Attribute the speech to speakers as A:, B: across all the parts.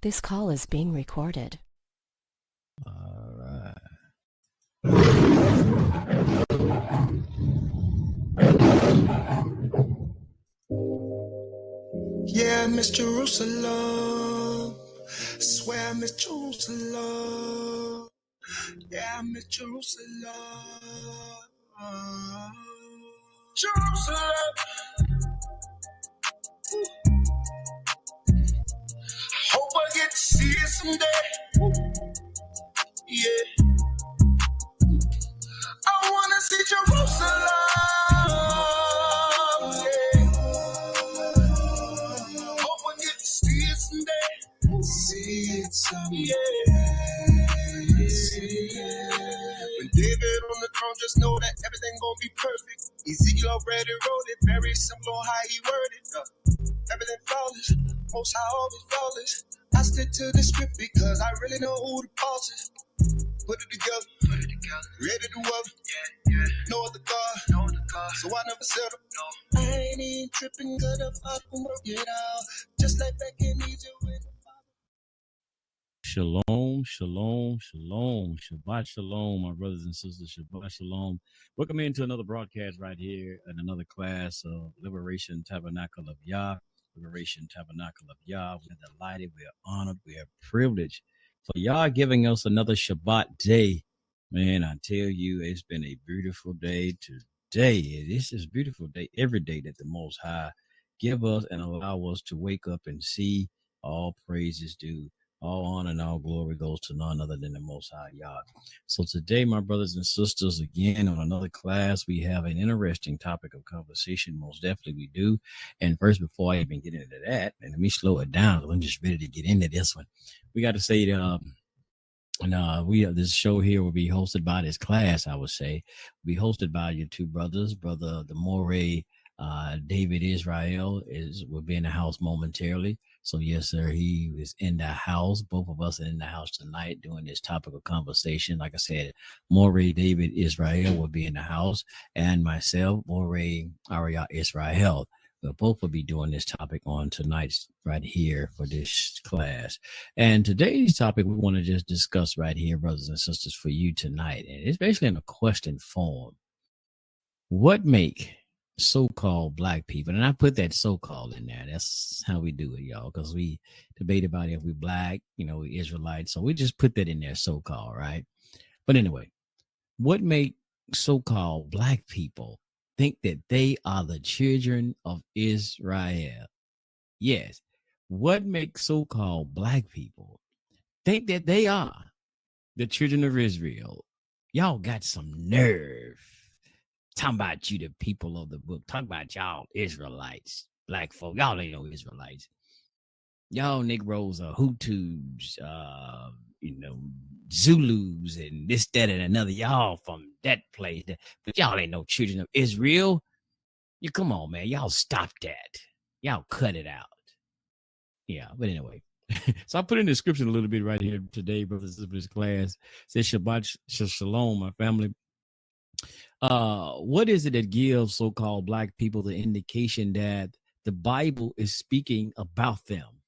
A: This call is being recorded.
B: All right.
C: Yeah, Miss Jerusalem. Swear I miss Jerusalem. Yeah, I miss Jerusalem. Jerusalem. Hope I get to see it someday. Yeah. I wanna see Jerusalem. Yeah. Hope I get to see it someday. See it someday. When David on the throne, just know that everything gonna be perfect. Ezekiel already wrote it, very simple on how he worded. Everything flawless, most high always flawless. I stick to the script because I really know who the boss is. Put it together, ready to work. Yeah. No other God, so I never settle. No. I ain't even tripping, good if I can work it out. Just like back in Egypt with the
B: Shalom, shalom, shalom, Shabbat shalom, my brothers and sisters, Shabbat shalom. Welcome into another broadcast right here and another class of Liberation Tabernacle of Yah. Liberation Tabernacle of Yah. We're delighted, we are honored, we are privileged for Yah giving us another Shabbat day. Man, I tell you, it's been a beautiful day today. This is a beautiful day every day that the Most High give us and allow us to wake up and see. All praises due. All honor and all glory goes to none other than the Most High Yah. So today, my brothers and sisters, again, on another class, we have an interesting topic of conversation. Most definitely we do. And first, before I even get into that, and let me slow it down, because I'm just ready to get into this one. We got to say that this show here will be hosted by this class, I would say. Will be hosted by your two brothers, Brother the Moray, David Israel will be in the house momentarily. So yes, sir, he is in the house. Both of us are in the house tonight doing this topic of conversation. Like I said, Moray David Israel will be in the house, and myself, Moray Arya Israel. We'll both will be doing this topic on tonight right here for this class. And today's topic we want to just discuss right here, brothers and sisters, for you tonight. And it's basically in a question form. What make so-called black people, and I put that so-called in there, that's how we do it, y'all, because we debate about if we black, we Israelites, so we just put that in there, so-called, right? But anyway, what make so-called black people think that they are the children of Israel? Yes. What makes so-called black people think that they are the children of Israel? Y'all got some nerve. Talking about you, the people of the book. Talk about y'all Israelites, black folk. Y'all ain't no Israelites. Y'all Negroes are Hutus, Zulus, and this, that, and another. Y'all from that place. But y'all ain't no children of Israel. You come on, man. Y'all stop that. Y'all cut it out. Yeah, but anyway. So I put in the description a little bit right here today, brothers and sisters, class. It says Shabbat Shalom, my family. What is it that gives so-called black people the indication that the Bible is speaking about them?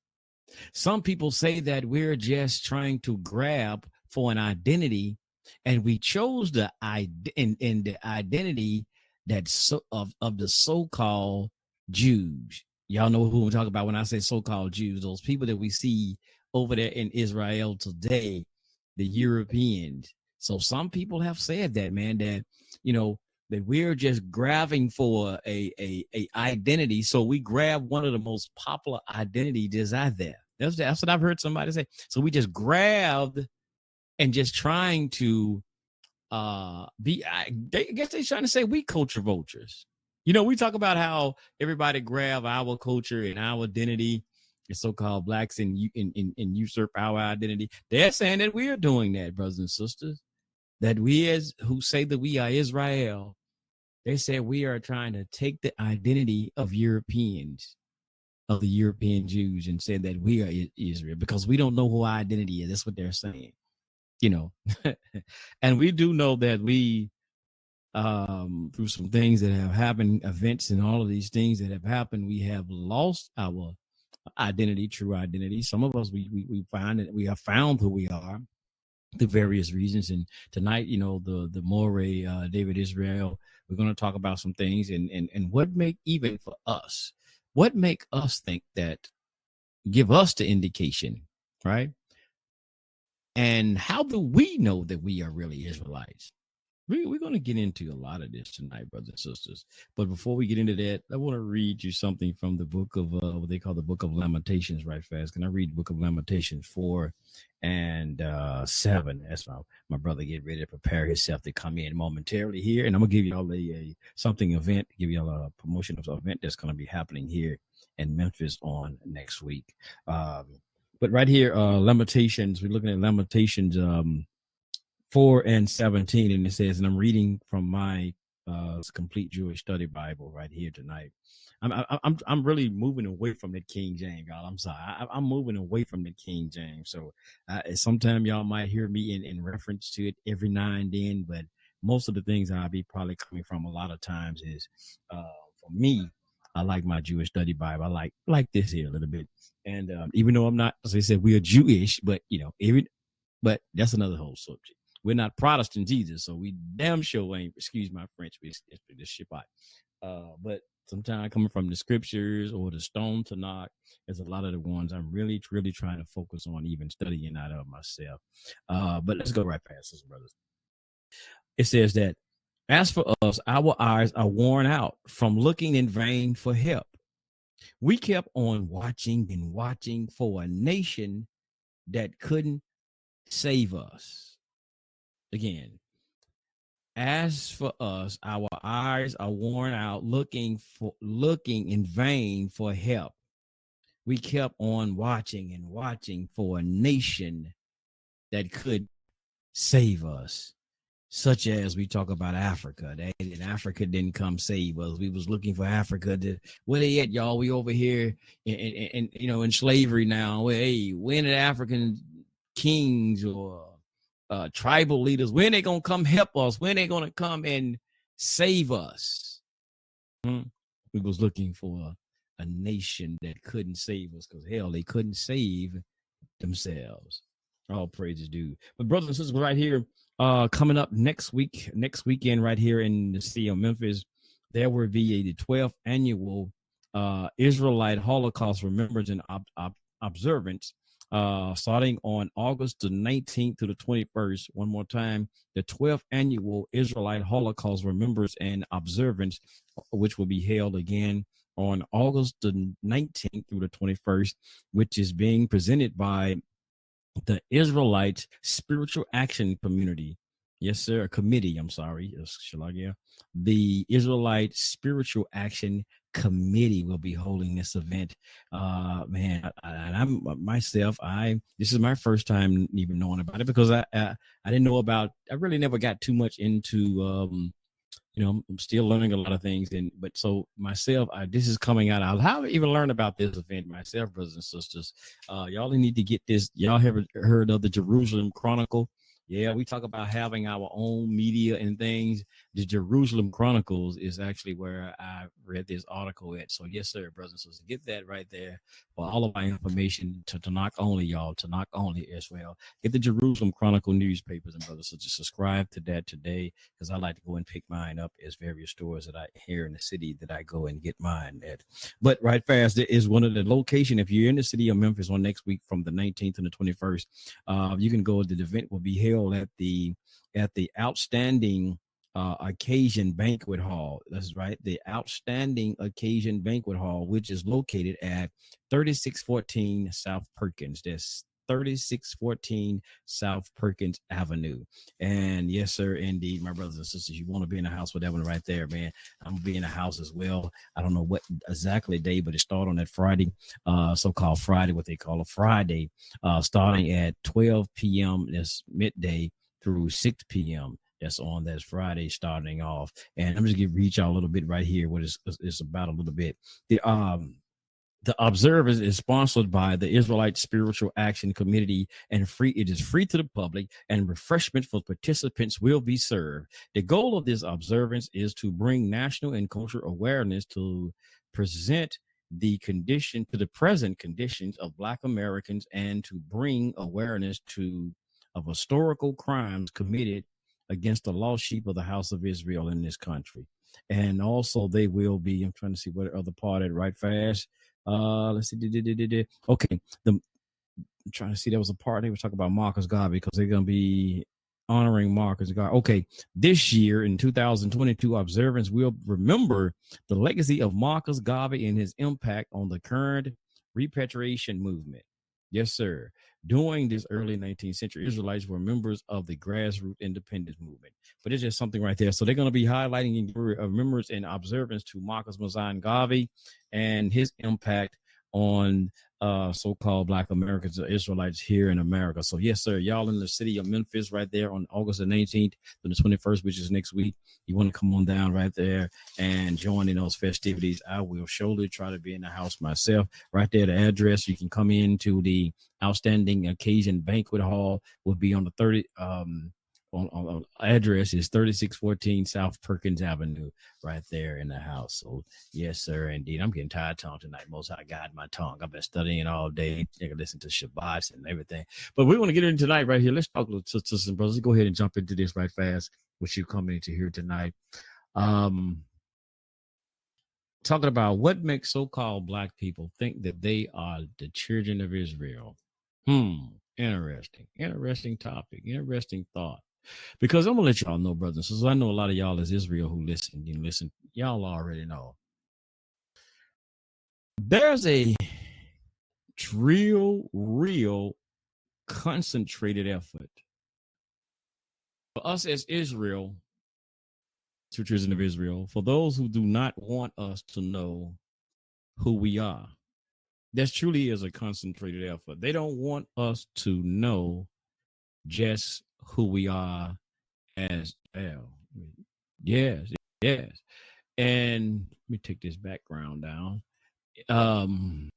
B: Some people say that we're just trying to grab for an identity, and we chose the identity that's of the so-called Jews. Y'all know who I'm talking about when I say so-called Jews, those people that we see over there in Israel today, the Europeans. So some people have said that, man, that, that we're just grabbing for a identity. So we grab one of the most popular identities out there. That's what I've heard somebody say. So we just grabbed and just trying to I guess they're trying to say we culture vultures. We talk about how everybody grab our culture and our identity, the so-called blacks, and usurp our identity. They're saying that we are doing that, brothers and sisters, that we who say that we are Israel, they said we are trying to take the identity of Europeans, of the European Jews, and say that we are Israel because we don't know who our identity is. That's what they're saying, and we do know that we, through some things that have happened, events and all of these things that have happened, we have lost our identity, true identity. Some of us, we find that we have found who we are through various reasons. And tonight, the Moray, David Israel, we're going to talk about some things and what make, even for us, what make us think that, give us the indication, right? And how do we know that we are really Israelites? We're going to get into a lot of this tonight, brothers and sisters. But before we get into that, I want to read you something from the book of what they call the Book of Lamentations right fast. Can I read the Book of Lamentations 4 and 7? That's my brother get ready to prepare himself to come in momentarily here. And I'm going to give y'all a event, give y'all a promotion of an event that's going to be happening here in Memphis on next week. But right here, Lamentations, we're looking at Lamentations 4 and 17, and it says, and I'm reading from my complete Jewish study Bible right here tonight. I'm really moving away from the King James, y'all. I'm sorry, I'm moving away from the King James. So sometimes y'all might hear me in reference to it every now and then, but most of the things I'll be probably coming from a lot of times is for me. I like my Jewish study Bible. I like this here a little bit, and even though I'm not, as I said, we are Jewish, but but that's another whole subject. We're not Protestants either, so we damn sure ain't, excuse my French, but it's the Shabbat. But sometimes coming from the scriptures or the Stone Tanakh, there's a lot of the ones I'm really, really trying to focus on, even studying out of myself. But let's go right past this, brothers. It says that, as for us, our eyes are worn out from looking in vain for help. We kept on watching and watching for a nation that couldn't save us. Again, as for us, our eyes are worn out looking in vain for help. We kept on watching and watching for a nation that could save us, such as we talk about Africa. And Africa didn't come save us. We was looking for Africa to, where they at, y'all? We over here in slavery now. Hey, when the African kings or tribal leaders, when they gonna come help us? When they gonna come and save us? We was looking for a nation that couldn't save us, because hell, they couldn't save themselves. All praises due. But brothers and sisters, right here, coming up next weekend, right here in the city of Memphis, there will be the 12th annual Israelite Holocaust Remembrance and Observance, starting on August the 19th to the 21st. One more time, the 12th annual Israelite Holocaust Remembrance and Observance, which will be held again on August the 19th through the 21st, which is being presented by the Israelite Spiritual Action Community. Yes, sir. Committee. I'm sorry. The Israelite Spiritual Action Committee will be holding this event. Man, I'm myself. This is my first time even knowing about it, because I didn't know about. I really never got too much into. I'm still learning a lot of things, but so myself, this is coming out. I haven't even learned about this event myself, brothers and sisters. Y'all need to get this. Y'all have heard of the Jerusalem Chronicle? Yeah, we talk about having our own media and things. The Jerusalem Chronicles is actually where I read this article at. So yes, sir, brothers and sisters, get that right there for all of our information to Tanakh only, y'all. Tanakh only as well. Get the Jerusalem Chronicle newspapers, and brothers, so just subscribe to that today, because I like to go and pick mine up at various stores that I here in the city that I go and get mine at. But right fast, there is one of the location. If you're in the city of Memphis on next week from the 19th to the 21st, you can go. The event will be held at the Outstanding Occasion Banquet Hall. That's right, the Outstanding Occasion Banquet Hall, which is located at 3614 South Perkins. That's 3614 South Perkins Avenue. And yes, sir, indeed, my brothers and sisters, you want to be in the house with that one right there, man. I'm gonna be in the house as well. I don't know what exactly day, but it started on that Friday, so-called Friday, what they call a Friday, starting at 12 p.m. That's midday through 6 p.m. That's on that Friday starting off. And I'm just gonna read y'all a little bit right here what it's about a little bit. The Observance is sponsored by the Israelite Spiritual Action Committee, and it is free to the public, and refreshment for participants will be served. The goal of this observance is to bring national and cultural awareness, to present the condition to the present conditions of Black Americans and to bring awareness of historical crimes committed against the lost sheep of the house of Israel in this country. And also they will be, I'm trying to see what other part it right fast. Let's see. Okay. I'm trying to see, there was a part they were talking about Marcus Garvey because they're going to be honoring Marcus Garvey. Okay. This year in 2022, observance will remember the legacy of Marcus Garvey and his impact on the current repatriation movement. Yes, sir. During this early 19th century, Israelites were members of the grassroots independence movement. But it's just something right there. So they're going to be highlighting remembrance and observance to Marcus Mazan Garvey and his impact on so-called Black Americans or Israelites here in America. So yes, sir, y'all in the city of Memphis right there on August the 19th to the 21st, which is next week. You want to come on down right there and join in those festivities. I will surely try to be in the house myself. Right there, the address, you can come into the Outstanding Occasion Banquet Hall. Will be on the 30 on address is 3614 South Perkins Avenue, right there in the house. So yes, sir, indeed. I'm getting tired of tongue tonight. Most High guide my tongue. I've been studying all day. I can listen to Shabbats and everything. But we want to get in tonight right here. Let's talk to sisters and brothers. Let's go ahead and jump into this right fast, what you coming to hear tonight. Talking about what makes so-called Black people think that they are the children of Israel. Interesting topic, interesting thought. Because I'm gonna let y'all know, brothers and sisters, I know a lot of y'all is Israel who listen. You listen, y'all already know. There's a real concentrated effort for us as Israel, children of Israel, for those who do not want us to know who we are. That truly is a concentrated effort. They don't want us to know just who we are as well. Yes. And let me take this background down. And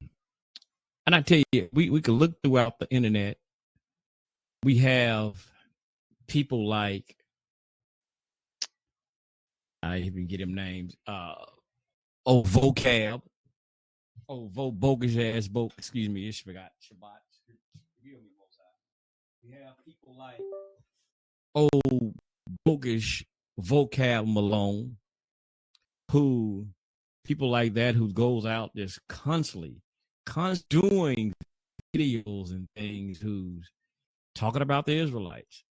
B: I tell you, we could look throughout the internet. We have people like, I even get him names. Vocab. Bogus ass excuse me, I forgot. Shabbat. Forgive me, Mosai. We have people like bookish Vocab Malone, who people like that who goes out just constantly doing videos and things, who's talking about the Israelites,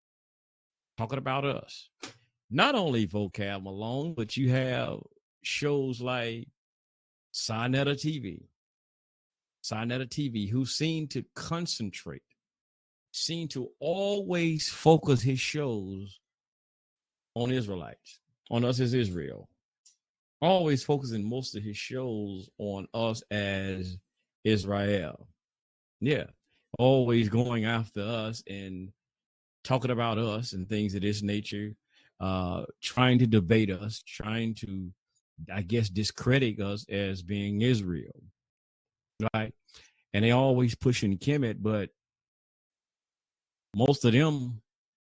B: talking about us. Not only Vocab Malone, but you have shows like Sinetta TV, who seem to concentrate, seem to always focus his shows on Israelites, on us as Israel. Always focusing most of his shows on us as Israel. Yeah. Always going after us and talking about us and things of this nature, trying to debate us, trying to, I guess, discredit us as being Israel. Right. And they always pushing Kemet, but most of them,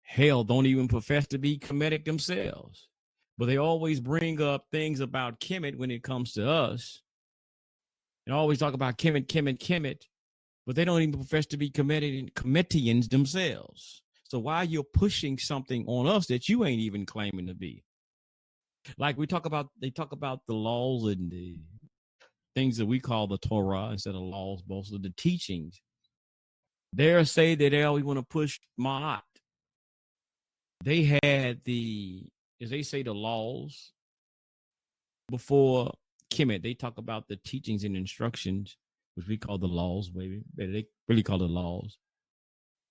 B: hell, don't even profess to be Kemetic themselves. But they always bring up things about Kemet when it comes to us. And always talk about Kemet, but they don't even profess to be Kemetians themselves. So why you're pushing something on us that you ain't even claiming to be? Like they talk about the laws and the things that we call the Torah instead of laws, most of the teachings. They'll say that they always want to push Ma'at. They had as they say, the laws before Kemet. They talk about the teachings and instructions, which we call the laws, baby. They really call it laws.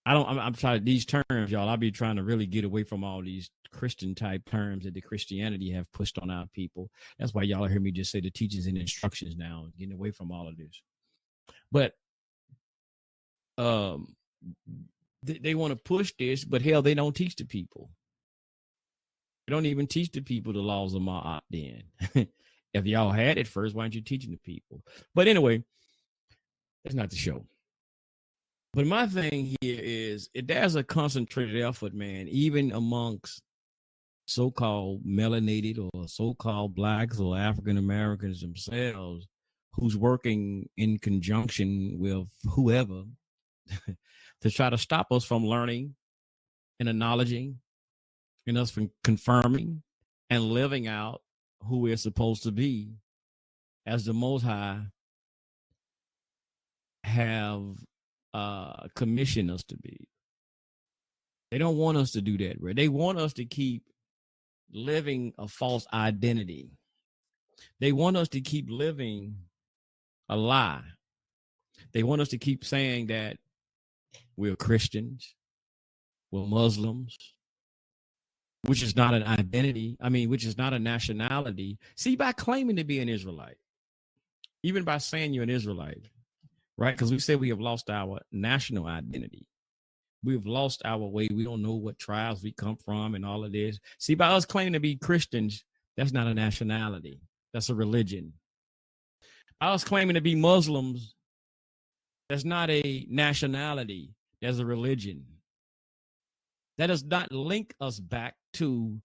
B: I'm trying these terms, y'all. I'll be trying to really get away from all these Christian type terms that the Christianity have pushed on our people. That's why y'all hear me just say the teachings and instructions now, getting away from all of this. But they want to push this, but hell, they don't teach the people. They don't even teach the people the laws of Ma'at then. If y'all had it first, why aren't you teaching the people? But anyway, that's not the show. But my thing here is, there's a concentrated effort, man, even amongst so-called melanated or so-called Blacks or African Americans themselves, who's working in conjunction with whoever to try to stop us from learning and acknowledging and us from confirming and living out who we're supposed to be as the Most High have commissioned us to be. They don't want us to do that, right? They want us to keep living a false identity. They want us to keep living a lie. They want us to keep saying that we're Christians, we're Muslims, which is not an identity. I mean, which is not a nationality. See, by claiming to be an Israelite, even by saying you're an Israelite, right? Because we say we have lost our national identity. We've lost our way. We don't know what tribes we come from and all of this. See, by us claiming to be Christians, that's not a nationality. That's a religion. By us claiming to be Muslims, that's not a nationality. That's a religion. That does not link us back to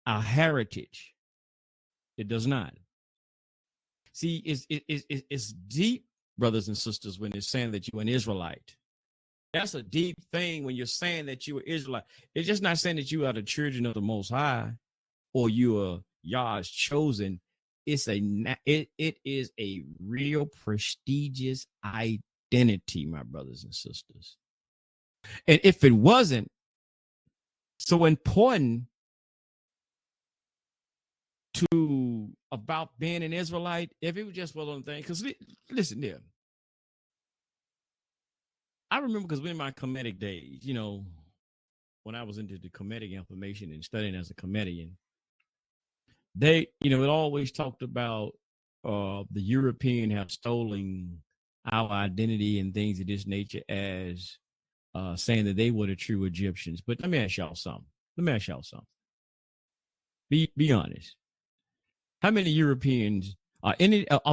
B: our heritage. It does not. See, it's deep, brothers and sisters, when it's saying that you're an Israelite. That's a deep thing when you're saying that you're Israelite. It's just not saying that you are the children of the Most High or you are Yah's chosen. It is a real prestigious identity, my brothers and sisters. And if it wasn't so important to about being an Israelite, if it was just one thing, because listen there. I remember because in my Kemetic days, you know, when I was into the Kemetic information and studying as a Kemetian, they, you know, it always talked about the European have stolen our identity and things of this nature as saying that they were the true Egyptians. But let me ask y'all something. Be honest. How many Europeans are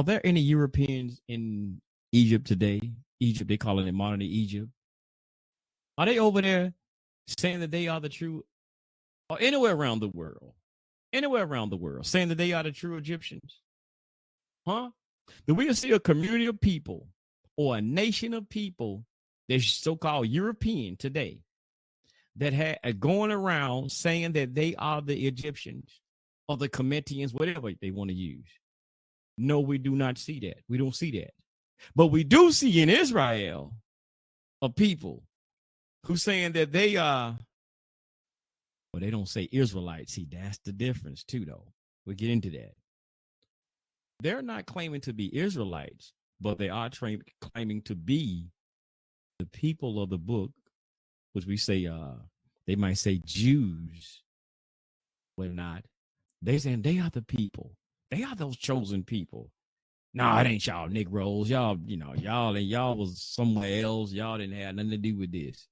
B: there any Europeans in Egypt today? Egypt, they call it modern day Egypt. Are they over there saying that they are the true, or anywhere around the world, saying that they are the true Egyptians? Huh? Do we see a community of people or a nation of people that's so-called European today that are going around saying that they are the Egyptians or the Cometians, whatever they want to use? No, we do not see that. We don't see that. But we do see in Israel a people who's saying that they are, well, they don't say Israelites. See, that's the difference too, though. We'll get into that. They're not claiming to be Israelites, but they are claiming to be the people of the book, which we say, they might say Jews, but not. They're saying they are the people. They are those chosen people. No, it ain't y'all Negroes. Y'all, you know, y'all was somewhere else. Y'all didn't have nothing to do with this.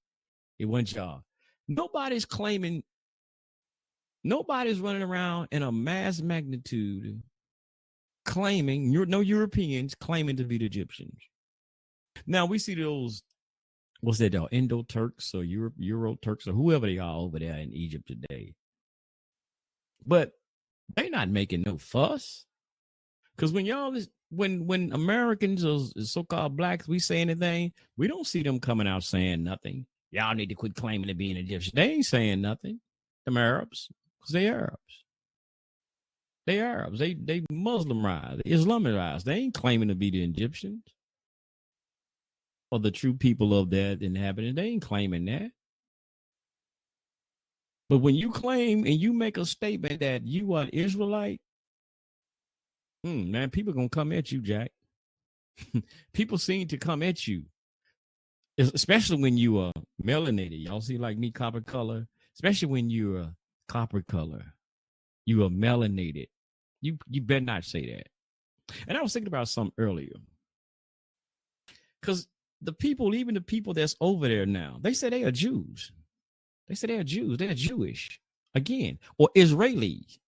B: It wasn't y'all. Nobody's running around in a mass magnitude claiming, no Europeans claiming to be the Egyptians. Now we see those, what's that, Indo-Turks or Euro-Turks or whoever they are over there in Egypt today. But they're not making no fuss. Because when Americans or so-called blacks, we say anything, we don't see them coming out saying nothing. Y'all need to quit claiming to be an Egyptian. They ain't saying nothing. Them Arabs, because they Arabs. They Arabs. They Muslimized, Islamized. They ain't claiming to be the Egyptians or the true people of that inhabitant. They ain't claiming that. But when you claim and you make a statement that you are Israelite, man, people gonna come at you, Jack. People seem to come at you, especially when you are melanated. Y'all see, like me, copper color. Especially when you're a copper color, you are melanated. You better not say that. And I was thinking about something earlier, because even the people that's over there now, they say they are Jews. They say they are Jews. They're Jewish again, or Israelis.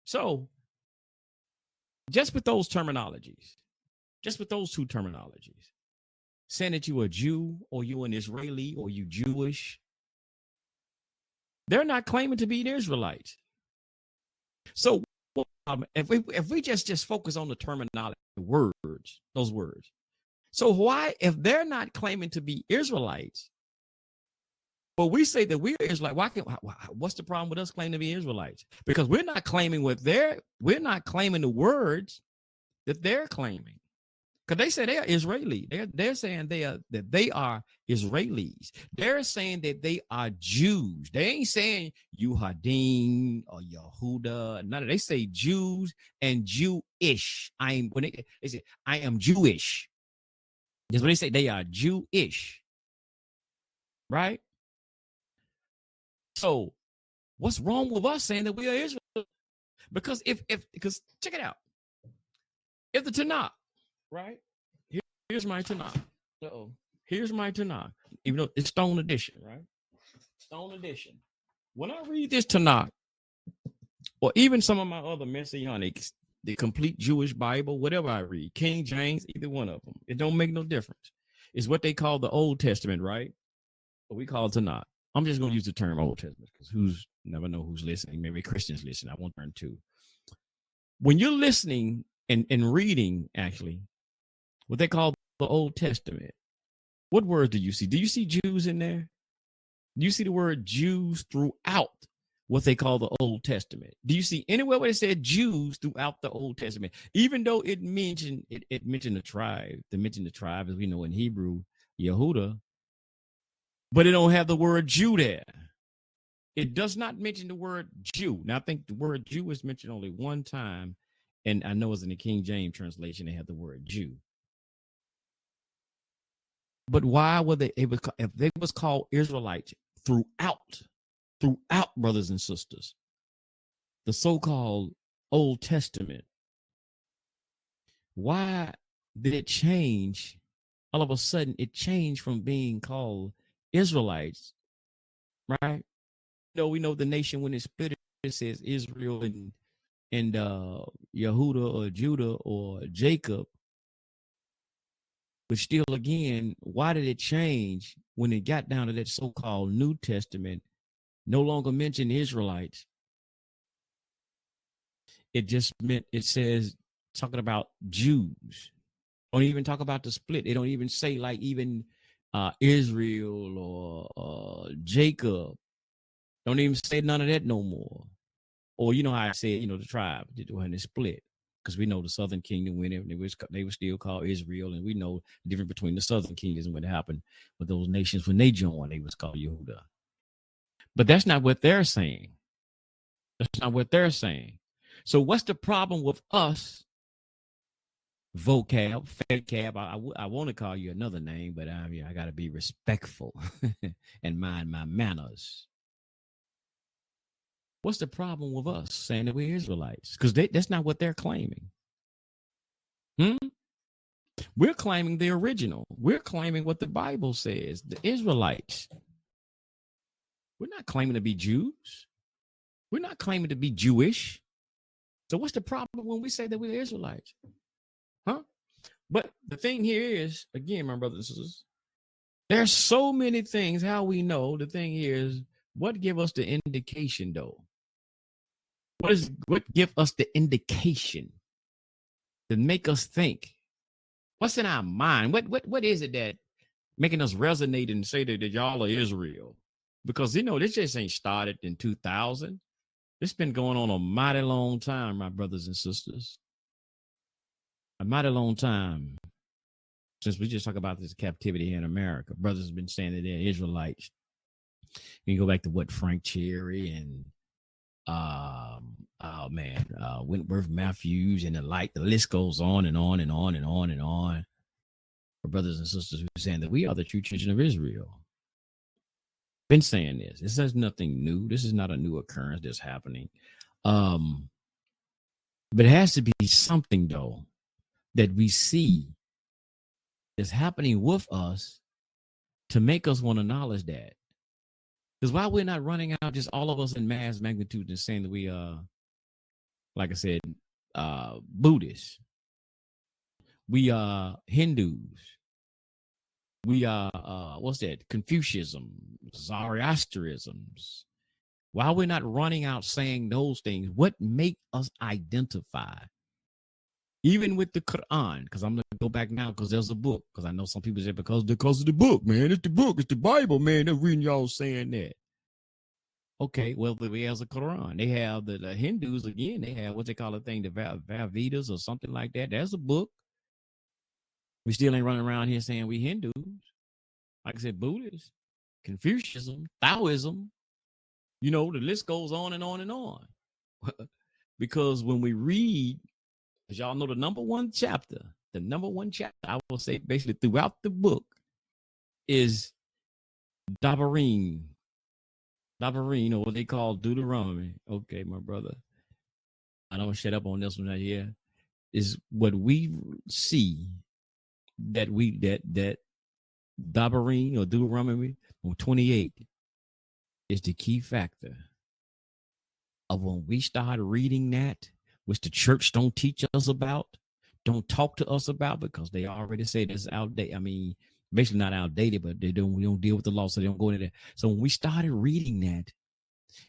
B: So just with those terminologies, just with those two terminologies, saying that you are a Jew or you an Israeli or you Jewish, they're not claiming to be an Israelite. So if we just focus on the terminology, words, those words. So why, if they're not claiming to be Israelites, but we say that we're Israelites, what's the problem with us claiming to be Israelites? Because we're not claiming we're not claiming the words that they're claiming. Because they say they are Israeli. They're saying that they are Israelis. They're saying that they are Jews. They ain't saying Yuhadim or Yehuda. None of. They say Jews and Jewish. They say I am Jewish. That's what they say. They are Jewish, right? So, what's wrong with us saying that we are Israel? Because because check it out. If the Tanakh, right? Here's my Tanakh. Here's my Tanakh. Even though it's Stone Edition, right? Stone Edition. When I read this Tanakh, or even some of my other messianics, the complete Jewish Bible, whatever I read, King James, either one of them, it don't make no difference. It's what they call the Old Testament, right? But we call it Tanakh. I'm just going to use the term Old Testament because never know who's listening. Maybe Christians listen. I won't turn to. When you're listening and reading, actually, what they call the Old Testament, what word do you see? Do you see Jews in there? Do you see the word Jews throughout what they call the Old Testament? Do you see anywhere where it said Jews throughout the Old Testament? Even though it mentioned the tribe, as we know in Hebrew, Yehuda, but it don't have the word Jew there. It does not mention the word Jew. Now, I think the word Jew is mentioned only one time, and I know it's in the King James translation, they have the word Jew. But why were they able, if they was called Israelites throughout, brothers and sisters, the so-called Old Testament, why did it change? All of a sudden, it changed from being called Israelites, right? We know the nation when it split, it says Israel and Yehuda or Judah or Jacob. But still, again, why did it change when it got down to that so-called New Testament? No longer mention Israelites. It just meant, it says, talking about Jews. Don't even talk about the split. They don't even say like even Israel or Jacob. Don't even say none of that no more. Or you know how I said, the tribe, when they split. Because we know the Southern Kingdom went in, they were still called Israel, and we know the difference between the Southern Kingdoms and what happened with those nations when they joined, they was called Yehuda. But that's not what they're saying. That's not what they're saying. So what's the problem with us? Vocab, FedCab, I want to call you another name, but I got to be respectful and mind my manners. What's the problem with us saying that we're Israelites? Because that's not what they're claiming. We're claiming the original. We're claiming what the Bible says, the Israelites. We're not claiming to be Jews. We're not claiming to be Jewish. So what's the problem when we say that we're Israelites? But the thing here is, again, my brothers and sisters, there's so many things how we know. The thing here is, what give us the indication, though? What give us the indication to make us think? What's in our mind? What is it that making us resonate and say that y'all are Israel? Because this just ain't started in 2000. It's been going on a mighty long time, my brothers and sisters. A mighty long time. Since we just talk about this captivity here in America, brothers have been saying that they're Israelites. You can go back to what Frank Cherry and Wentworth Matthews and the list goes on and on and on and on and on. For brothers and sisters who are saying that we are the true children of Israel. Been saying this. This is nothing new. This is not a new occurrence that's happening. But it has to be something, though, that we see is happening with us to make us want to acknowledge that. Because why we're not running out, just all of us in mass magnitude and saying that we are, like I said, Buddhists. We are Hindus. We are, Confucianism, Zoroastrianisms, Why we're not running out saying those things? What make us identify? Even with the Quran, because I'm going to go back now because there's a book. Because I know some people say because of the book, man. It's the book. It's the Bible, man. They're reading y'all saying that. Okay, well, we have the Quran. They have the Hindus, again, they have what they call a thing, the Vedas or something like that. There's a book. We still ain't running around here saying we Hindus. Like I said, Buddhists, Confucianism, Taoism, the list goes on and on and on. Because when we read, as y'all know, the number one chapter, I will say basically throughout the book is Dabarim, or what they call Deuteronomy. Okay, my brother. I don't shut up on this one right here. Is what we see that Dabarim or Deuteronomy 28 is the key factor of when we start reading that, which the church don't teach us about, don't talk to us about, because they already say this outdated. I mean, basically not outdated, but we don't deal with the law, so they don't go into that. So when we started reading that,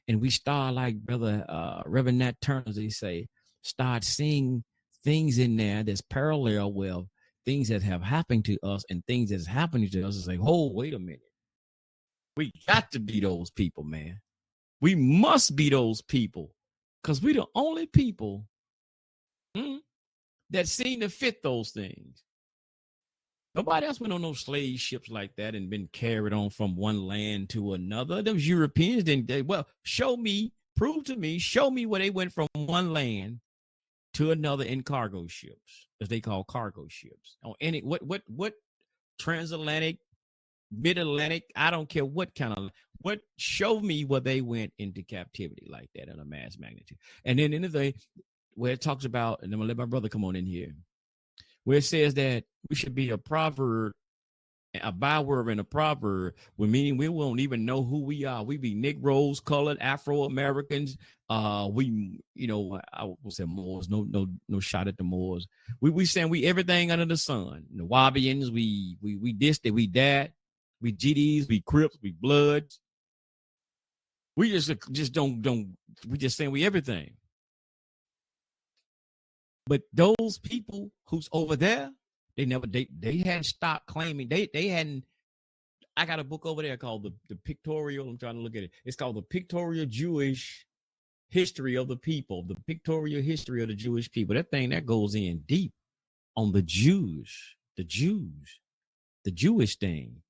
B: and we start, like brother Reverend Nat Turner, they say, start seeing things in there that's parallel with things that have happened to us and things that's happening to us, and say, oh, wait a minute. We got to be those people, man. We must be those people, because we're the only people that seem to fit those things. Nobody else went on those slave ships like that and been carried on from one land to another. Those Europeans didn't. Well, prove to me, show me where they went from one land to another in cargo ships, as they call cargo ships. On any what transatlantic, mid-Atlantic, I don't care what kind of, show me where they went into captivity like that in a mass magnitude. And then anything where it talks about, and I'm gonna let my brother come on in here, where it says that we should be a byword and a proverb, meaning we won't even know who we are. We be Negroes, colored, Afro-Americans. I will say Moors, no shot at the Moors. We saying we everything under the sun. The Wabians, we this, that, we that. We GDs, we Crips, we Bloods. We just don't, we just saying we everything. But those people who's over there, they hadn't stopped claiming, they hadn't. I got a book over there called the Pictorial. I'm trying to look at it. It's called the Pictorial Jewish History of the People, the Pictorial History of the Jewish People. That thing that goes in deep on the Jews, the Jewish thing.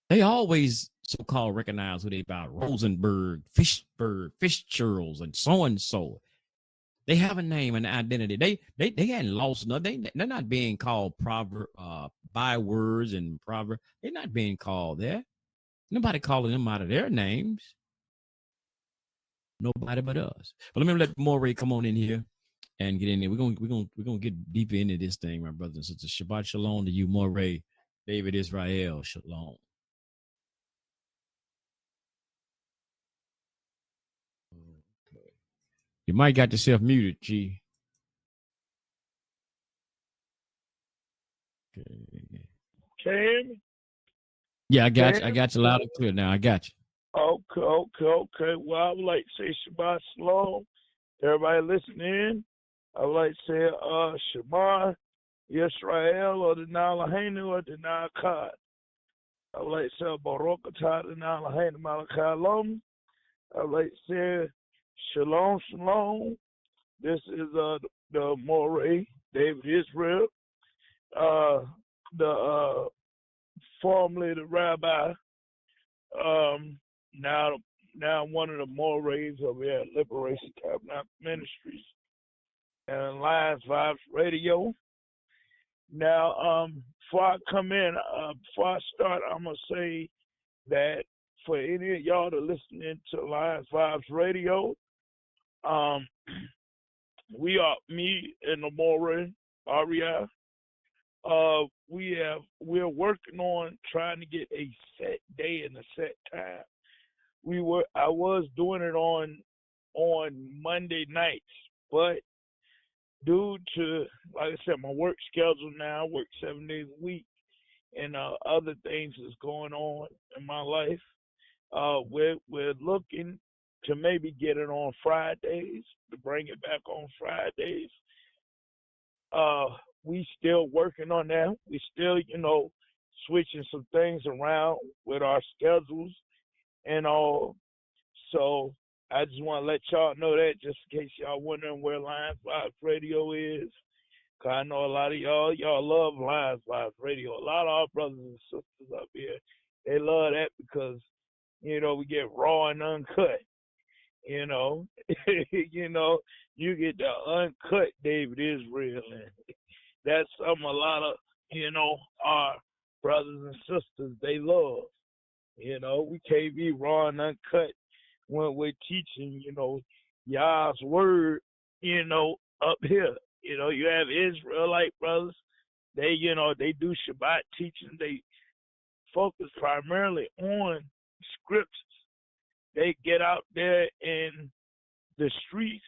B: They always so-called recognize who they about. Rosenberg, Fishberg, Fitzgerald, and so. They have a name and identity. They hadn't lost nothing. They're not being called bywords and proverb. They're not being called that. Nobody calling them out of their names. Nobody but us. But let me let Moray come on in here and get in there. We're gonna get deeper into this thing, my brothers and sisters. Shabbat shalom to you, Moray, David Israel. Shalom. Okay. You might got yourself muted, G. Okay.
D: Can?
B: Yeah, I got you. I got you loud and clear now. I got you.
D: Okay. Well, I would like to say Shabbat Shalom. Everybody listening in. I would like to say Shema Yisrael or the Nalahenu or the Nalakad. I would like to say Baruch Atah the Nalahenu Malakalom. I would like to say Shalom. This is the Moray, David Israel. Formerly the rabbi, now one of the Morays over here at Liberation Tabernacle Ministries and Alliance Vibes Radio. Now, before I come in, before I start, I'm gonna say that for any of y'all that listening to Alliance Vibes Radio, me and the Moray, Aria. We're working on trying to get a set day and a set time. I was doing it on Monday nights, but due to, like I said, my work schedule now, I work 7 days a week, and other things that's going on in my life, We're looking to maybe get it on Fridays, to bring it back on Fridays. We still working on that. We still, switching some things around with our schedules and all. So I just want to let y'all know that, just in case y'all wondering where Lions Live Radio is. Cause I know a lot of y'all love Lions Live Radio. A lot of our brothers and sisters up here, they love that because, we get raw and uncut. You get the uncut David Israel, and that's something a lot of, our brothers and sisters, they love. We can't be raw and uncut when we're teaching, Yah's word, up here. You have Israelite brothers, they do Shabbat teaching. They focus primarily on scriptures. They get out there in the streets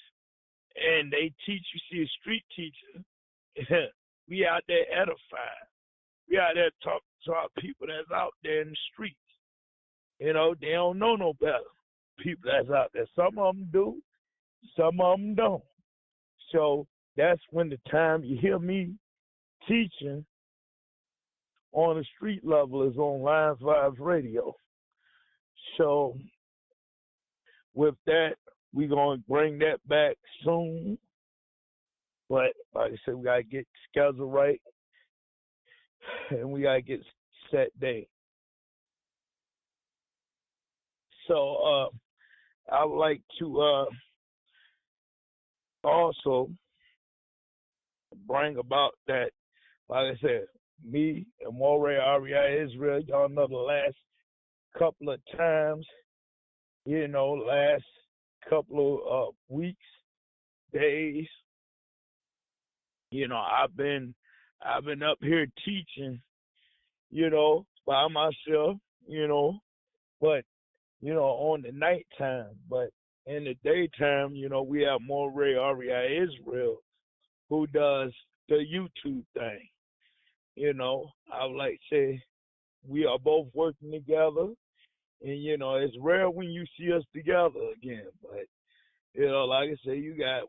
D: and they teach. You see a street teacher, we out there edifying. We out there talking to our people that's out there in the streets. They don't know no better. People that's out there. Some of them do, some of them don't. So that's when the time you hear me teaching on the street level is on Lions Live Radio. So with that, we're going to bring that back soon. But like I said, we got to get the schedule right, and we got to get set day. So I would like to also bring about that, like I said, me and Moray Aria Israel, y'all know the last couple of times, last couple of weeks, days, I've been up here teaching, by myself, but, on the nighttime. But in the daytime, we have Moray Aria Israel, who does the YouTube thing. I would like to say we are both working together, and it's rare when you see us together again. But like I say,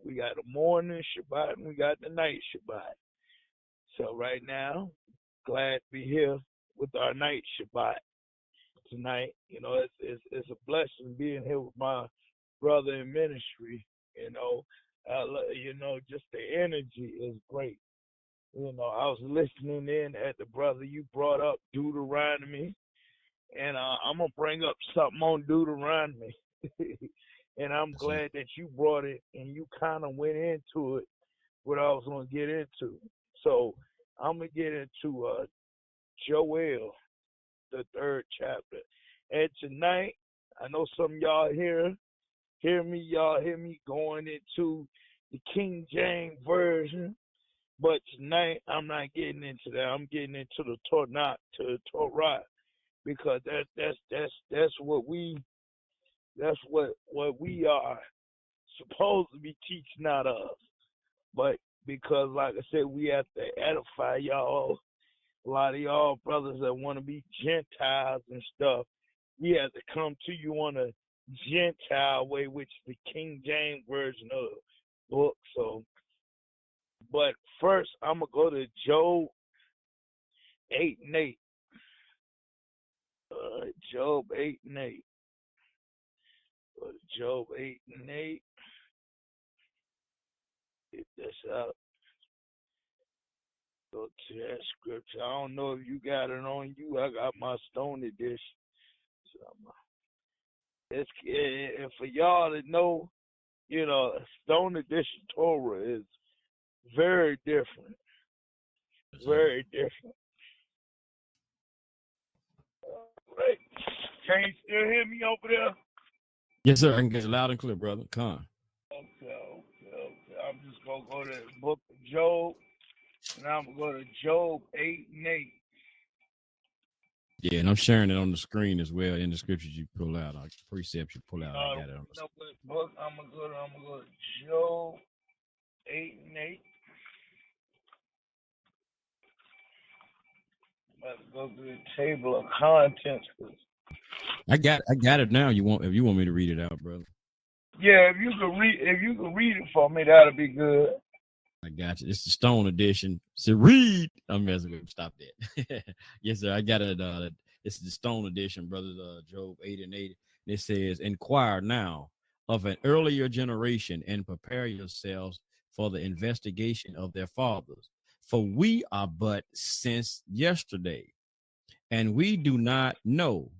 D: we got the morning Shabbat and we got the night Shabbat. So right now, glad to be here with our night Shabbat tonight. It's a blessing being here with my brother in ministry. Just the energy is great. I was listening in at the brother you brought up, Deuteronomy, and I'm going to bring up something on Deuteronomy. And I'm glad that you brought it and you kind of went into it, what I was going to get into. So I'm going to get into Joel, the 3rd chapter. And tonight, I know some of y'all hear me going into the King James Version. But tonight I'm not getting into that. I'm getting into the Torah, because that's what we are supposed to be teaching out of. But because, like I said, we have to edify y'all. A lot of y'all brothers that want to be Gentiles and stuff, we have to come to you on a Gentile way, which is the King James Version of the book. So. But first, I'm going to go to Job 8 and 8. Job 8 and 8. Go to Job 8 and 8. Get this out. Go to that scripture. I don't know if you got it on you. I got my stone edition. So and for y'all to know, stone edition Torah is very different. Very different. Right. Can you still hear me over there?
B: Yes, sir. I can get you loud and clear, brother. Come on.
D: Okay. I'm just going to go to the book of Job, and I'm going to go to Job 8 and 8.
B: Yeah, and I'm sharing it on the screen as well in the scriptures you pull out, precepts you pull out. I got it on the
D: book. I'm going to go to Job 8 and 8. I'm about to go to the table of contents.
B: I got it now. If you want me to read it out, brother.
D: Yeah, if you could read it for me, that'd be good.
B: I got you. It's the Stone edition. So read. I'm messing with him. Stop that. Yes, sir. I got it. It's the Stone edition, brothers. Job 8:8. It says, "Inquire now of an earlier generation and prepare yourselves for the investigation of their fathers. For we are but since yesterday, and we do not know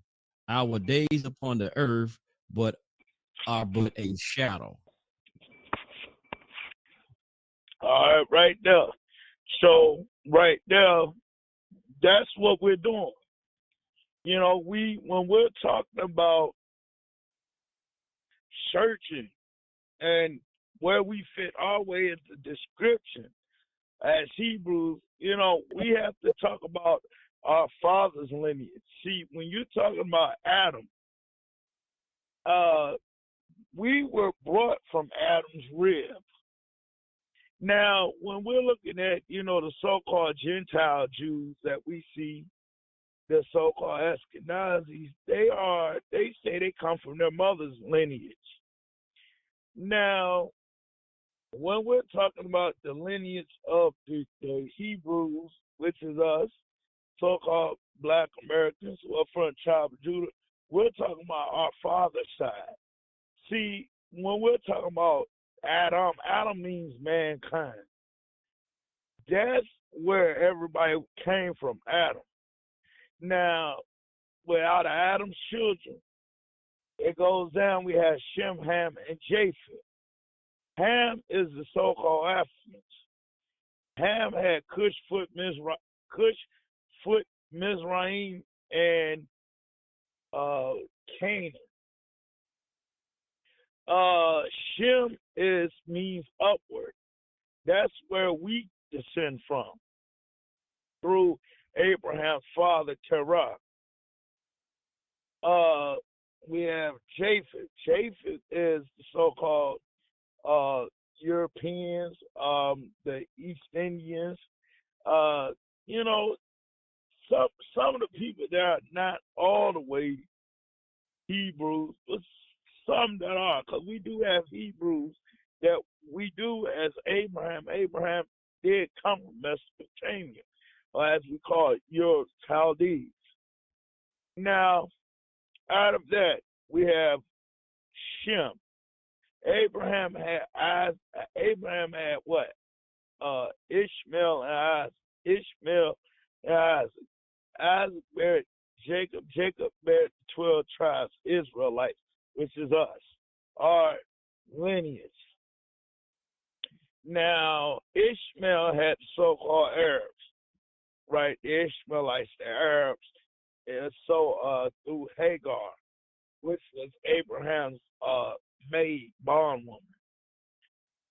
B: our days upon the earth, but are but a shadow."
D: All right, right there. So right there, that's what we're doing. You know, when we're talking about searching and where we fit our way into description as Hebrews, you know, we have to talk about our father's lineage. See, when you're talking about Adam, we were brought from Adam's rib. Now, when we're looking at, you know, the so-called Gentile Jews that we see, the so-called Ashkenazis, they say they come from their mother's lineage. Now, when we're talking about the lineage of the Hebrews, which is us, so-called Black Americans who are from the tribe of Judah, we're talking about our father's side. See, when we're talking about Adam means mankind. That's where everybody came from, Adam. Now, without Adam's children, it goes down. We have Shem, Ham, and Japheth. Ham is the so-called Africans. Ham had Cush, Mizraim, and Canaan. Shem means upward. That's where we descend from, through Abraham's father Terah. We have Japheth. Japheth is the so-called Europeans, the East Indians. You know, some of the people that are not all the way Hebrews, but some that are, because we do have Hebrews that we do as Abraham. Abraham did come from Mesopotamia, or as we call it, your Chaldees. Now, out of that, we have Shem. Abraham had what? Ishmael and Isaac. Ishmael and Isaac. Isaac married Jacob. Jacob married 12 tribes, Israelites, which is us, our lineage. Now, Ishmael had so-called Arabs, right? The Ishmaelites, the Arabs, and so through Hagar, which was Abraham's maid, bondwoman.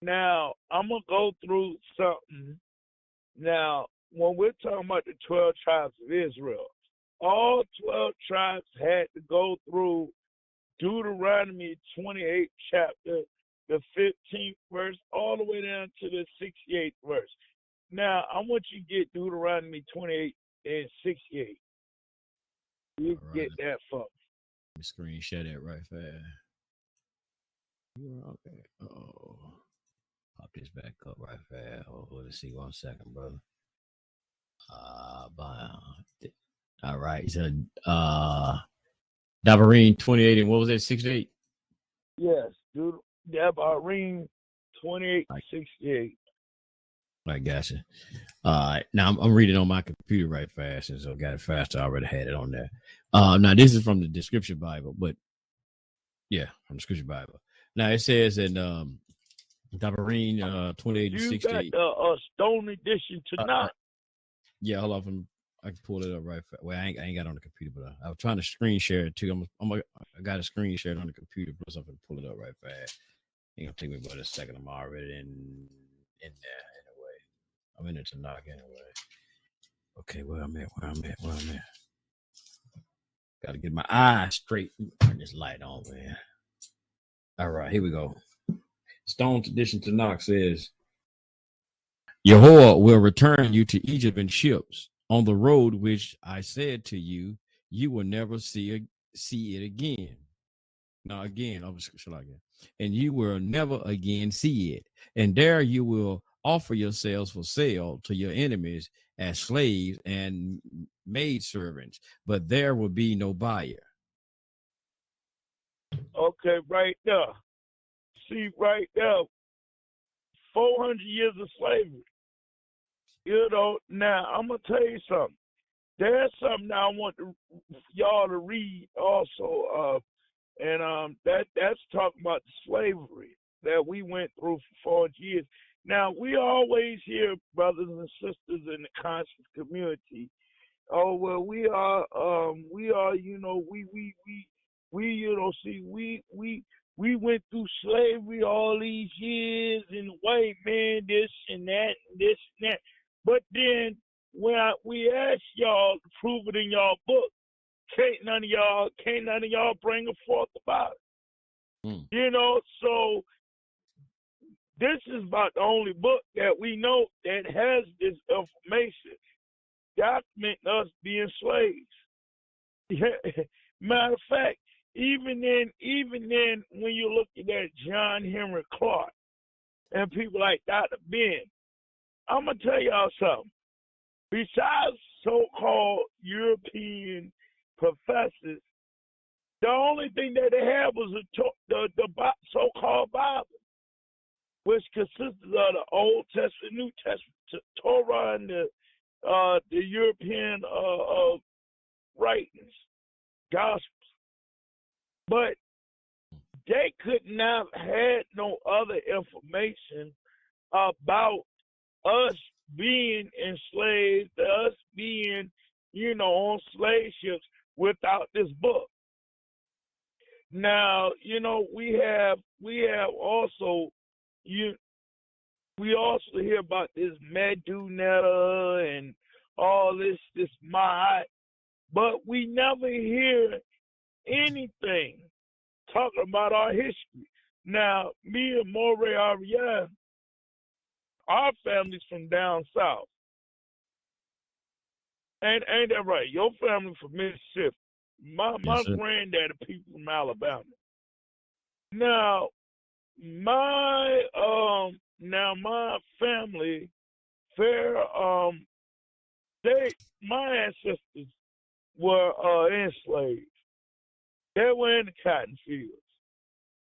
D: Now, I'm going to go through something. Now, when we're talking about the 12 tribes of Israel, all 12 tribes had to go through Deuteronomy 28 chapter, the 15th verse, all the way down to the 68th verse. Now, I want you to get Deuteronomy 28 and 68. You can get that for me.
B: Let me screen share that right fast. Okay. Oh, pop this back up right fast. Oh, let's see 1 second, brother. All right. So, Dabarine 28 and what was that? 68.
D: Yes, Dabarine 28, 68.
B: I gotcha. Now I'm reading on my computer right fast, and so I got it fast. I already had it on there. Now this is from the Description Bible, but yeah, from the Description Bible. Now it says in Dabarine 28 and 68.
D: You got a stone edition tonight.
B: Yeah, hold on. I can pull it up right fast. Well, I ain't got it on the computer, but I was trying to screen share it too. I got a screen share on the computer, plus I'm gonna pull it up right fast. Ain't gonna take me about a second. I'm already in there anyway. I'm in it to knock anyway. Okay, where I'm at. Got to get my eyes straight. Turn this light on, man. All right, here we go. Stone Tradition Tanakh says, Yahweh will return you to Egypt in ships on the road which I said to you, you will never see see it again. Now again, and you will never again see it. And there you will offer yourselves for sale to your enemies as slaves and maidservants, but there will be no buyer.
D: Okay, right there. See, right there, 400 years of slavery. You know, now I'm gonna tell you something. There's something I want y'all to read also, and that's talking about the slavery that we went through for 400 years. Now we always hear brothers and sisters in the conscious community. Oh well, we are, you know, you know, see, we went through slavery all these years, and the white man this and that and this and that. But then when we ask y'all to prove it in y'all book, can't none of y'all bring a forth about it. You know, so this is about the only book that we know that has this information documenting us being slaves. Matter of fact, even then, when you look at that John Henry Clark and people like Dr. Ben, I'm gonna tell y'all something. Besides so-called European professors, the only thing that they had was the so-called Bible, which consisted of the Old Testament, New Testament, Torah, and the European writings, Gospels. But they could not have had no other information about us being enslaved, us being, you know, on slave ships without this book. Now, you know, we have also we also hear about this Medunetta and all this Ma'at, but we never hear anything talking about our history. Now, me and Moray Ariel, our family's from down south. Ain't that right? Your family from Mississippi. My granddaddy people from Alabama. Now my family, my ancestors were enslaved. They were in the cotton fields.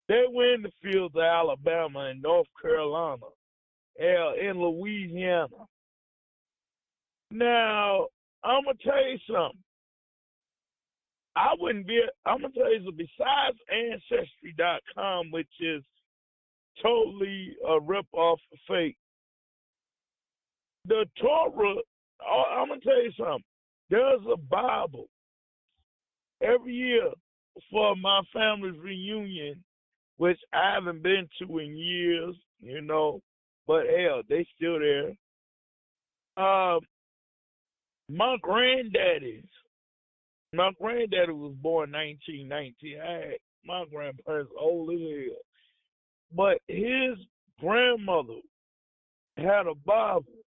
D: They were in the fields of Alabama and North Carolina, in Louisiana. Now, I'm going to tell you something. I'm going to tell you something. Besides Ancestry.com, which is totally a rip-off of fake, the Torah, I'm going to tell you something. There's a Bible every year for my family's reunion, which I haven't been to in years, you know, but hell, they still there. My granddaddy was born 1919. My grandparents old as hell. But his grandmother had a Bible.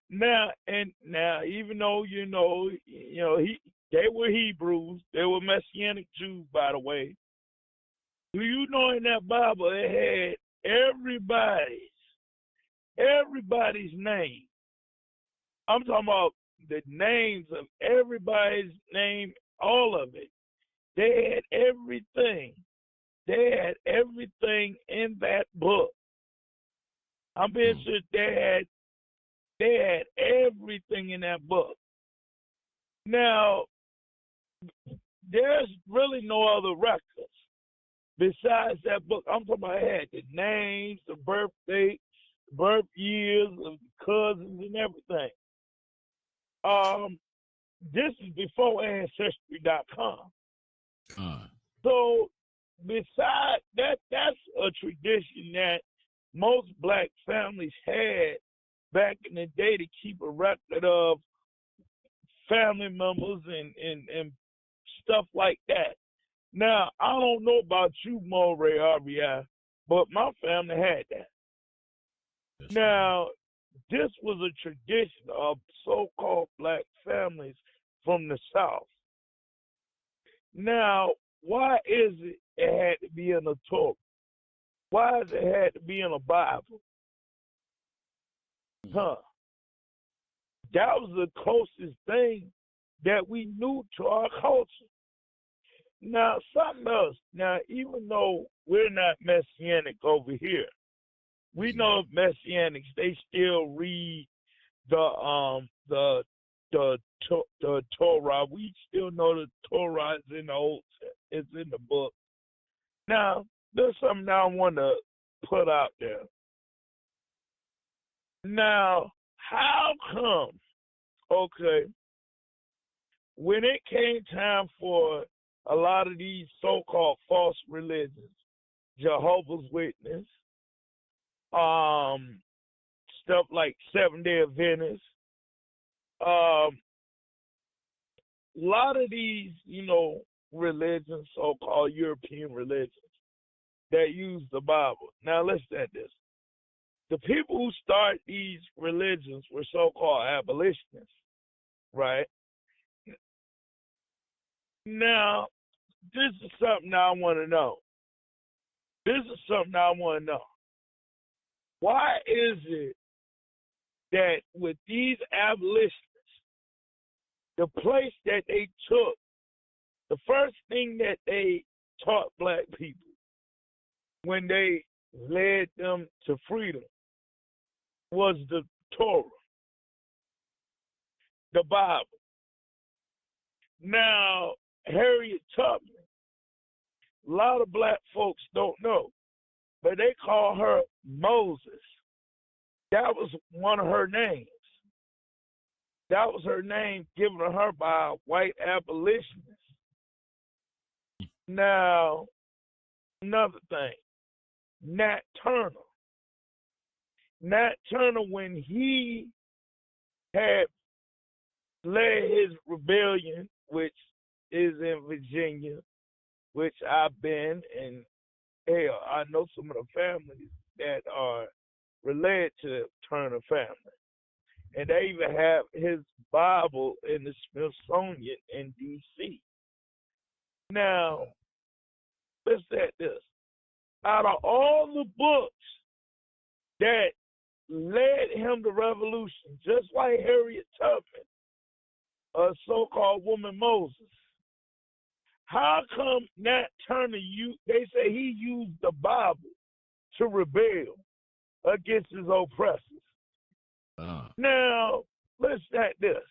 D: Now, even though, they were Hebrews, they were Messianic Jews, by the way. Do you know in that Bible it had everybody's name? I'm talking about the names of everybody's name, all of it. They had everything. They had everything in that book. I'm being serious. They had everything in that book. Now, there's really no other records besides that book. I'm talking about it had the names, the birth dates, birth years of the cousins and everything. This is before Ancestry.com. So besides that, that's a tradition that most black families had back in the day to keep a record of family members and stuff like that. Now, I don't know about you, Moray RBI, but my family had that. That's now, right. This was a tradition of so-called black families from the South. Now, why is it had to be in the Torah? Why does it had to be in a Bible? Huh? That was the closest thing that we knew to our culture. Now, something else. Now, even though we're not Messianic over here, we know Messianics, they still read the Torah. We still know the Torah is in the it's in the book. Now, there's something I want to put out there. Now, how come, okay, when it came time for a lot of these so-called false religions, Jehovah's Witness, stuff like Seventh-day Adventists, a lot of these, religions, so-called European religions, that use the Bible. Now, listen at this. The people who start these religions were so-called abolitionists, right? Now, this is something I want to know. Why is it that with these abolitionists, the place that they took, the first thing that they taught black people when they led them to freedom was the Torah, the Bible. Now, Harriet Tubman, a lot of black folks don't know, but they call her Moses. That was one of her names. That was her name given to her by a white abolitionist. Now, another thing, Nat Turner. Nat Turner, when he had led his rebellion, which is in Virginia, which I've been, and hell, I know some of the families that are related to the Turner family. And they even have his Bible in the Smithsonian in D.C. Now, let's say this. Out of all the books that led him to revolution, just like Harriet Tubman, a so-called woman Moses, how come Nat Turner, they say he used the Bible to rebel against his oppressors? Now, let's at this.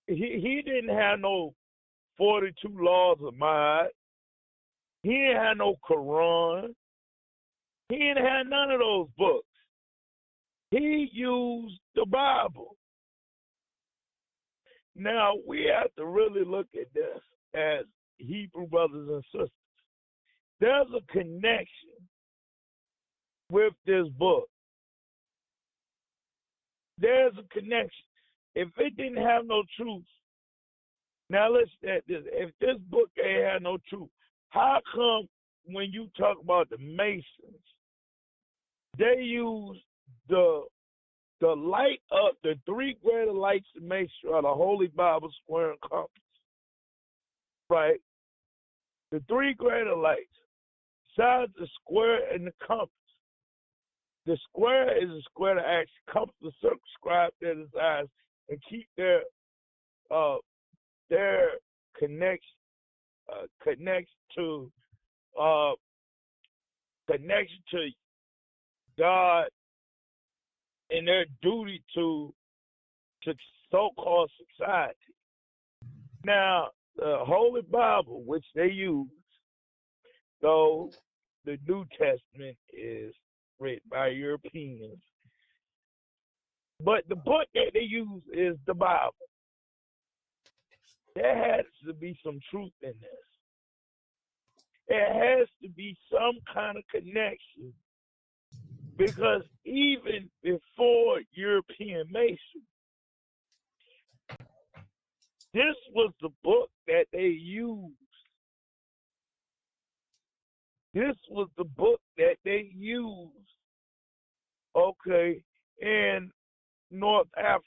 D: He didn't have no 42 laws of mind. He didn't have no Quran. He didn't have none of those books. He used the Bible. Now, we have to really look at this as Hebrew brothers and sisters. There's a connection with this book. There's a connection. If it didn't have no truth, now listen at this. If this book ain't had no truth, how come when you talk about the Masons, they use the light of the three greater lights of Masonry are the Holy Bible, square, and compass, right? The three greater lights, besides the square and the compass. The square is a square to action. Compass to circumscribe their desires and keep their connection to God and their duty to so-called society. Now, the Holy Bible, which they use, though the New Testament is written by Europeans, but the book that they use is the Bible. There has to be some truth in this. There has to be some kind of connection, because even before European Masonry, this was the book that they used. This was the book that they used, okay, in North Africa.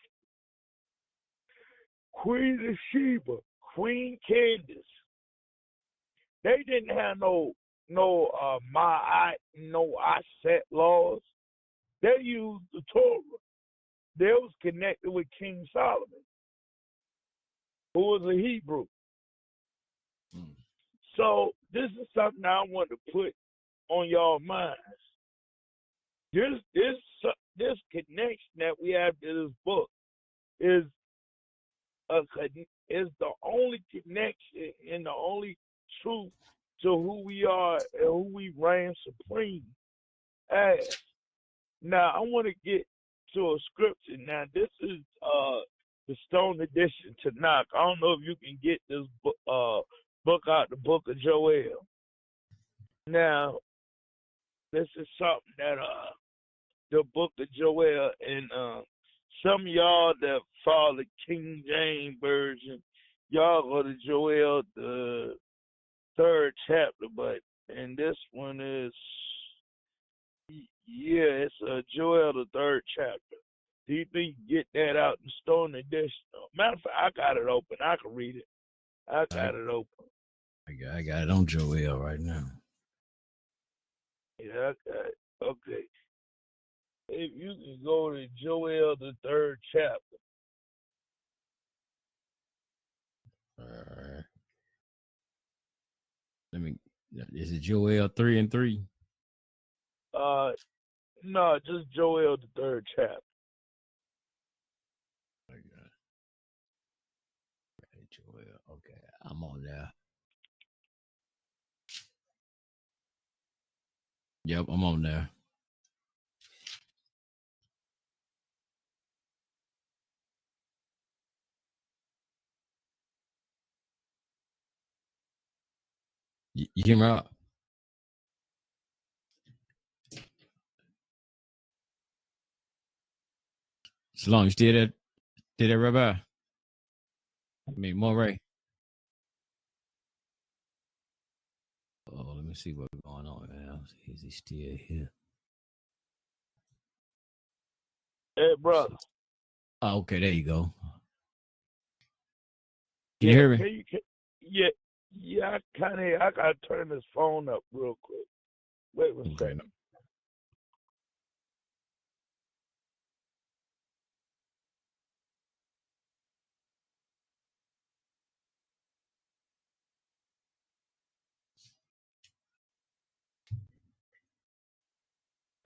D: Queen of Sheba, Queen Candace. They didn't have no set laws. They used the Torah. They was connected with King Solomon, who was a Hebrew. So this is something I want to put on y'all minds. This connection that we have to this book is the only connection and the only truth to who we are and who we reign supreme as. Now I want to get to a scripture. Now this is the Stone Edition to knock. I don't know if you can get this book out, the Book of Joel. Now this is something that the Book of Joel, and some of y'all that follow the King James version, y'all go to Joel the 3rd chapter, and this one is, it's Joel the 3rd chapter. Do you think you get that out in Stone Edition? Matter of fact, I got it open. I can read it. I got it open.
B: I got it on Joel right now.
D: Yeah, I got it. Okay. If you can go to Joel the 3rd chapter.
B: All right. Is it Joel 3:3?
D: No, just Joel the 3rd chapter.
B: Joel. Okay, I'm on there. Yep, I'm on there. You hear me out? Shalom, you still there? Did that, Rabbi? I mean, Moray. Oh, let me see what's going on now. Is he still here?
D: Hey, brother.
B: Oh, okay, there you go. Can you hear me?
D: I gotta turn this phone up real quick. Wait a second.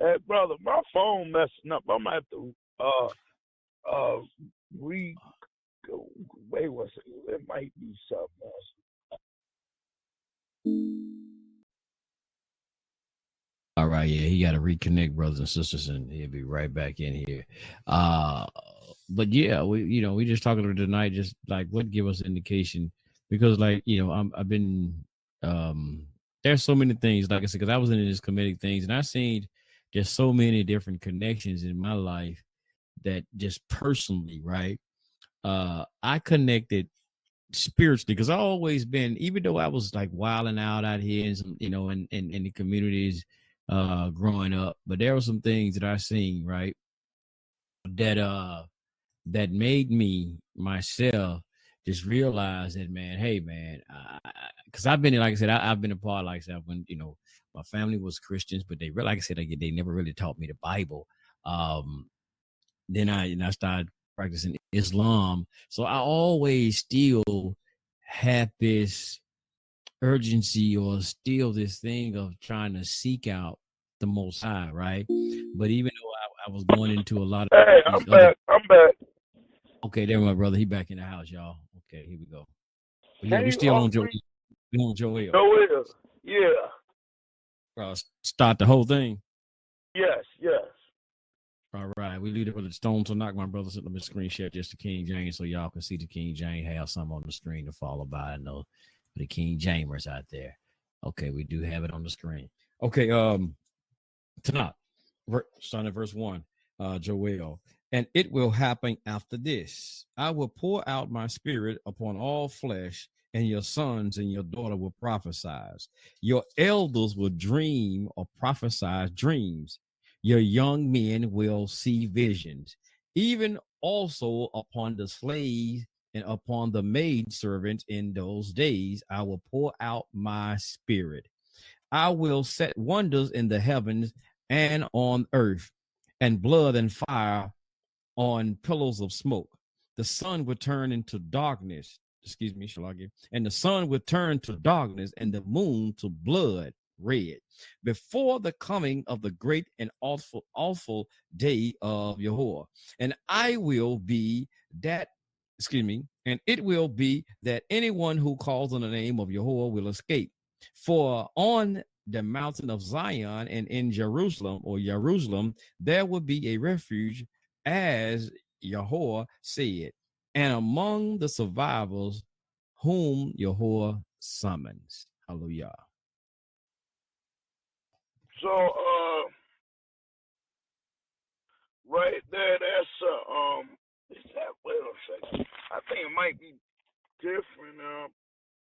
D: Hey, brother, my phone messing up. I'm gonna have to wait one second. It might be something else.
B: All right, yeah, he got to reconnect, brothers and sisters, and he'll be right back in here. But yeah, we just talking to tonight, just like what give us indication, because like I've been there's so many things, like I said, because I was in this comedic things, and I seen just so many different connections in my life that just personally, right? I connected spiritually because I always been, even though I was like wilding out here in some, in the communities growing up, but there were some things that I seen, right, that made me myself just realize that, man, hey man, because I've been, like I said, I've been a part, like I said, when my family was Christians, but they, like I said, they never really taught me the Bible. Then I started practicing Islam, so I always still had this urgency or still this thing of trying to seek out the Most High, right? But even though I was going into a lot of
D: I'm back.
B: Okay, there, my brother. He back in the house, y'all. Okay, here we go. But yeah, we still on Joel. We on Joel.
D: Joel, yeah.
B: Start the whole thing.
D: Yes.
B: All right, we leave it with the stone to knock, my brothers. Let me screen share just the King James so y'all can see the King James. Have some on the screen to follow by. I know the King Jamers out there. Okay, we do have it on the screen. Okay, tonight, starting at verse 1, Joel. And it will happen after this. I will pour out my spirit upon all flesh, and your sons and your daughter will prophesy. Your elders will dream or prophesy dreams. Your young men will see visions. Even also upon the slaves and upon the maidservants in those days I will pour out my spirit. I will set wonders in the heavens and on earth, and blood and fire on pillars of smoke. The sun would turn into darkness. Excuse me, Shalagi. And the sun would turn to darkness and the moon to blood red before the coming of the great and awful day of Yahweh. And I will be that, excuse me, and it will be that anyone who calls on the name of Yahweh will escape. For on the mountain of Zion and in Jerusalem or Jerusalem, there will be a refuge, as Yahweh said, and among the survivors whom Yahweh summons. Hallelujah.
D: So, right there, that's is that? Wait a second. I think it might be different.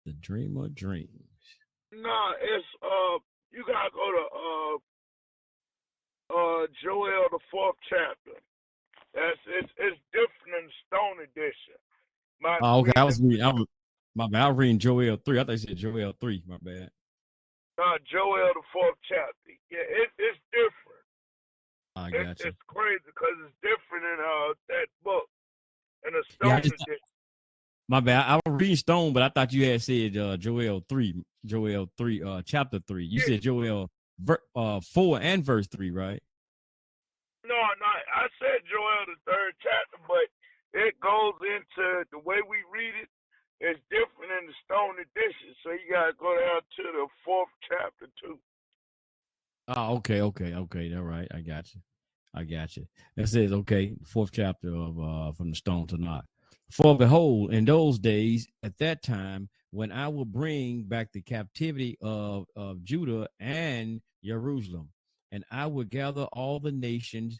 B: The Dreamer Dreams.
D: Nah, it's you gotta go to Joel the 4th chapter. It's different in the Stone edition.
B: Okay, I was reading Joel 3. I thought you said Joel 3. My bad.
D: Joel the 4th chapter. Yeah, it's different.
B: I got you.
D: It's crazy because it's different in that book in the Stone edition.
B: My bad. I was reading Stone, but I thought you had said Joel 3, chapter 3. You said Joel 4 and verse 3, right?
D: No, I said Joel the 3rd chapter, but it goes into the way we read it. It's different in the Stone edition, so you gotta go down to the 4th chapter too.
B: Oh, okay. All right, I got you. It says, okay, 4th chapter of from the Stone to Not. For behold, in those days, at that time, when I will bring back the captivity of Judah and Jerusalem, and I will gather all the nations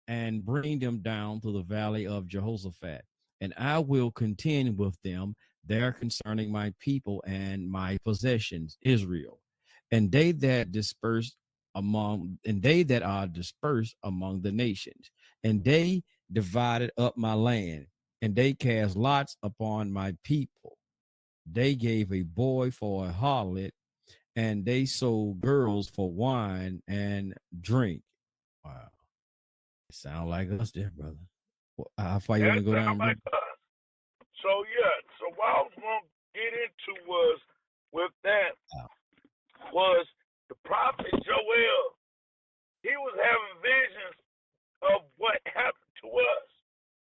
B: and bring them down to the valley of Jehoshaphat, and I will contend with them there concerning my people and my possessions, Israel, and they that are dispersed among the nations, and they divided up my land, and they cast lots upon my people. They gave a boy for a harlot, and they sold girls for wine and drink. Wow. Sound like us there, brother. How far you want to go down?
D: Like us. So what I was going to get into was with that was the prophet Joel. He was having visions of what happened to us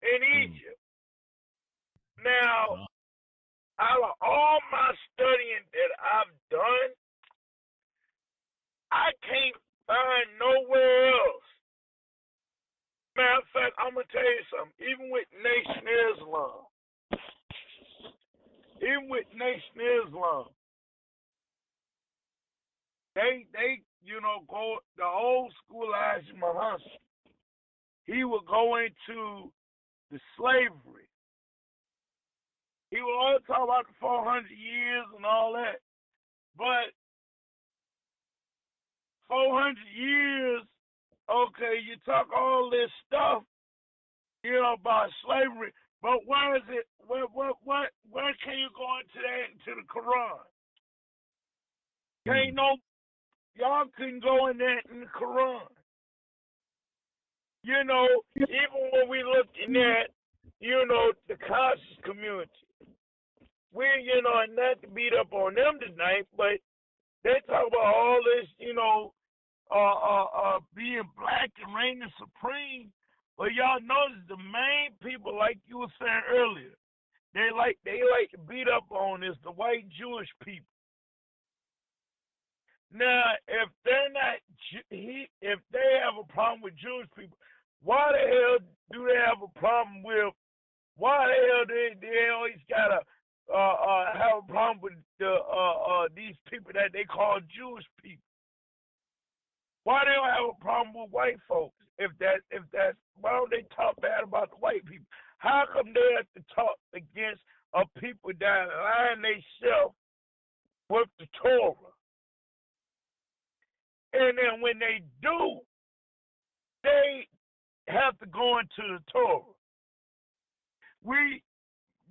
D: in Egypt. Now, out of all my studying that I've done, I can't find nowhere else. Matter of fact, I'm going to tell you something. Even with Nation Islam, they go the old school Elijah Muhammad. He would go into the slavery. He would always talk about the 400 years and all that. But 400 years, okay, you talk all this stuff, about slavery, but where is it? Where can you go into that, into the Quran? Y'all couldn't go in that in the Quran. Even when we looking at, the conscious community, and not to beat up on them tonight, but they talk about all this, being black and reigning supreme. But y'all notice the main people, like you were saying earlier, they like to beat up on is the white Jewish people. Now, if they have a problem with Jewish people, why the hell do they have a problem with? Why the hell they always gotta have a problem with these people that they call Jewish people? Why they don't have a problem with white folks? If that's why don't they talk bad about the white people? How come they have to talk against a people that align themselves with the Torah? And then when they do, they have to go into the Torah.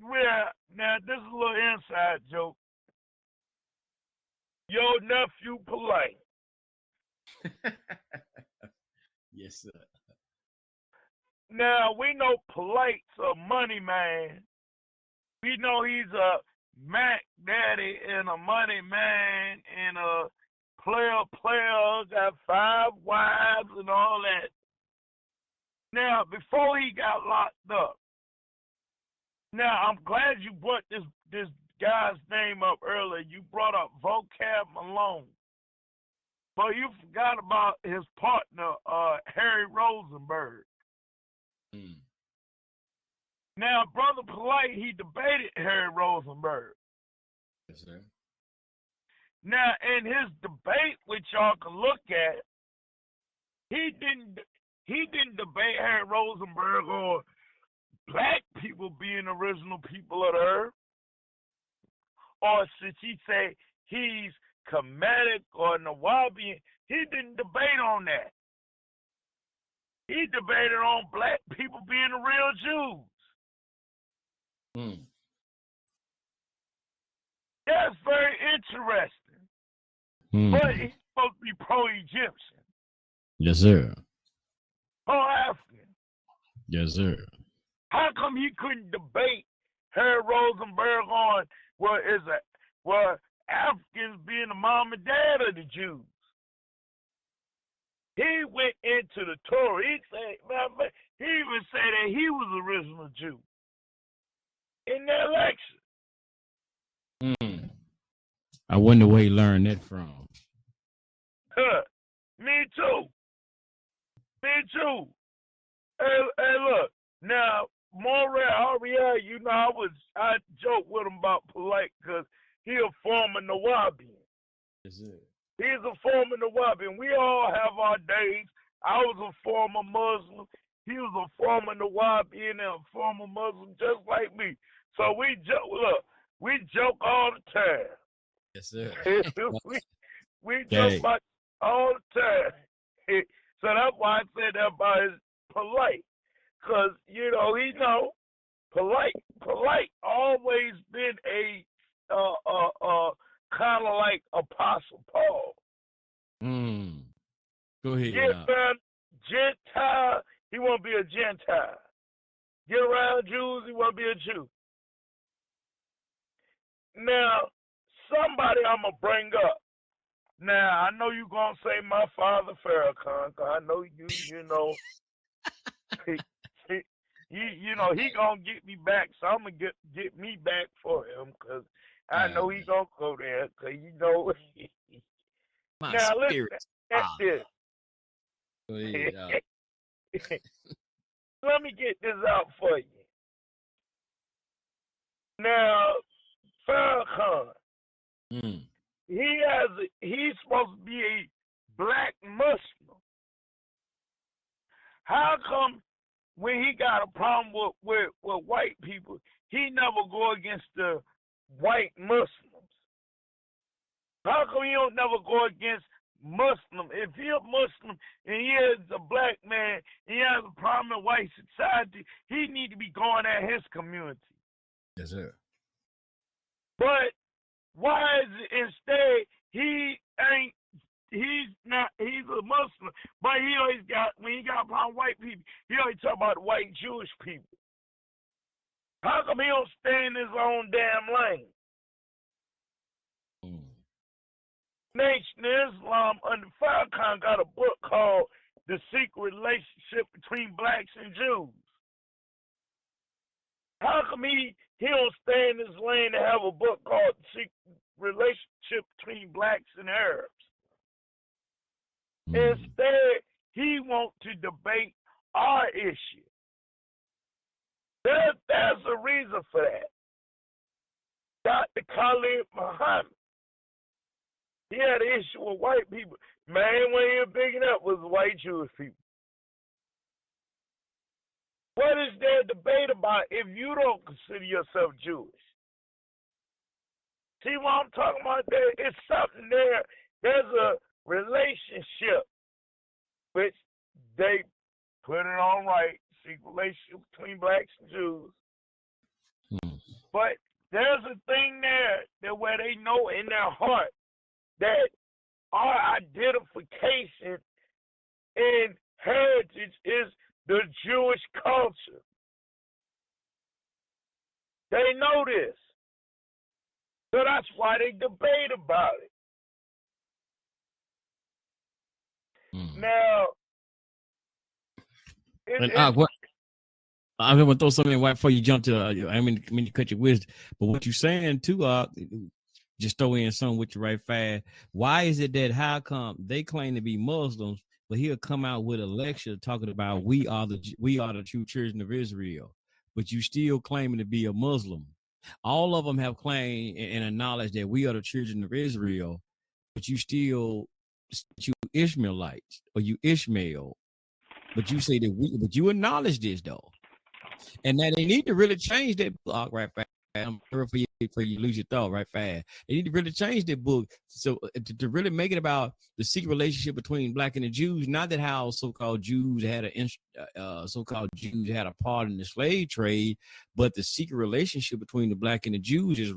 D: now this is a little inside joke. Your nephew Polite.
B: Yes, sir.
D: Now we know Polite's a money man. We know he's a Mac daddy and a money man and a player, got 5 wives and all that. Now, before he got locked up, now I'm glad you brought this guy's name up earlier. You brought up Vocab Malone. But you forgot about his partner, Harry Rosenberg.
B: Mm.
D: Now, Brother Polite, he debated Harry Rosenberg.
B: Yes, sir.
D: Now, in his debate, which y'all can look at, he didn't debate Harry Rosenberg or black people being original people of the earth, or since he say he's Kemetic or Nawabian, he didn't debate on that. He debated on black people being the real Jews.
B: Mm.
D: That's very interesting.
B: Mm.
D: But he's supposed to be pro-Egyptian.
B: Yes, sir.
D: Pro-African.
B: Yes, sir.
D: How come he couldn't debate Harry Rosenberg on Africans being the mom and dad of the Jews? He went into the Torah. He even said that he was the original Jew in that lecture.
B: Mm. I wonder where he learned that from.
D: Me too. Hey, look. Now, Morel, you know, I joke with him about Polite because he a former Nawabian.
B: Yes, sir.
D: He's a former Nawabian. We all have our days. I was a former Muslim. He was a former Nawabian and a former Muslim just like me. So we joke all the time.
B: Yes, sir.
D: we joke about all the time. So that's why I said that about his Polite. Because, you know, Polite always been a kind of like Apostle Paul.
B: Go ahead.
D: Gentile, he won't be a Gentile. Get around Jews, he won't be a Jew. Now, somebody I'm going to bring up. Now, I know you're going to say my father Farrakhan, because I know you know, he going to get me back, so I'm going to get me back for him, because I know he going to go there, because you know. Now, listen at this. Let me get this out for you. Now, Farrakhan, he's supposed to be a black Muslim. How come when he got a problem with white people, he never go against the white Muslims? How come he don't never go against Muslim? If you're a Muslim and he is a black man and he has a problem in white society, he need to be going at his community.
B: Yes, sir.
D: But why is it instead he's a Muslim, but he always got, when he got a problem with white people, he always talk about white Jewish people. How come he don't stay in his own damn lane? Nation Islam under Farrakhan got a book called The Secret Relationship Between Blacks and Jews. How come he don't stay in his lane to have a book called The Secret Relationship Between Blacks and Arabs? Instead, he wants to debate our issue. There's a reason for that. Dr. Khalid Muhammad, he had an issue with white people. Man, when he was big enough was white Jewish people. What is there to debate about if you don't consider yourself Jewish? See what I'm talking about there? It's something there. There's a relationship which they put it on right. Secret relationship between blacks and Jews. But there's a thing there that where they know in their heart that our identification and heritage is the Jewish culture. They know this. So that's why they debate about it. Now,
B: I'm going to throw something in right before you jump to, I mean to cut your wisdom, but what you're saying too, just throw in something with you right fast. Why is it that how come they claim to be Muslims, but he'll come out with a lecture talking about we are the true children of Israel, but you still claiming to be a Muslim? All of them have claimed and acknowledged that we are the children of Israel, but you still you Ishmaelites or you Ishmael, but you say that but you acknowledge this though. And now they need to really change that book right fast. I'm sorry for you lose your thought right fast. They need to really change that book so to really make it about the secret relationship between black and the Jews. Not that how so-called Jews had a part in the slave trade, but the secret relationship between the black and the Jews is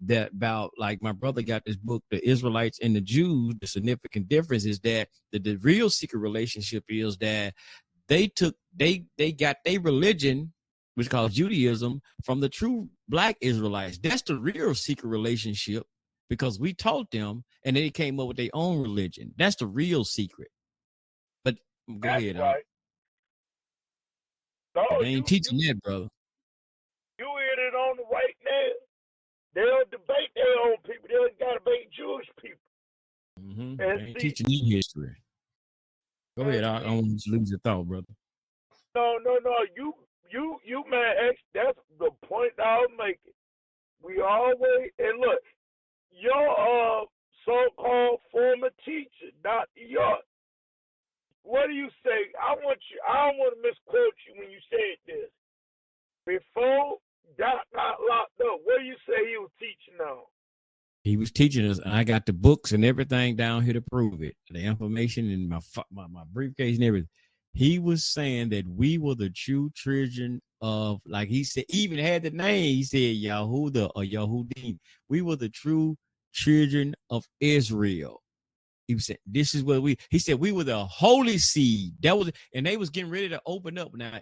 B: that about, like my brother got this book, The Israelites and the Jews. The significant difference is that the real secret relationship is that they got their religion, which is called Judaism, from the true black Israelites. That's the real secret relationship, because we taught them and they came up with their own religion. That's the real secret. But go ahead,
D: right.
B: No, they ain't teaching that, brother.
D: You hit it on the right now. They don't debate their own people. They don't got to debate Jewish people.
B: Mm-hmm. They ain't teaching their history. Go ahead. I don't want you to lose your thought, brother.
D: No. You man, that's the point I was making. We always, and look, your so-called former teacher, Dr. York, what do you say? I don't want to misquote you when you said this. Before Doc got locked up, what do you say he was teaching on?
B: He was teaching us, and I got the books and everything down here to prove it. The information in my briefcase and everything. He was saying that we were the true children of, like he said, even had the name. He said Yahuda or Yahudim. We were the true children of Israel. He said, "This is what he said we were the holy seed." That was, and they was getting ready to open up now.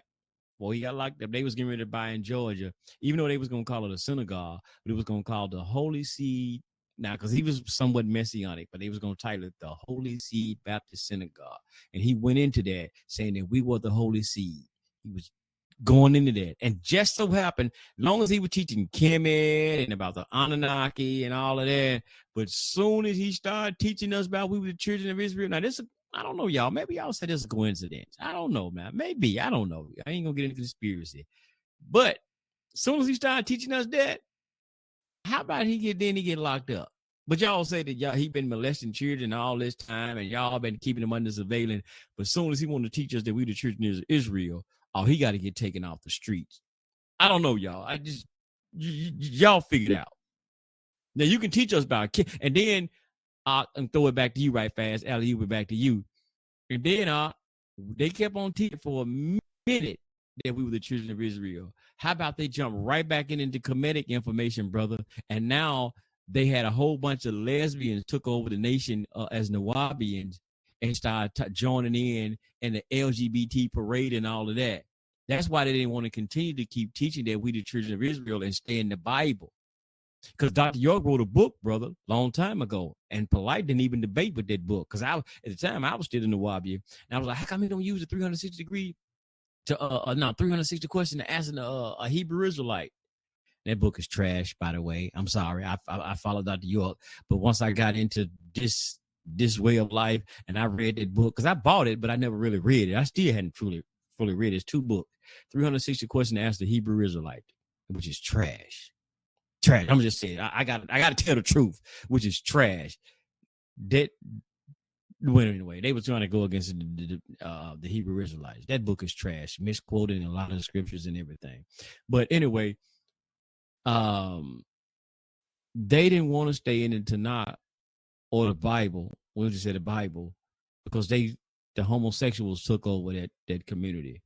B: Well, he got locked up. They was getting ready to buy in Georgia, even though they was going to call it a synagogue, but it was going to call it the Holy Seed. Now, because he was somewhat messianic, but they was going to title it the Holy Seed Baptist Synagogue. And he went into that saying that we were the Holy Seed. He was going into that. And just so happened, long as he was teaching Kemet and about the Anunnaki and all of that, but soon as he started teaching us about we were the children of Israel, now this, I don't know, y'all. Maybe y'all said this is a coincidence. I don't know, man. Maybe. I don't know. I ain't going to get into conspiracy. But as soon as he started teaching us that, how about he get locked up? But y'all say that he been molesting children all this time and y'all been keeping him under surveillance. But as soon as he wanted to teach us that we the children of Israel, he got to get taken off the streets. I don't know, y'all. I just, y'all figure it out. Now, you can teach us about it. And then I'll throw it back to you right fast. Allie, you back to you. And then they kept on teaching for a minute that we were the children of Israel. How about they jump right back into Kemetic information, brother? And now they had a whole bunch of lesbians took over the nation as Nawabians and started joining in the LGBT parade and all of that. That's why they didn't want to continue to keep teaching that we the children of Israel and stay in the Bible. Because Dr. York wrote a book, brother, long time ago, and Polite didn't even debate with that book. Because at the time I was still in the Nawabi, and I was like, how come he don't use the 360 degree to 360 question to answer a Hebrew Israelite? That book is trash, by the way. I'm sorry. I followed Dr. York, but once I got into this way of life and I read that book, because I bought it, but I never really read it. I still hadn't fully read it. It's 2 books, 360 question to ask the Hebrew Israelite, which is trash. Trash. I'm just saying. I got to tell the truth, which is trash. That went anyway. They were trying to go against the Hebrew Israelites. That book is trash, misquoted in a lot of the scriptures and everything. But anyway, they didn't want to stay in the Tanakh or the Bible. We'll just say the Bible, because the homosexuals took over that community.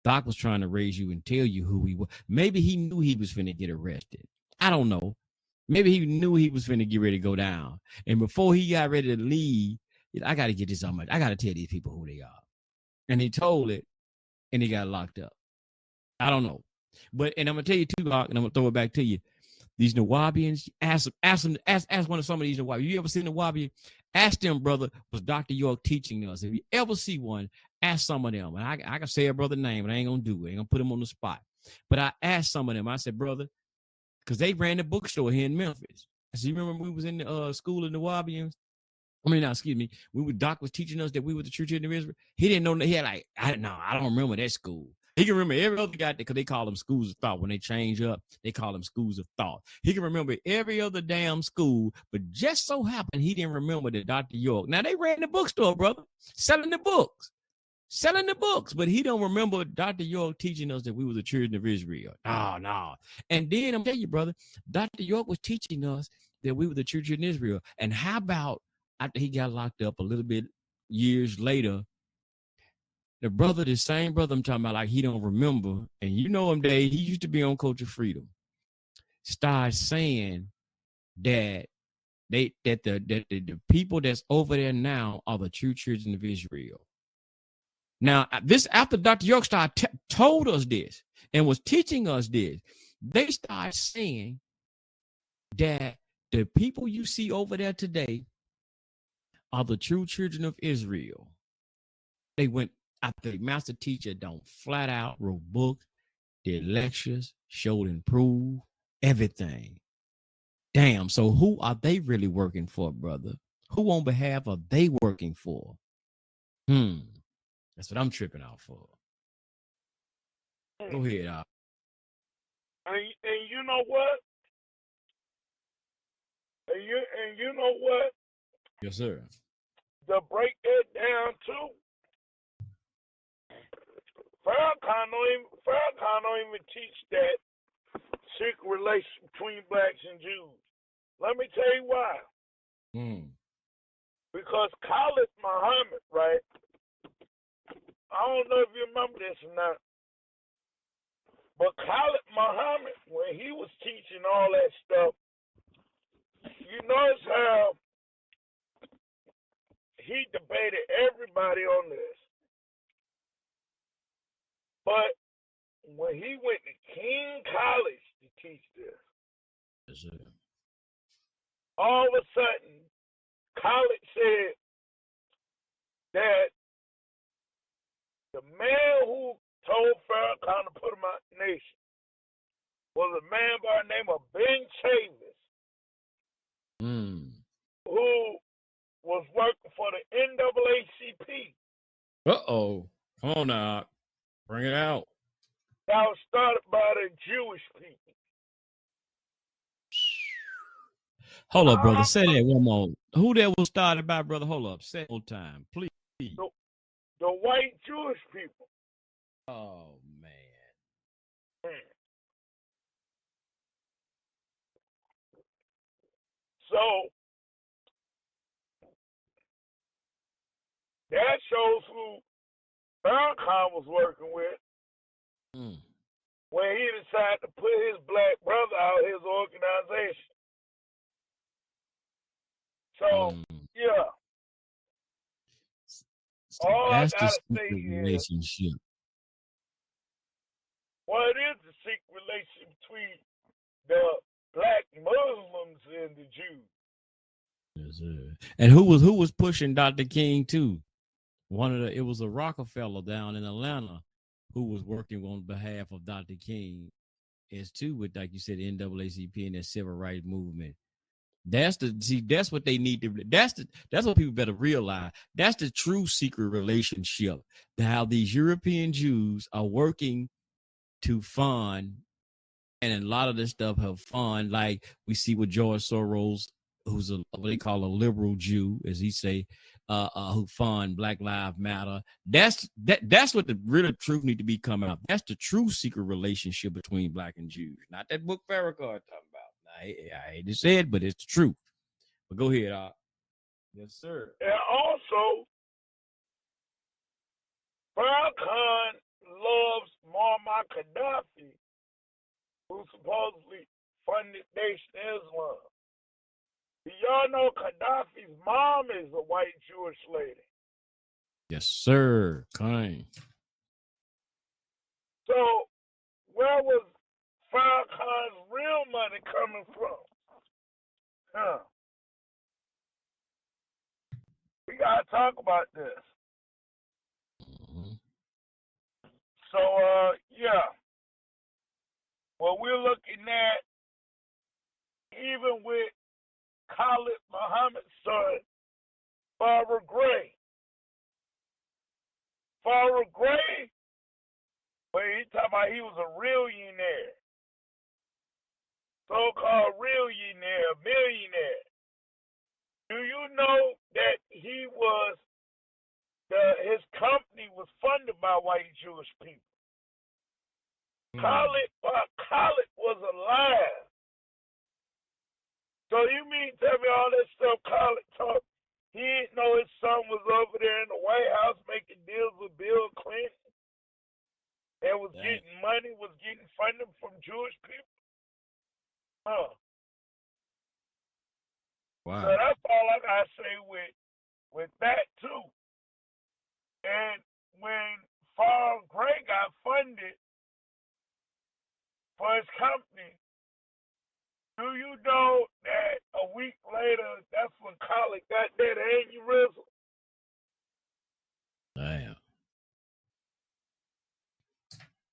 B: Doc was trying to raise you and tell you who he was. Maybe he knew he was finna get arrested. I don't know. Maybe he knew he was finna get ready to go down. And before he got ready to leave, I got to get this on my, I got to tell these people who they are. And he told it, and he got locked up. I don't know. But, and I'm going to tell you too, Doc, and I'm going to throw it back to you. These Nawabians, ask one of some of these Nawabians. You ever seen a Nawabian? Ask them, brother, was Dr. York teaching us? If you ever see one, ask some of them. And I can say a brother's name, but I ain't going to do it. I ain't going to put him on the spot. But I asked some of them. I said, brother, because they ran the bookstore here in Memphis. I said, you remember when we was in the school of Nawabians? I mean, no, excuse me. Doc was teaching us that we were the Church of Israel. He didn't know that. He had like, I don't remember that school. He can remember every other guy because they call them schools of thought. When they change up, they call them schools of thought. He can remember every other damn school, but just so happened he didn't remember that Dr. York. Now they ran the bookstore, brother, selling the books, but he don't remember Dr. York teaching us that we were the children of Israel. No. And then I'm telling you, brother, Dr. York was teaching us that we were the children of Israel. And how about after he got locked up a little bit years later, the same brother I'm talking about, like he don't remember, and you know him, Dave, he used to be on Culture Freedom, started saying that the people that's over there now are the true children of Israel. Now, this after Dr. York told us this and was teaching us this, they started saying that the people you see over there today are the true children of Israel. They went after the master teacher don't flat out wrote books, did lectures, showed and proved everything. Damn, so who are they really working for, brother? Who on behalf are they working for? That's what I'm tripping out for. Go ahead, Al.
D: And you know what? And you know what?
B: Yes, sir.
D: To break that down too, Farrakhan don't even teach that secret relation between blacks and Jews. Let me tell you why. Because Khalid Muhammad, right? I don't know if you remember this or not, but Khalid Muhammad, when he was teaching all that stuff, you notice how he debated everybody on this. But when he went to King College to teach this,
B: yes, sir,
D: all of a sudden, College said that the man who told Farrakhan to put him out of the nation was a man by the name of Ben Chavis, who was working for the NAACP.
B: Uh-oh. Come on now. Bring it out.
D: That was started by the Jewish people.
B: Hold up, brother. Say that one more. Who that was started by, brother? Hold up. Say it one time, please.
D: The white Jewish people.
B: Oh, man.
D: So that shows who Farrakhan was working with when he decided to put his black brother out of his organization. So, yeah. All
B: That's
D: I gotta
B: the
D: say
B: secret
D: is,
B: relationship.
D: well, it is the secret relationship between the black Muslims and the Jews.
B: Yes, sir. And who was pushing Dr. King too? It was a Rockefeller down in Atlanta who was working on behalf of Dr. King, as too with, like you said, the NAACP and the civil rights movement. That's what they need to. That's what people better realize. That's the true secret relationship. How these European Jews are working to fund, and a lot of this stuff have fund. Like we see with George Soros, who's what they call a liberal Jew, as he say, who fund Black Lives Matter. That's what the real truth need to be coming out. That's the true secret relationship between black and Jews. Not that book Farrakhan talking about. I hate to say it, but it's the truth. But go ahead, yes, sir.
D: And also, Farrakhan loves Muammar Gaddafi, who supposedly funded Nation Islam. Do y'all know Gaddafi's mom is a white Jewish lady?
B: Yes, sir. Kind.
D: So where was Farrakhan's real money coming from? Huh. We gotta talk about this.
B: Mm-hmm.
D: So yeah. What we're looking at, even with Khalid Muhammad's son, Farrah Gray. Farrah Gray, well, he talking about he was a millionaire. So-called millionaire. Do you know that he was, his company was funded by white Jewish people? Khalid was alive. So you mean tell me all that stuff Khalid talked? He didn't know his son was over there in the White House making deals with Bill Clinton and was getting money, was getting funding from Jewish people? Huh.
B: Wow.
D: So that's all I gotta say with that too. And when Farrah Gray got funded for his company, do you know that a week later, that's when Khalid got that aneurysm?
B: Damn.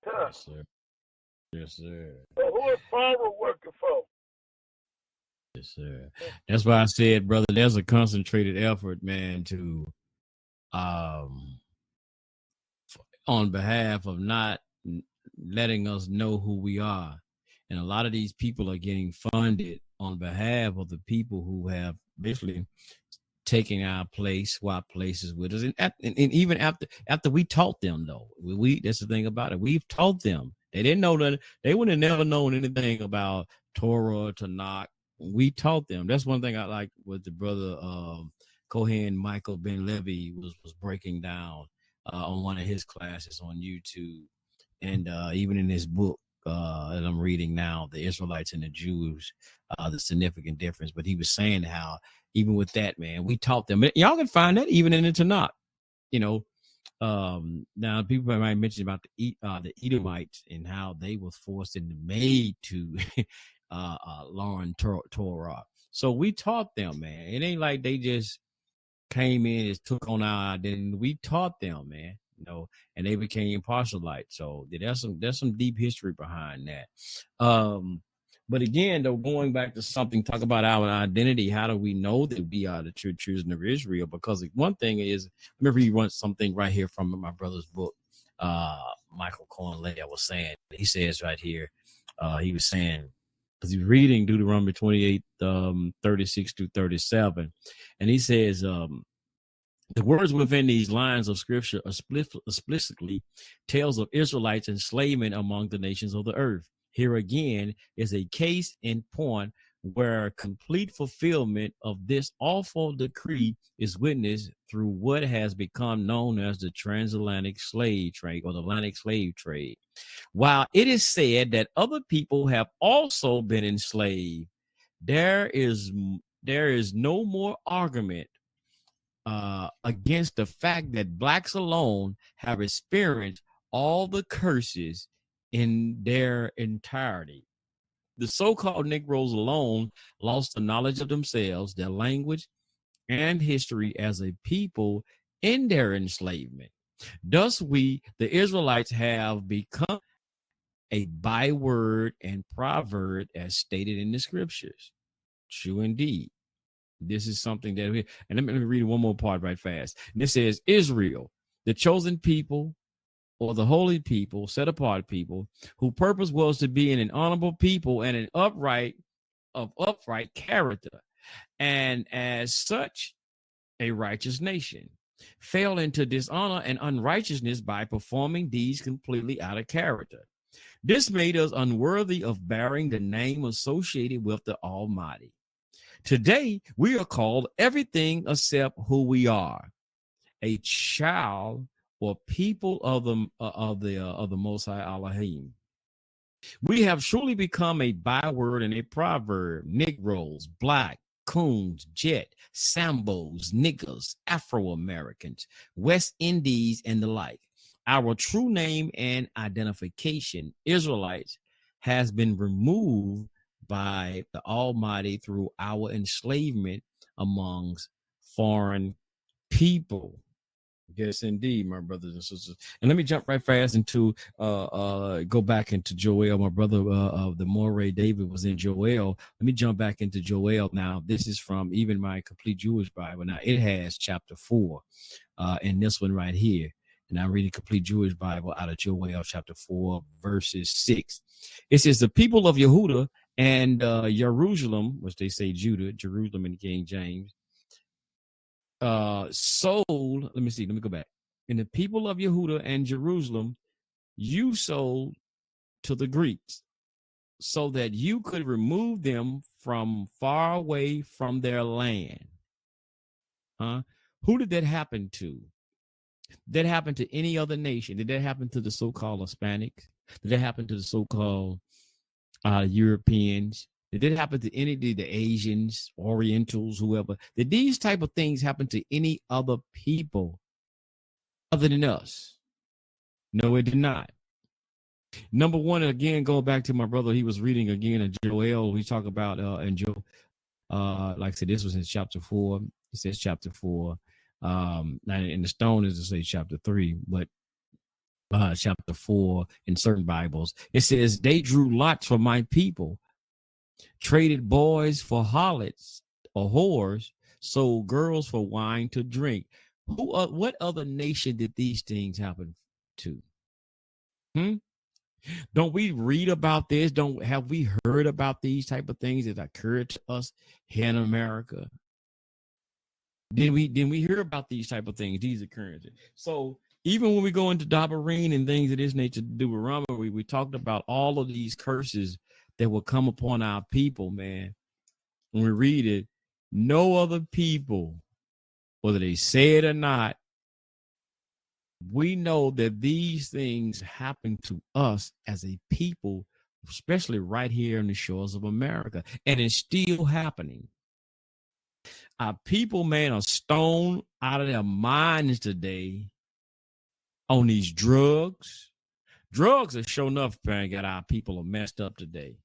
D: Huh.
B: Yes, sir. Yes, sir.
D: So who is Farrah working for?
B: Yes, sir. That's why I said, brother, there's a concentrated effort, man, to on behalf of not letting us know who we are. And a lot of these people are getting funded on behalf of the people who have basically taken our place, swap places with us. And even after we taught them, though, that's the thing about it. We've taught them. They didn't know that. They would have never known anything about Torah, Tanakh. We taught them. That's one thing I like what the brother Kohen Michael Ben Levy was breaking down on one of his classes on YouTube. And even in his book that I'm reading now, The Israelites and the Jews, the significant difference. But he was saying how even with that, man, we taught them. Y'all can find that even in the Tanakh. You know, now people might mention about the Edomites and how they was forced and made to learn Torah. So we taught them, man. It ain't like they just came in and took on our identity. We taught them, man. You know, and they became proselytes. So there's some deep history behind that. But again, though, going back to something, talk about our identity. How do we know that we are the true children of Israel? Because one thing is, remember he runs something right here from my brother's book, Michael Cohen Lay. I was saying, he says right here, he was saying, because he's reading Deuteronomy 28, 36 to 37, and he says, the words within these lines of scripture explicitly tells of Israelites' enslavement among the nations of the earth. Here again is a case in point where complete fulfillment of this awful decree is witnessed through what has become known as the Transatlantic slave trade or the Atlantic slave trade. While it is said that other people have also been enslaved, there is no more argument against the fact that blacks alone have experienced all the curses in their entirety. The so-called Negroes alone lost the knowledge of themselves, their language, and history as a people in their enslavement. Thus, we, the Israelites, have become a byword and proverb as stated in the scriptures. True indeed. This is something that and let me read one more part right fast. And this says, Israel, the chosen people, or the holy people, set apart people, whose purpose was to be an honorable people and an upright character, and as such a righteous nation, fell into dishonor and unrighteousness by performing deeds completely out of character. This made us unworthy of bearing the name associated with the Almighty. Today, we are called everything except who we are, a child or people of the Most High Elohim. We have surely become a byword and a proverb. Negroes, black, coons, jet, Sambos, niggers, Afro-Americans, West Indies, and the like. Our true name and identification, Israelites, has been removed by the Almighty through our enslavement amongst foreign people. Yes, indeed, my brothers and sisters. And let me jump right fast into go back into Joel. My brother of the Moray David was in Joel. Let me jump back into Joel now. This is from even my complete Jewish Bible. Now it has chapter 4 in this one right here. And I'm reading complete Jewish Bible out of Joel chapter 4, verses 6. It says, the people of Yehuda and Jerusalem, which they say Judah, Jerusalem in King James, sold, let me go back. And the people of Yehuda and Jerusalem, you sold to the Greeks so that you could remove them from far away from their land. Who did that happen to? Did that happen to any other nation? Did that happen to the so-called Hispanics? Did that happen to the so-called Europeans? Did it happen to any of the Asians, Orientals, whoever? Did these type of things happen to any other people other than us? No, it did not. Number one, again, going back to my brother, he was reading again in Joel. We talk about in Joel, like I said, this was in chapter 4. It says chapter 4. And the stone is to say chapter 3, but chapter 4 in certain Bibles, it says they drew lots for my people, traded boys for harlots or whores, sold girls for wine to drink. What other nation did these things happen to? Don't we read about this? Have we heard about these type of things that occurred to us here in America? Did we hear about these type of things, these occurrences? So even when we go into Dabarine and things of this nature to do with robbery, we talked about all of these curses that will come upon our people, man. When we read it, no other people, whether they say it or not, we know that these things happen to us as a people, especially right here in the shores of America, and it's still happening. Our people, man, are stoned out of their minds today on these drugs. Drugs are sure enough, man, got our people messed up today.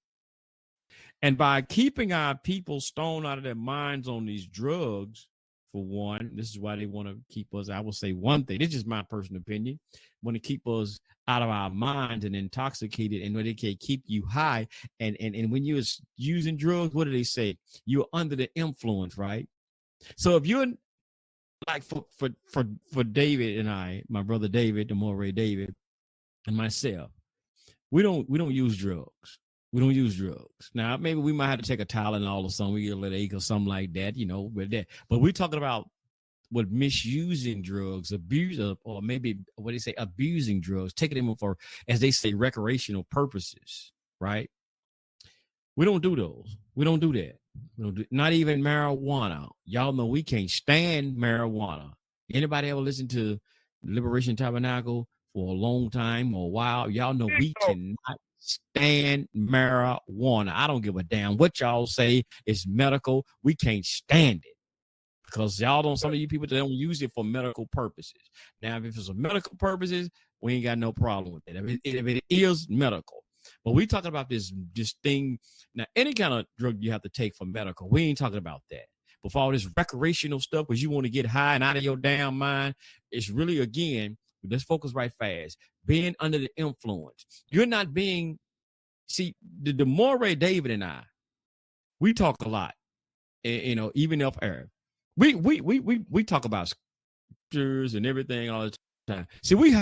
B: And by keeping our people stoned out of their minds on these drugs, for one, this is why they want to keep us, I will say one thing, this is my personal opinion, want to keep us out of our minds and intoxicated, and when they can keep you high. And when you're using drugs, what do they say? You're under the influence, right? So if you're like for David and I, my brother David, the Moray David, and myself, we don't use drugs. We don't use drugs. Now, maybe we might have to take a Tylenol or something. We get a little ache or something like that, you know, with that. But we're talking about what misusing drugs, or maybe what they say, abusing drugs, taking them for, as they say, recreational purposes, right? We don't do those. We don't do that. We don't do, not even marijuana. Y'all know we can't stand marijuana. Anybody ever listen to Liberation Tabernacle for a long time or a while? Y'all know we cannot stand marijuana. I don't give a damn what y'all say. It's medical. We can't stand it because y'all don't. Some of you people, they don't use it for medical purposes. Now, if it's for medical purposes, we ain't got no problem with it. If it is medical. But we talking about this thing. Now, any kind of drug you have to take for medical, we ain't talking about that. But for all this recreational stuff, because you want to get high and out of your damn mind, it's really, again, let's focus right fast. Being under the influence. You're not being, see, the Moray David and I, we talk a lot, you know, even off air. We talk about scriptures and everything all the time. See, we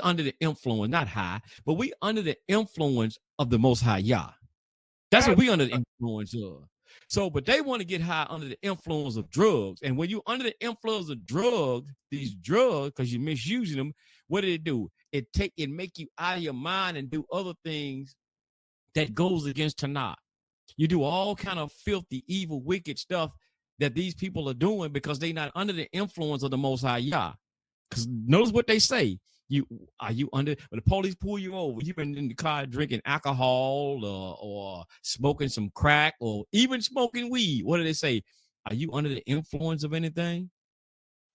B: under the influence, not high, but we under the influence of the Most High Yah. That's what we under the influence of. So, but they want to get high under the influence of drugs. And when you under the influence of drugs, these drugs, because you're misusing them, what did it do? It make you out of your mind and do other things that goes against Tanakh. You do all kind of filthy, evil, wicked stuff that these people are doing because they're not under the influence of the Most High Yah. Because notice what they say. Are you under, when the police pull you over, you've been in the car drinking alcohol or smoking some crack or even smoking weed. What do they say? Are you under the influence of anything?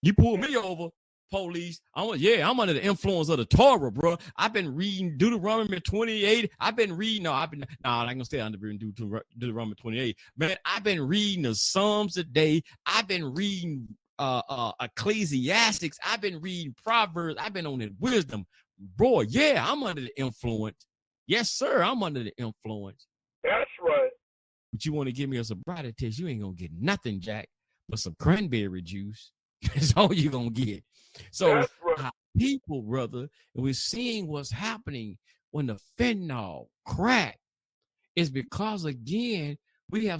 B: You pull me over, police. I'm under the influence of the Torah, bro. I've been reading Deuteronomy 28. I'm not gonna stay under Deuteronomy 28. Man, I've been reading the Psalms today. I've been reading Ecclesiastics. I've been reading Proverbs. I've been on the wisdom. Bro, yeah, I'm under the influence. Yes, sir, I'm under the influence.
D: That's right.
B: But you want to give me a sobriety test, you ain't gonna get nothing, Jack, but some cranberry juice. That's all you're gonna get. So
D: That's right.
B: our people, brother, and we're seeing what's happening when the fentanyl crack is because, again, brother,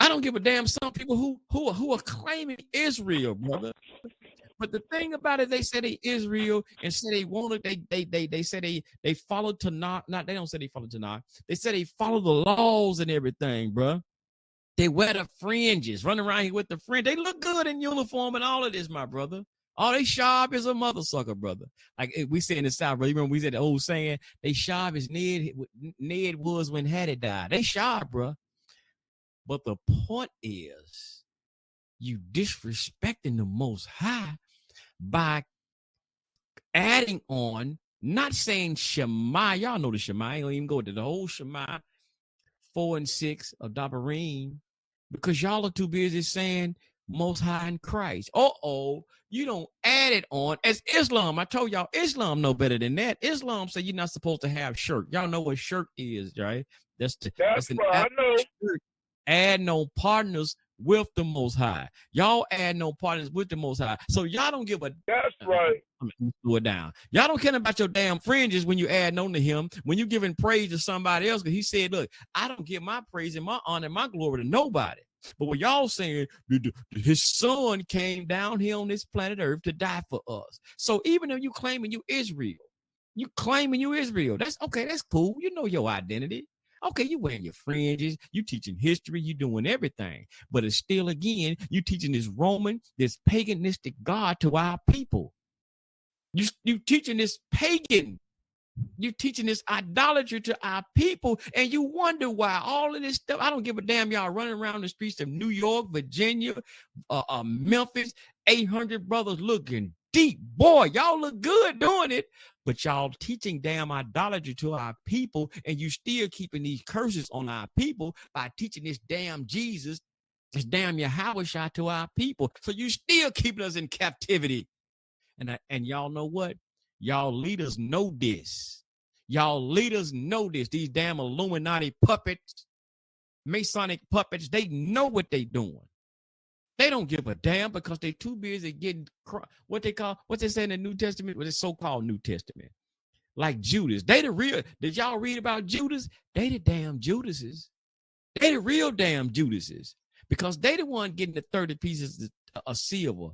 B: I don't give a damn. Some people who are claiming Israel, brother. But the thing about it, they say they Israel and say they wanted. They say they follow Tanakh. They don't say they follow Tanakh. They say they follow the laws and everything, bro. They wear the fringes, run around here with the fringe. They look good in uniform and all of this, my brother. All they sharp as a mother sucker, brother. Like we say in the South, brother. You remember we said the old saying, they sharp as Ned was when Hattie died. They sharp, bro. But the point is, you disrespecting the Most High by adding on, not saying Shema. Y'all know the Shema. I don't even go to the whole Shema 4 and 6 of Dabarim, because y'all are too busy saying Most High in Christ. You don't add it on as Islam. I told y'all Islam know better than that. Islam say you're not supposed to have shirk. Y'all know what shirk is, right? That's an
D: right. I know.
B: Shirk. Add no partners with the Most High. Y'all add no partners with the Most High. So y'all don't give a.
D: That's right.
B: I'm gonna slow it down. Y'all don't care about your damn fringes when you add on to him. When you giving praise to somebody else, because he said, "Look, I don't give my praise and my honor and my glory to nobody." But what y'all saying, his son came down here on this planet Earth to die for us. So even if you claiming you Israel, that's okay. That's cool. You know your identity. Okay, you wearing your fringes, you teaching history, you doing everything. But it's still, again, you teaching this Roman, this paganistic God to our people. You teaching this pagan, you teaching this idolatry to our people, and you wonder why all of this stuff. I don't give a damn. Y'all running around the streets of New York, Virginia, Memphis, 800 brothers looking deep. Boy, y'all look good doing it, but y'all teaching damn idolatry to our people, and you still keeping these curses on our people by teaching this damn Jesus, this damn Yahushua to our people. So you still keeping us in captivity. And y'all know what? Y'all leaders know this. These damn Illuminati puppets, Masonic puppets, they know what they doing. They don't give a damn because they too busy getting what they say in the New Testament, what is so-called New Testament. Like Judas. They the real. Did y'all read about Judas? They the damn Judases. They the real damn Judases. Because they the one getting the 30 pieces of silver.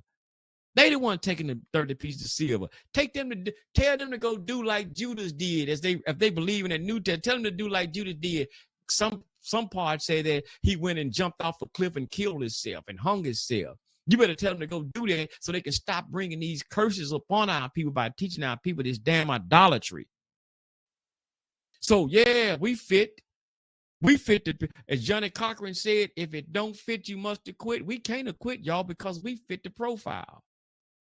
B: They the one taking the 30 pieces of silver. Tell them to go do like Judas did, if they believe in the New Testament. Tell them to do like Judas did. Some parts say that he went and jumped off a cliff and killed himself and hung himself. You better tell them to go do that so they can stop bringing these curses upon our people by teaching our people this damn idolatry. So yeah, we fit. As Johnny Cochran said, if it don't fit, you must acquit. We can't acquit, y'all, because we fit the profile.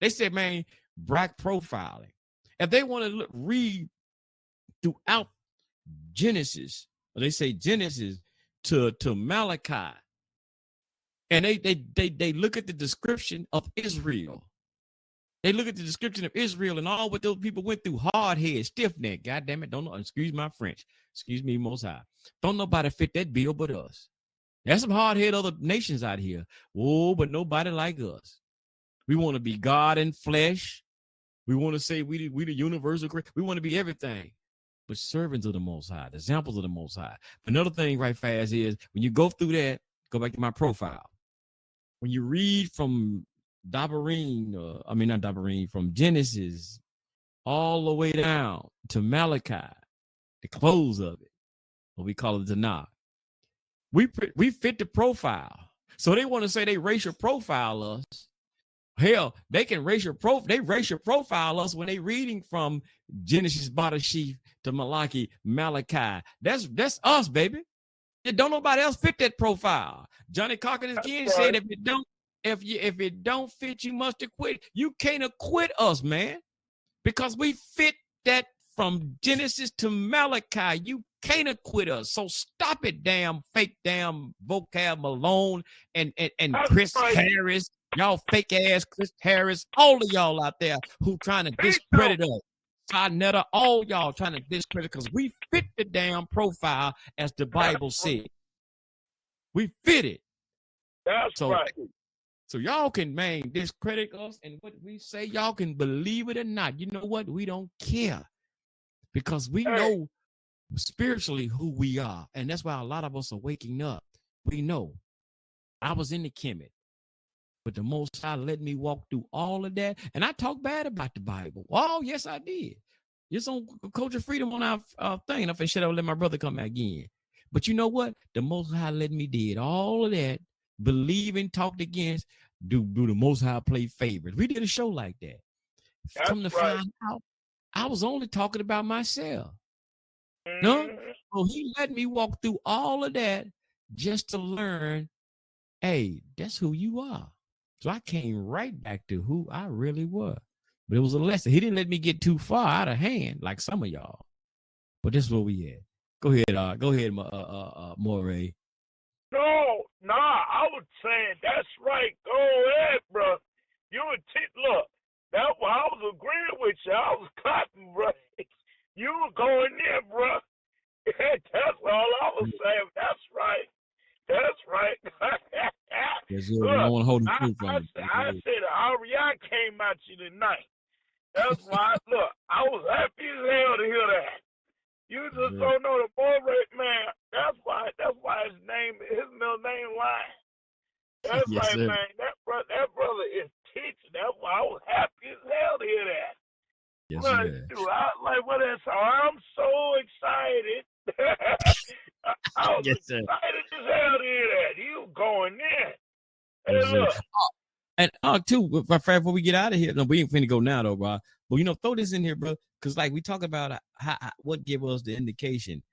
B: They said, man, black profiling. If they want to read throughout Genesis, or they say Genesis to Malachi, and they look at the description of Israel. They look at the description of Israel and all what those people went through, hard head, stiff neck. God damn it, don't know. Excuse my French. Excuse me, Most High. Don't nobody fit that bill but us. There's some hard head other nations out here. Oh, but nobody like us. We want to be God in flesh. We want to say we the universal. We want to be everything, but servants of the Most High, the examples of the Most High. Another thing right fast is when you go through that, go back to my profile. When you read from from Genesis all the way down to Malachi, the close of it, what we call it Tanakh, we fit the profile. So they want to say they racial profile us, Hell, they can racial profile us when they reading from Genesis, Barashif to Malachi. That's us, baby. Don't nobody else fit that profile. Johnny Cochran again said, if it don't fit, you must acquit. You can't acquit us, man, because we fit that from Genesis to Malachi. You can't acquit us. So stop it, damn fake damn vocab Malone and Chris Harris. Y'all fake ass Chris Harris, all of y'all out there who trying to discredit us. Sinetta, all y'all trying to discredit because we fit the damn profile as the Bible said. We fit it.
D: That's right.
B: So y'all can, man, discredit us and what we say. Y'all can believe it or not. You know what? We don't care because we know spiritually who we are. And that's why a lot of us are waking up. We know. I was in the Kemet, but the Most High let me walk through all of that. And I talk bad about the Bible. Oh, yes, I did. It's on Culture Freedom on our thing. I'm finna shut up and let my brother come back again. But you know what? The Most High let me did all of that. Believe and talked against. Do the Most High play favorites? We did a show like that.
D: That's
B: come to find out, I was only talking about myself. No, so he let me walk through all of that just to learn, hey, that's who you are. So I came right back to who I really was. But it was a lesson. He didn't let me get too far out of hand like some of y'all. But this is what we had. Go ahead, Moray.
D: No, I was saying that's right. Go ahead, bro. You would look. That's why I was agreeing with you. I was clapping, bro. You were going in, bro. That's all I was saying. That's right. That's right.
B: Yes, look, I want to hold the truth from
D: I said I came at you tonight. That's why. Look, I was happy as hell to hear that. You just don't know the boy, man. That's why his middle name Lion. That's
B: yes,
D: right,
B: sir.
D: man. That brother is teaching. That's why I was happy as hell to hear that.
B: Yes,
D: sir. I'm so excited. I was excited as hell to hear that. You going in. Hey, look.
B: And too, before we get out of here, no, we ain't finna go now though, bro. But throw this in here, bro, because like we talk about what give us the indication.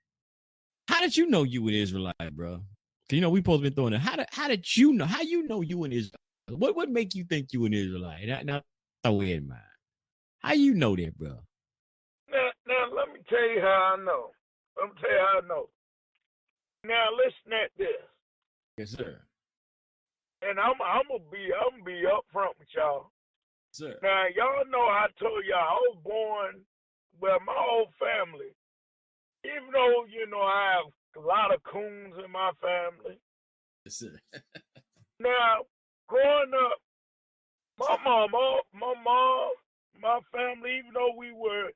B: How did you know you an Israelite, bro? Because we supposed to be throwing it. How did you know? How you know you an Israelite? What make you think you an Israelite? Now throw it in mind. How you know that, bro?
D: Now let me tell you how I know. Now listen at this.
B: Yes, sir.
D: And I'm gonna be upfront with y'all.
B: Sir.
D: Now y'all know I told y'all I was born. Well, my whole family. Even though I have a lot of coons in my family.
B: Yes, sir.
D: Now, growing up, my mom, my family, even though we were,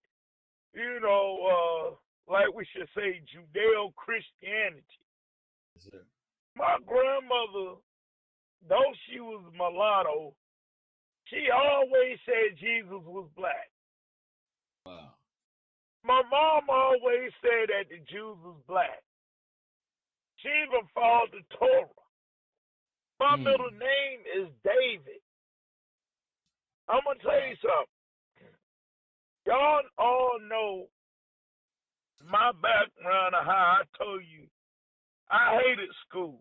D: like we should say, Judeo-Christianity.
B: Yes, sir.
D: My grandmother, though she was mulatto, she always said Jesus was black.
B: Wow.
D: My mom always said that the Jews was black. She even followed the Torah. My middle name is David. I'm going to tell you something. Y'all all know my background of how I told you I hated school.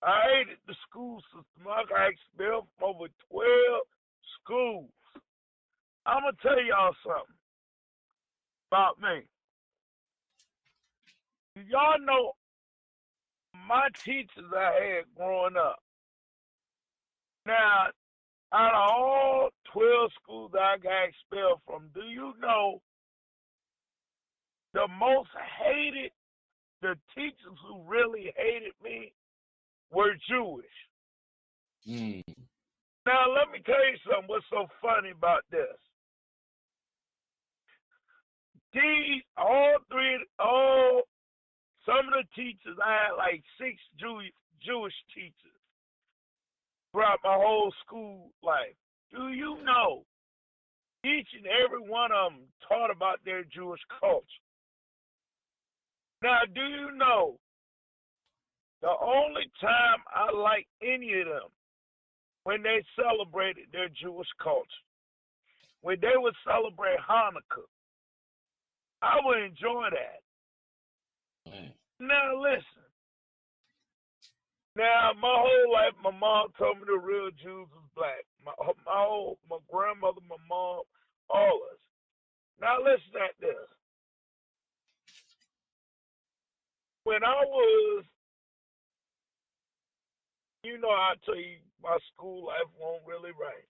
D: I hated the school system. I got expelled from over 12 schools. I'm going to tell y'all something about me. Y'all know my teachers I had growing up. Now, out of all 12 schools I got expelled from, do you know the most hated, the teachers who really hated me were Jewish? Now, let me tell you something. What's so funny about this? Some of the teachers, I had like 6 Jewish teachers throughout my whole school life. Do you know each and every one of them taught about their Jewish culture? Now, do you know, the only time I liked any of them when they celebrated their Jewish culture. When they would celebrate Hanukkah, I would enjoy that. Now listen. Now my whole life, my mom told me the real Jews was black. My grandmother, my mom, all of us. Now listen at this. When I was, I tell you, my school life wasn't really right.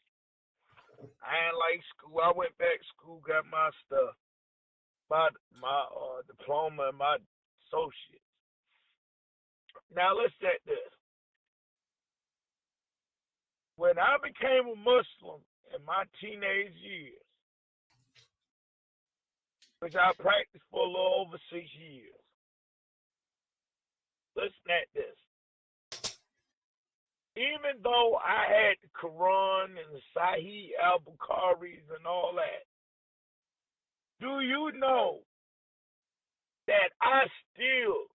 D: I ain't like school. I went back to school, got my stuff, my diploma and my associate. Now listen at this. When I became a Muslim in my teenage years, which I practiced for a little over 6 years, listen at this. Even though I had the Quran and the Sahih al-Bukharis and all that, do you know that I still,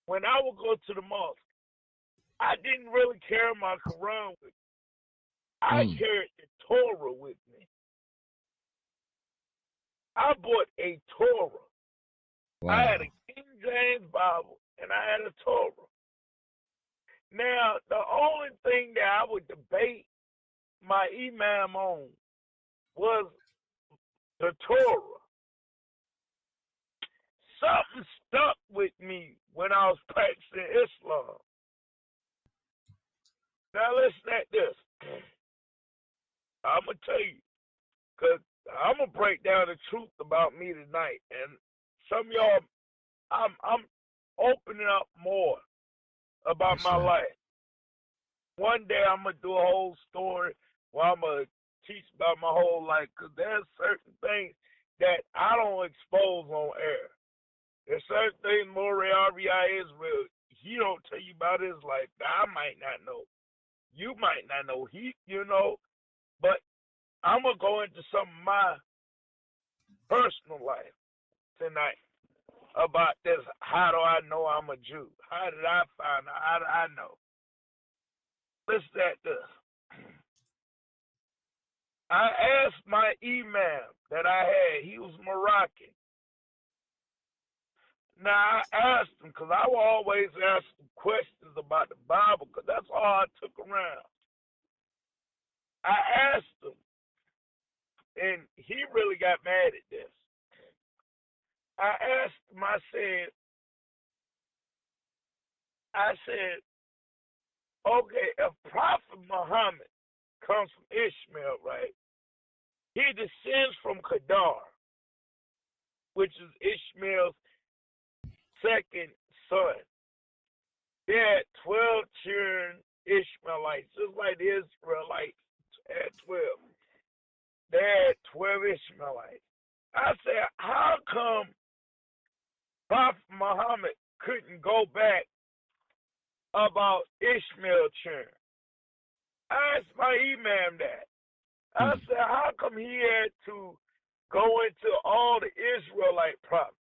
D: when I would go to the mosque, I didn't really carry my Quran with me. I carried the Torah with me. I bought a Torah. Wow. I had a King James Bible and I had a Torah. Now, the only thing that I would debate my imam on was the Torah. Something stuck with me when I was practicing Islam. Now, listen at this. I'm going to tell you, because I'm going to break down the truth about me tonight. And some of y'all, I'm opening up more about my life. One day I'm going to do a whole story where I'm going to teach about my whole life, because there's certain things that I don't expose on air. There's certain things Moriah Israel, he don't tell you about his life that I might not know. You might not know. But I'm going to go into some of my personal life tonight about this. How do I know I'm a Jew? How did I find out? How did I know? Listen at this. I asked my imam that I had. He was Moroccan. Now, I asked him, because I will always ask him questions about the Bible, because that's all I took around. I asked him, and he really got mad at this. I asked him, I said, okay, if Prophet Muhammad comes from Ishmael, right? He descends from Kedar, which is Ishmael's second son. They had 12 children, Ishmaelites, just like the Israelites had 12. They had 12 Ishmaelites. I said, how come Prophet Muhammad couldn't go back about Ishmael children? I asked my imam that. I said, how come he had to go into all the Israelite prophets?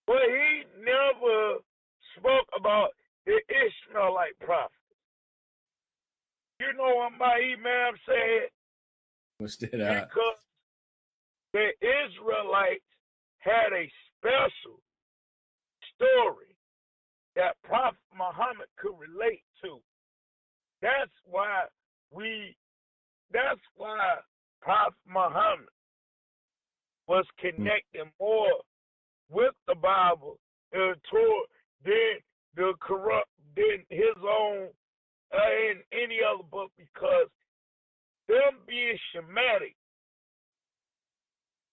D: But he never spoke about the Ishmaelite prophets. You know what my imam said?
B: What's that?
D: Because the Israelites had a special story that Prophet Muhammad could relate to. That's why Prophet Muhammad was connecting more with the Bible and Torah than his own in any other book, because them being Shemitic,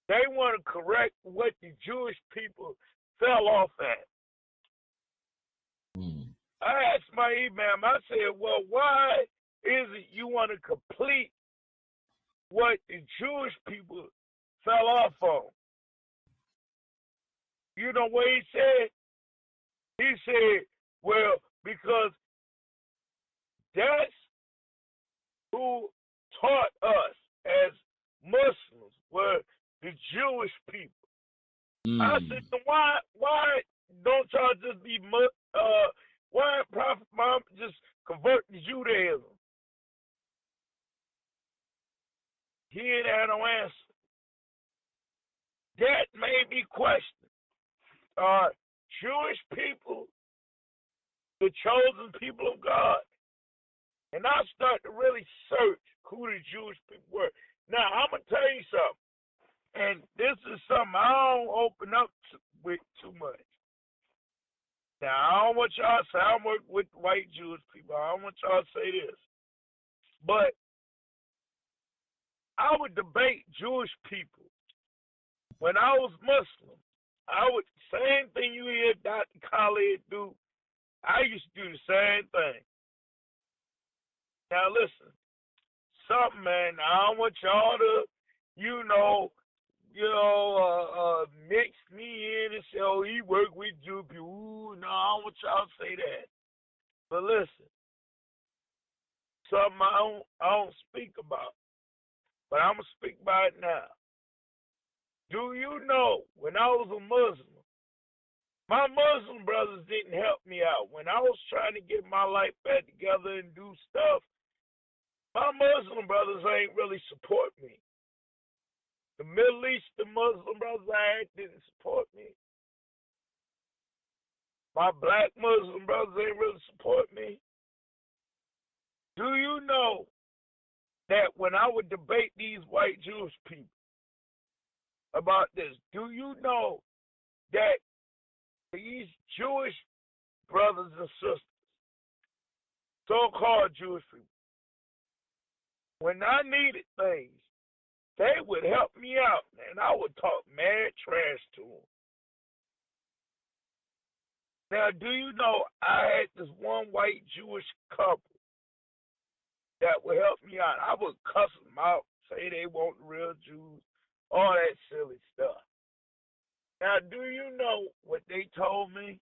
D: they want to correct what the Jewish people fell off at. I asked my imam, I said, well, why is it you want to complete what the Jewish people fell off on? You know what he said? He said, well, because that's who taught us as Muslims were the Jewish people. I said, why don't y'all just be Why didn't Prophet Muhammad just convert to Judaism? He ain't had no answer. That made me question. Are Jewish people the chosen people of God? And I started to really search who the Jewish people were. Now, I'm going to tell you something. And this is something I don't open up with too much. Now, I don't want y'all to say I work with white Jewish people. I don't want y'all to say this. But I would debate Jewish people. When I was Muslim, same thing you hear Dr. Khalid do, I used to do the same thing. Now, listen. Something, man, I don't want y'all to, mix me in and say, oh, he work with Jew people. Ooh, no, I don't want y'all to say that. But listen, something I don't speak about, but I'm going to speak about it now. Do you know, when I was a Muslim, my Muslim brothers didn't help me out. When I was trying to get my life back together and do stuff, my Muslim brothers ain't really support me. The Middle Eastern Muslim brothers I had didn't support me. My black Muslim brothers ain't really support me. Do you know that when I would debate these white Jewish people about this, do you know that these Jewish brothers and sisters, so-called Jewish people, when I needed things, they would help me out, and I would talk mad trash to them. Now, do you know I had this one white Jewish couple that would help me out? I would cuss them out, say they weren't real Jews, all that silly stuff. Now, do you know what they told me?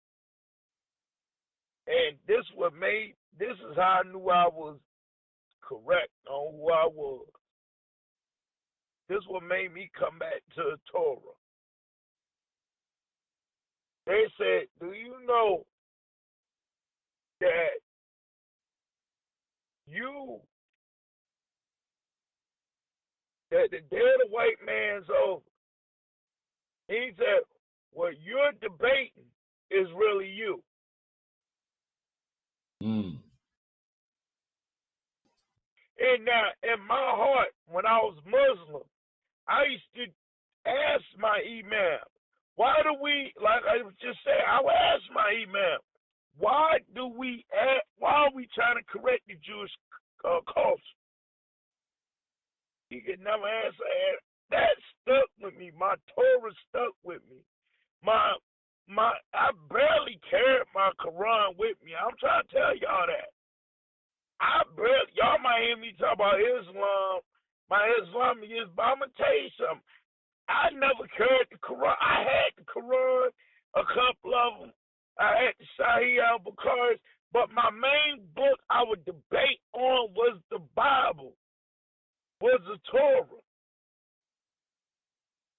D: And this is how I knew I was correct on who I was. This what made me come back to the Torah. They said, do you know that the day of the white man's over? He said, what you're debating is really you.
B: Mm.
D: And now, in my heart, when I was Muslim, I used to ask my imam, why do we, like I just said, I would ask my imam, why are we trying to correct the Jewish culture? He could never answer that. That stuck with me. My Torah stuck with me. I barely carried my Quran with me. I'm trying to tell y'all that. Y'all might hear me talk about Islam, my Islamic is, but I'm going to tell you something. I never carried the Quran. I had the Quran, a couple of them. I had the Sahih al-Bukhari, but my main book I would debate on was the Bible, was the Torah.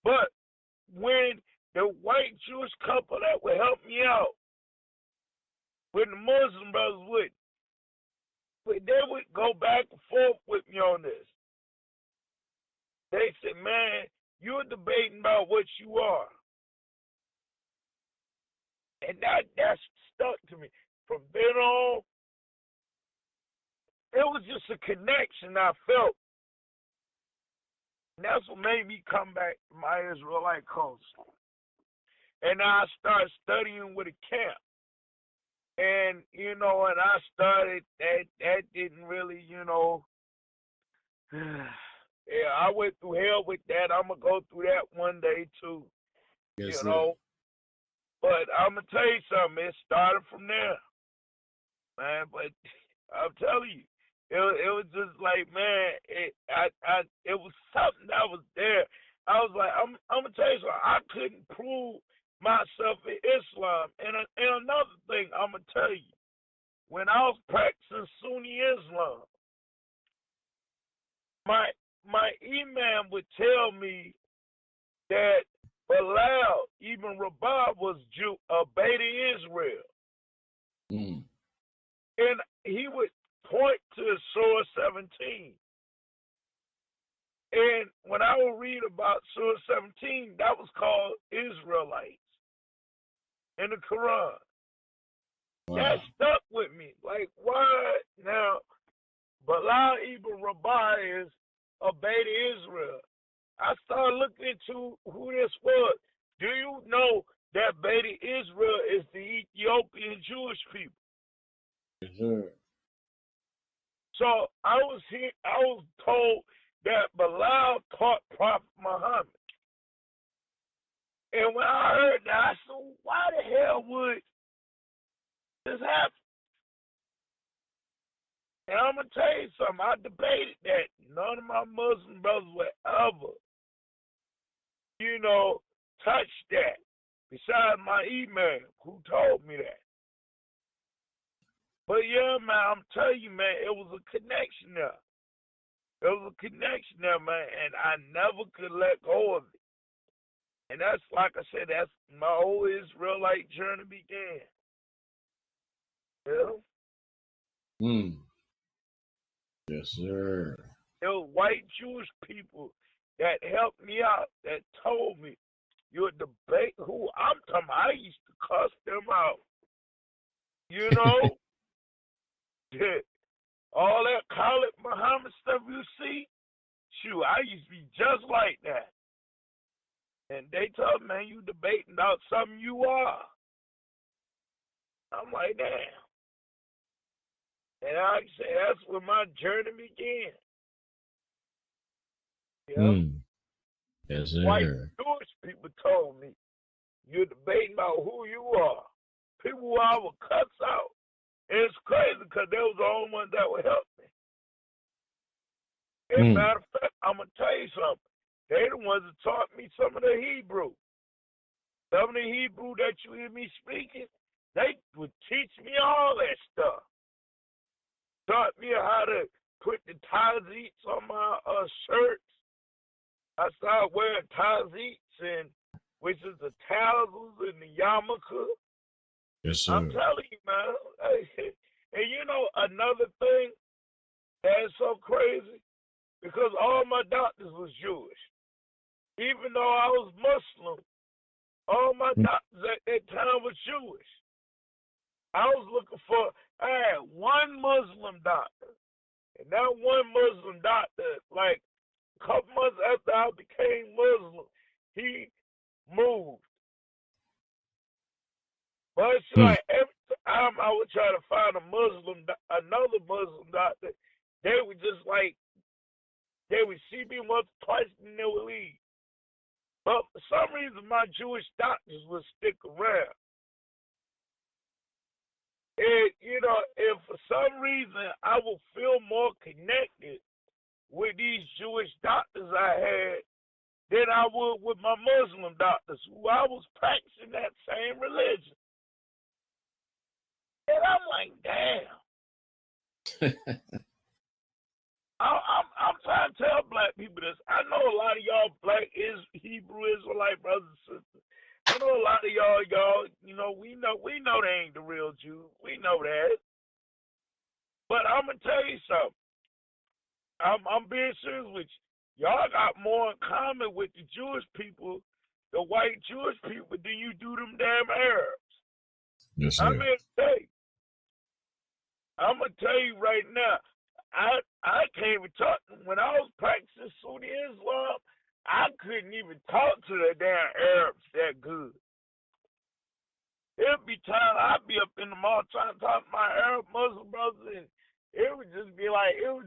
D: But when the white Jewish couple that would help me out, when the Muslim brothers they would go back and forth with me on this. They said, man, you're debating about what you are. And that stuck to me. From then on, it was just a connection I felt. And that's what made me come back to my Israelite culture. And I started studying with a camp. And, and I started, that didn't really, yeah, I went through hell with that. I'm going to go through that one day too,
B: Yes,
D: But I'm going to tell you something. It started from there, man. But I'm telling you, it was just like, man, it was something that was there. I was like, I'm going to tell you something. I couldn't prove myself in Islam. And another thing I'm going to tell you, when I was practicing Sunni Islam, my imam would tell me that Bilal, even Rabah, was Beta Israel.
B: Mm.
D: And he would point to Surah 17. And when I would read about Surah 17, that was called Israelites in the Quran.
B: Wow.
D: That stuck with me. Like, why now? Bilal ibn Rabah is a Beta Israel. I started looking into who this was. Do you know that Beta Israel is the Ethiopian Jewish people?
B: Yes, sir.
D: So I was told that Bilal taught Prophet Muhammad. And when I heard that, I said, why the hell would this happen? And I'm going to tell you something. I debated that. None of my Muslim brothers would ever, touch that. Besides my email, who told me that. But yeah, man, I'm telling you, man, it was a connection there. There was a connection there, man, and I never could let go of it. And that's, like I said, that's my whole Israelite journey began. Yeah.
B: Yes, sir.
D: There were white Jewish people that helped me out, that told me, you're debate who I'm talking about. I used to cuss them out. You know? Yeah. All that Khalid Muhammad stuff you see, shoot, I used to be just like that. And they told me, man, you debating about something you are. I'm like, damn. And like I say, that's where my journey began. Yeah.
B: Yes, sir.
D: White Jewish people told me, you're debating about who you are. People who I would cuss out. And it's crazy because they was the only ones that would help me. As a matter of fact, I'm going to tell you something. They the ones that taught me some of the Hebrew. Some of the Hebrew that you hear me speaking, they would teach me all that stuff. Taught me how to put the tazits on my shirts. I started wearing tazits, and which is the tassels and the yarmulke.
B: Yes, sir.
D: I'm telling you, man. And another thing that's so crazy, because all my doctors was Jewish. Even though I was Muslim, all my doctors at that time was Jewish. I had one Muslim doctor. And that one Muslim doctor, like a couple months after I became Muslim, he moved. But it's like every time I would try to find another Muslim doctor, they would just they would see me once or twice and they would leave. But for some reason, my Jewish doctors would stick around. And, if for some reason I would feel more connected with these Jewish doctors I had than I would with my Muslim doctors, who I was practicing that same religion. And I'm like, damn. I'm trying to tell black people this. I know a lot of y'all black Hebrew Israelite brothers and sisters. I know a lot of y'all, we know they ain't the real Jews. We know that. But I'm gonna tell you something. I'm being serious with you. Y'all got more in common with the Jewish people, the white Jewish people, than you do them damn Arabs.
B: Yes, sir.
D: I'm gonna tell you right now. I can't even talk. When I was practicing Sunni Islam, I couldn't even talk to the damn Arabs that good. It'd be time I'd be up in the mall trying to talk to my Arab Muslim brothers, and it would just be like a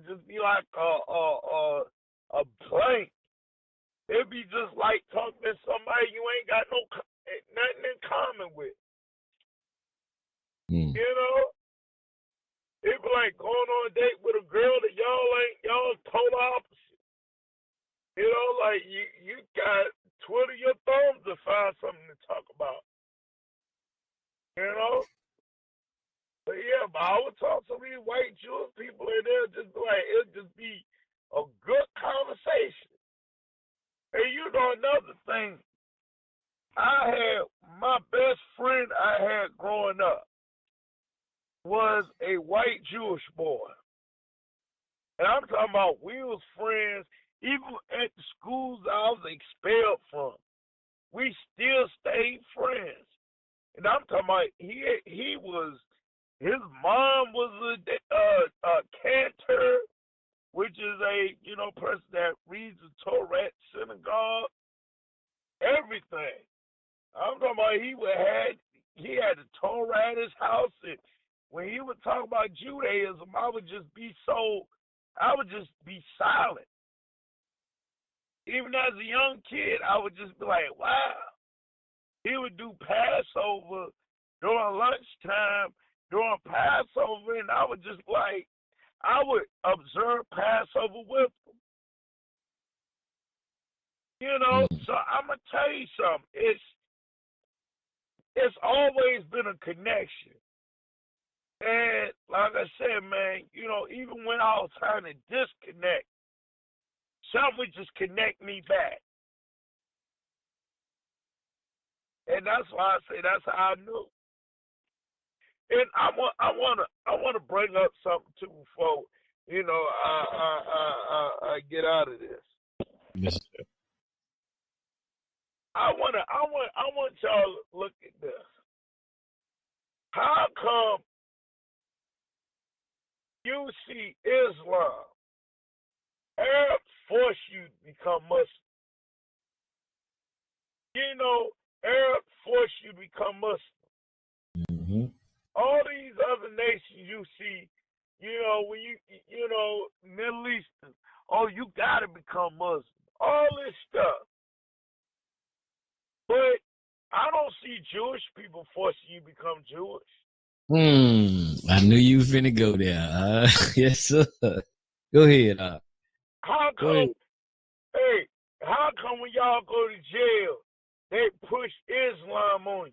D: blank. It'd be just like talking to somebody you ain't got nothing in common with. It'd be like going on a date with a girl that y'all total opposite. Like you got twiddle your thumbs to find something to talk about. But yeah, but I would talk to these white Jewish people and it'll just be a good conversation. And another thing, I had my best friend I had growing up. was a white Jewish boy. And I'm talking about we was friends even at the schools I was expelled from. We still stayed friends. And I'm talking about he was, his mom was a cantor, which is a, person that reads the Torah synagogue, everything. I'm talking about he had the Torah at his house, and when he would talk about Judaism, I would just be silent. Even as a young kid, I would just be like, wow. He would do Passover during lunchtime, during Passover, and I would just I would observe Passover with him. So I'm going to tell you something. It's always been a connection. And like I said, man, even when I was trying to disconnect, something would just connect me back. And that's why I say that's how I knew. And I want to bring up something too before I get out of this.
B: Yes.
D: I want y'all to look at this. How come you see Islam, Arabs force you to become Muslim? Arabs force you to become Muslim.
B: Mm-hmm.
D: All these other nations you see, when Middle Eastern, you gotta become Muslim. All this stuff. But I don't see Jewish people forcing you to become Jewish.
B: I knew you was finna go there. Yes, sir. Go ahead.
D: How come when y'all go to jail, they push Islam on you?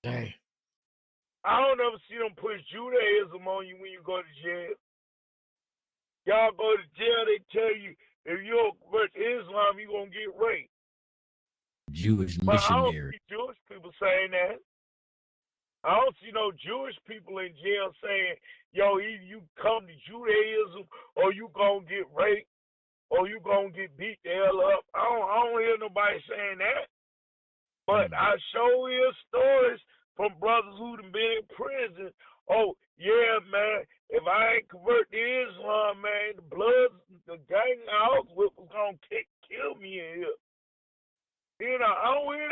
B: Dang.
D: I don't ever see them push Judaism on you when you go to jail. Y'all go to jail, they tell you if you don't convert to Islam, you're going to get raped.
B: Jewish
D: But I don't
B: missionary.
D: see Jewish people saying that. I don't see no Jewish people in jail saying, either you come to Judaism or you going to get raped or you going to get beat the hell up. I don't hear nobody saying that. But I show hear stories from brothers who done been in prison. Oh, yeah, man, if I ain't convert to Islam, man, the gang I was with was going to kill me in here. I don't hear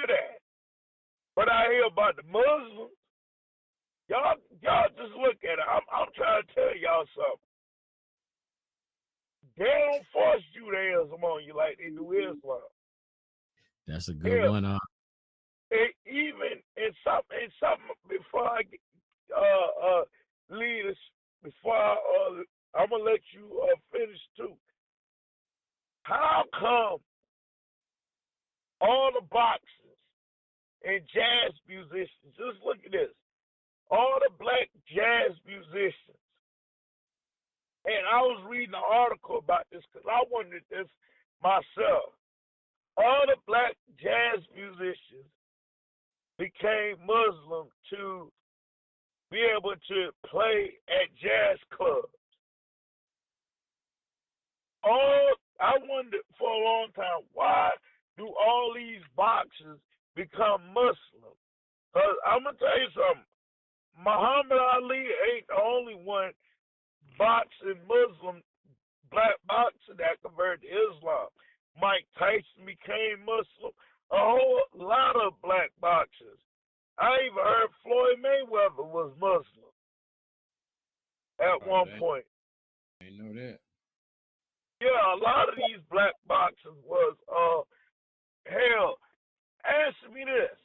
D: that. But I hear about the Muslims. Y'all just look at it. I'm trying to tell y'all something. They don't force Judaism on you like they do Islam.
B: That's a good one.
D: Even in something before I lead us, before I'm gonna let you finish too. How come all the boxers and jazz musicians? Just look at this. All the black jazz musicians. And I was reading an article about this because I wondered this myself. All the black jazz musicians became Muslim to be able to play at jazz clubs. I wondered for a long time, why do all these boxers become Muslim? Because I'm going to tell you something. Muhammad Ali ain't the only one boxing Muslim, black boxer that converted to Islam. Mike Tyson became Muslim. A whole lot of black boxers. I even heard Floyd Mayweather was Muslim at one point.
B: I didn't know that.
D: Yeah, a lot of these black boxers was, hell, answer me this.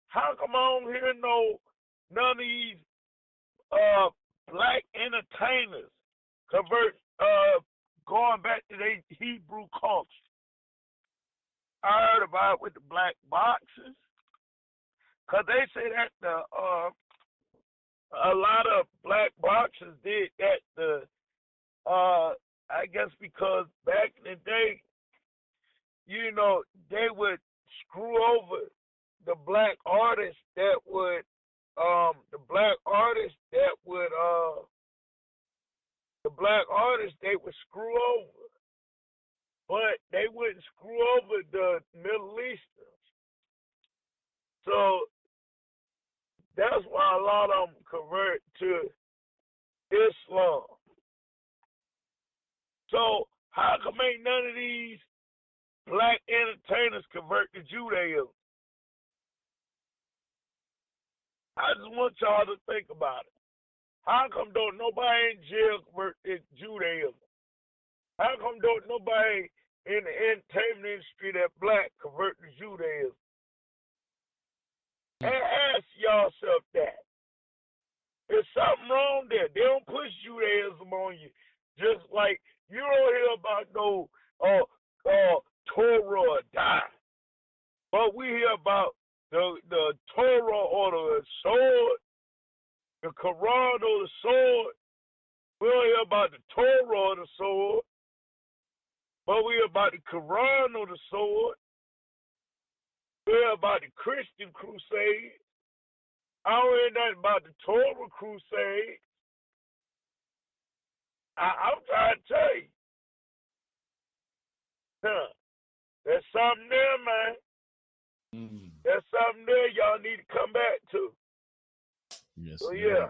D: How come I don't hear none of these black entertainers convert, going back to their Hebrew culture? I heard about it with the black boxers. Because they say that a lot of black boxers did that, I guess because back in the day, they would screw over the black artists that would the black artists that would they would screw over, but they wouldn't screw over the Middle Easterns. So that's why a lot of them convert to Islam. So how come ain't none of these black entertainers convert to Judaism? I just want y'all to think about it. How come don't nobody in jail convert to Judaism? How come don't nobody in the entertainment industry that black convert to Judaism? And ask yourself that. There's something wrong there. They don't push Judaism on you. Just like you don't hear about no Torah or die. But we hear about the Torah or the sword, the Quran or the sword. We don't hear about the Torah or the sword. But we hear about the Quran or the sword. We hear about the Christian crusade. I don't hear nothing about the Torah crusade. I'm trying to tell you. There's something there, man. There's something there y'all need to come back to.
B: Yes.
D: So, yeah.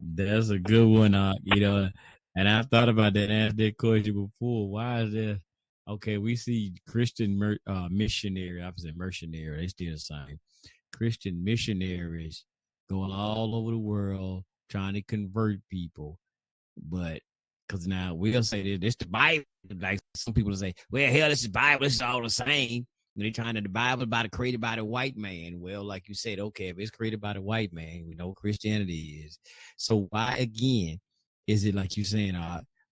B: That's a good one, and I've thought about that and asked that question before. Why is there? Okay, we see Christian missionary, opposite mercenary, they still the same. Christian missionaries going all over the world trying to convert people. But because now we'll say this the Bible, like some people say, well, hell, this is Bible, this is all the same. They're trying to, the Bible about it created by the white man. Well, like you said, okay, if it's created by the white man, we know Christianity is. So why again is it like you saying,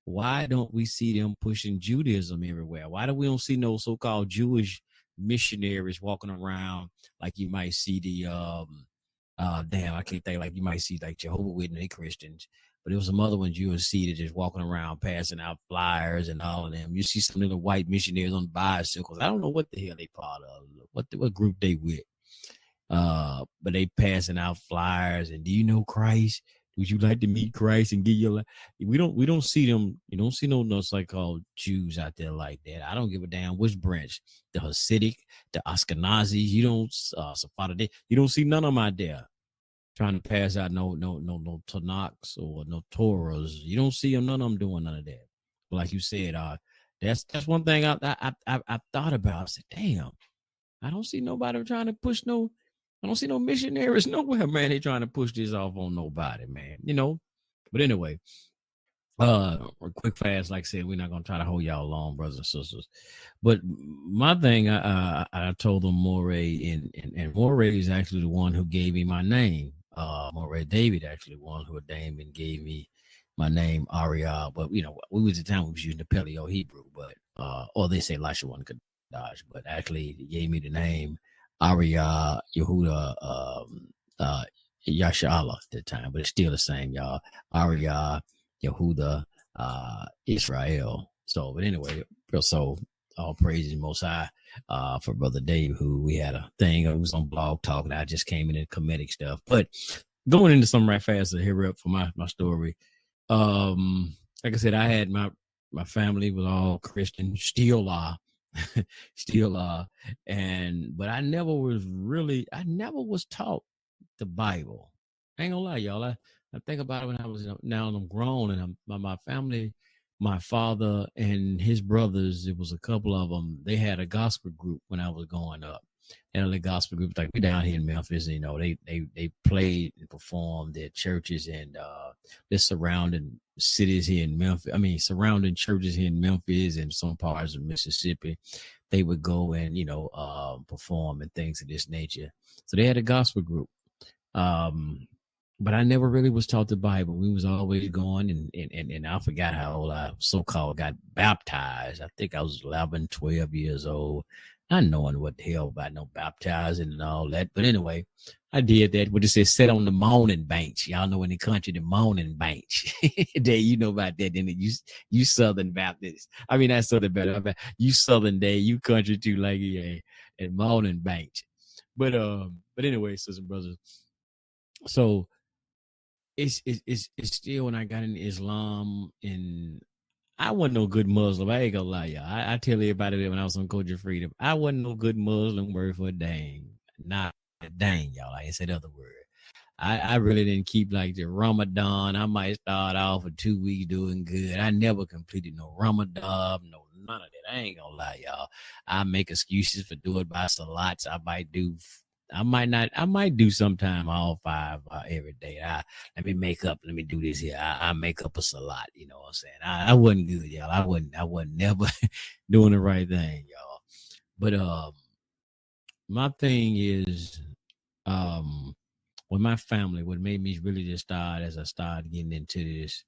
B: why don't we see them pushing Judaism everywhere? Why do we don't see no so-called Jewish missionaries walking around like you might see the I can't think, like you might see like Jehovah's Witness, they Christians, but there was some other ones you would see that just walking around passing out flyers and all of them. You see some of the white missionaries on bicycles. I don't know what the hell they part of, what group they with. But they passing out flyers and do you know Christ? Would you like to meet Christ and give your life? We don't see them. You don't see no so-called Jews out there like that. I don't give a damn which branch, the Hasidic, the Ashkenazis. You don't Sephardic. You don't see none of them out there trying to pass out no Tanakhs or no Torahs. You don't see them, none of them doing none of that. But like you said, that's one thing I thought about. I said, damn, I don't see nobody trying to push no. I don't see no missionaries nowhere, man. They trying to push this off on nobody, man. But anyway, quick fast, like I said, we're not gonna try to hold y'all long, brothers and sisters. But my thing, I told them Moray, and Moray is actually the one who gave me my name. Moray David actually one who ordained and gave me my name, Ariel. But we was the time we was using the Paleo Hebrew, but or they say Lashawan Kadash, but actually he gave me the name Ariel Yehuda Yashala at the time, but it's still the same, y'all. Ariel Yehuda Israel. So, but anyway, so all praises Most High for Brother Dave, who we had a thing. It was on Blog Talk, and I just came in and comedic stuff. But going into something right fast to hear up for my story. Like I said, I had my family was all Christian, still are. But I never was taught the Bible. I ain't gonna lie, y'all. I think about it when I was now I'm grown, and my family, my father and his brothers, it was a couple of them. They had a gospel group when I was growing up. And the gospel group, like we down here in Memphis, they played and performed at churches and the surrounding cities here in Memphis. I mean, surrounding churches here in Memphis and some parts of Mississippi. They would go and perform and things of this nature. So they had a gospel group. But I never really was taught the Bible. We was always going, and I forgot how old I so-called got baptized. I think I was 11, 12 years old. Not knowing what the hell about no baptizing and all that. But anyway, I did that. What it says, sit on the moaning bench. Y'all know in the country, the moaning bench. Day, you know about that, then you Southern Baptists. I mean, that's Southern Baptist. You Southern Day, you country too, like, yeah, and moaning bench. But anyway, sisters and brothers. So it's still when I got into Islam, and I wasn't no good Muslim. I ain't gonna lie, y'all. I tell everybody that when I was on Culture Freedom, I wasn't no good Muslim word for a dang. Not a dang, y'all. I ain't said other word. I really didn't keep like the Ramadan. I might start off for 2 weeks doing good. I never completed no Ramadan, no none of that. I ain't gonna lie, y'all. I make excuses for doing by salats. I might do sometime all 5 every day. Let me do this here. I make up a salat, you know what I'm saying? I wasn't good, y'all. I wasn't never doing the right thing, y'all. But my thing is with my family, what made me really just start as I started getting into this,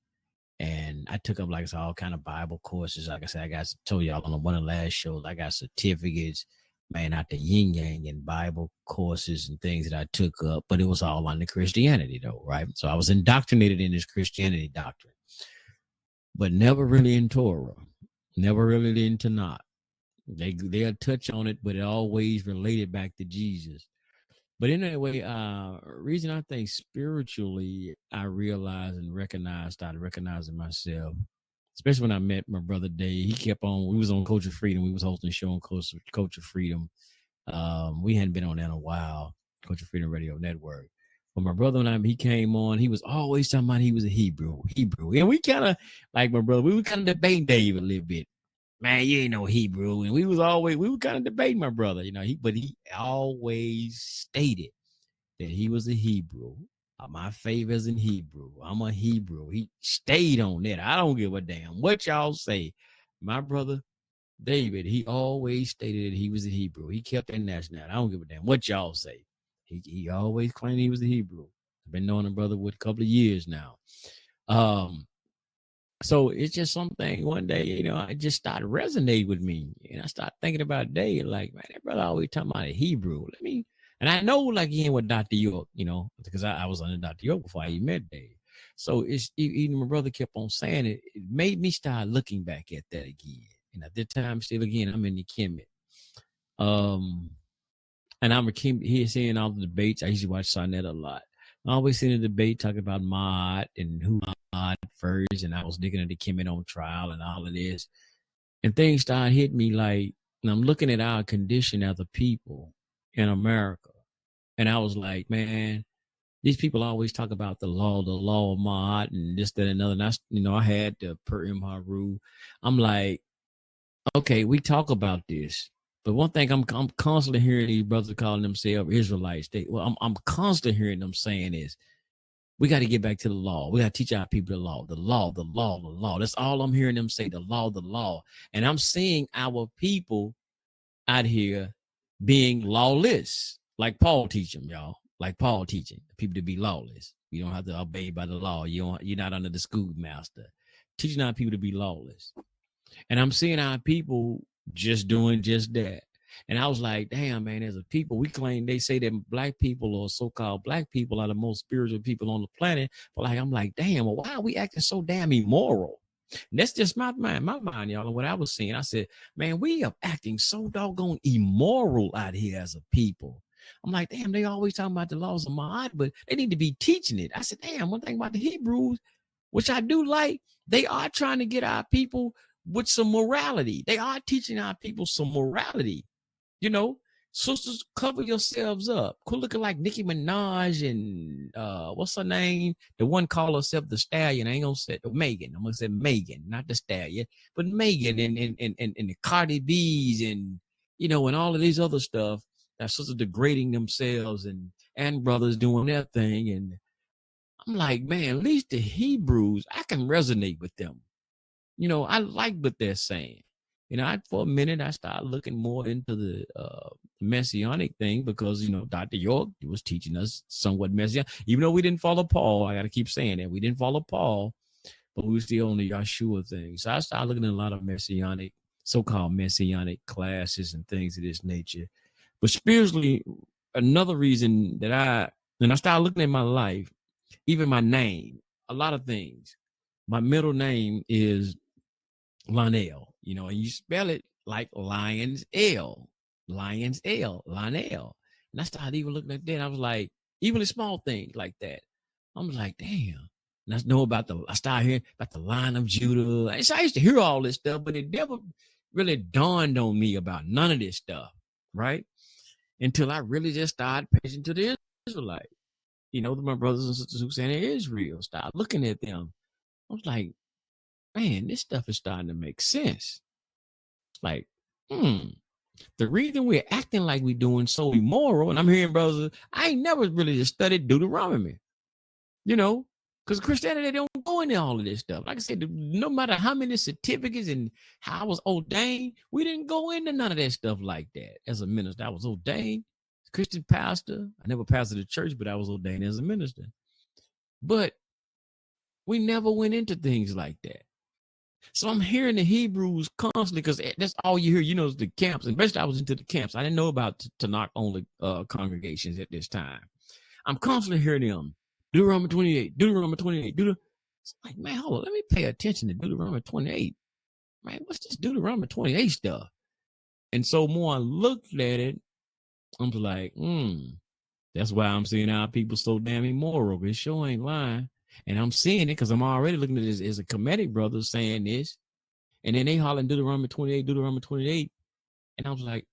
B: and I took up like all kind of Bible courses. Like I said, told y'all on one of the last shows, I got certificates, man, out the yin yang and Bible courses and things that I took up, but it was all under Christianity though, right? So I was indoctrinated in this Christianity doctrine, but never really in Torah, never really into Tanakh. They'll touch on it, but it always related back to Jesus. But anyway, reason I think spiritually, I realized and started recognizing myself, especially when I met my brother Dave. He kept on, we was on Culture Freedom. We was hosting a show on Culture Freedom. We hadn't been on that in a while, Culture Freedom Radio Network. But my brother and I, he came on, he was always talking about he was a Hebrew. And we kind of, like my brother, we were kind of debating Dave a little bit. Man, you ain't no Hebrew. And we were kind of debating my brother, you know, but he always stated that he was a Hebrew. My favorite's in Hebrew. I'm a Hebrew. He stayed on that. I don't give a damn what y'all say. My brother, David, he always stated that he was a Hebrew. He kept that nationality. I don't give a damn what y'all say. He always claimed he was a Hebrew. I've been knowing him, brother, with a couple of years now. So it's just something one day, you know, it just started resonating with me. And I started thinking about Dave, like, man, that brother always talking about a Hebrew. And I know, like, he ain't with Dr. York, you know, because I was under Dr. York before I even met Dave. So even my brother kept on saying it. It made me start looking back at that again. And at that time, still again, I'm in the Kemet. And I'm here seeing all the debates. I used to watch Sonnet a lot. I always seen a debate talking about Mod and who Mod first, and I was looking at the Kemet on trial and all of this. And things started hitting me like, and I'm looking at our condition as a people in America. And I was like, man, these people always talk about the law of Mod and this, that, and another. And I had the Per Haru. I'm like, okay, we talk about this. But one thing I'm constantly hearing these brothers calling themselves Israelites. I'm constantly hearing them saying is, we got to get back to the law. We got to teach our people the law, the law, the law, the law. That's all I'm hearing them say, the law, the law. And I'm seeing our people out here being lawless, like Paul teach them, y'all. Like Paul teaching people to be lawless. You don't have to obey by the law. You're not under the schoolmaster. Teaching our people to be lawless. And I'm seeing our people just doing just that. And I was like, damn, man, as a people, they say that black people or so-called black people are the most spiritual people on the planet. But like, I'm like, damn, well, why are we acting so damn immoral? And that's just my mind, y'all. And what I was seeing, I said, man, we are acting so doggone immoral out here as a people. I'm like, damn, they always talking about the laws of Ma'at, but they need to be teaching it. I said, damn, one thing about the Hebrews, which I do like, they are trying to get our people with some morality. They are teaching our people some morality. You know, sisters, cover yourselves up. Quit looking like Nicki Minaj and what's her name? The one call herself the Stallion. I ain't gonna say Megan. I'm gonna say Megan, not the Stallion, but Megan and the Cardi B's and and all of these other stuff. That sisters degrading themselves and brothers doing their thing. And I'm like, man, at least the Hebrews, I can resonate with them. I like what they're saying. For a minute, I started looking more into the messianic thing because, Dr. York was teaching us somewhat messianic. Even though we didn't follow Paul, I got to keep saying that. We didn't follow Paul, but we were still on the Yeshua thing. So I started looking at a lot of so-called messianic classes and things of this nature. But spiritually, another reason that I started looking at my life, even my name, a lot of things. My middle name is Lionel, and you spell it like Lion's L, Lionel. And I started even looking at that. I was like, even the small things like that. I was like, damn. And I know I started hearing about the Lion of Judah. And so I used to hear all this stuff, but it never really dawned on me about none of this stuff, right? Until I really just started paying to the Israelites. My brothers and sisters who saying they're Israel. Start looking at them. I was like, man, this stuff is starting to make sense. It's like, the reason we're acting like we're doing so immoral, and I'm hearing brothers, I ain't never really just studied Deuteronomy, because Christianity, they don't go into all of this stuff. Like I said, no matter how many certificates and how I was ordained, we didn't go into none of that stuff like that. As a minister, I was ordained, Christian pastor. I never pastored the church, but I was ordained as a minister. But we never went into things like that. So I'm hearing the Hebrews constantly because that's all you hear, is the camps. And basically, I was into the camps. I didn't know about Tanakh only congregations at this time. I'm constantly hearing them. Deuteronomy 28, Deuteronomy 28. It's like, man, hold on. Let me pay attention to Deuteronomy 28. Man, what's this Deuteronomy 28 stuff? And so more I looked at it, I'm like, that's why I'm seeing our people so damn immoral. It sure ain't lying. And I'm seeing it because I'm already looking at this as a Kemetic brother saying this. And then they hollering Deuteronomy 28, Deuteronomy 28. And I was like,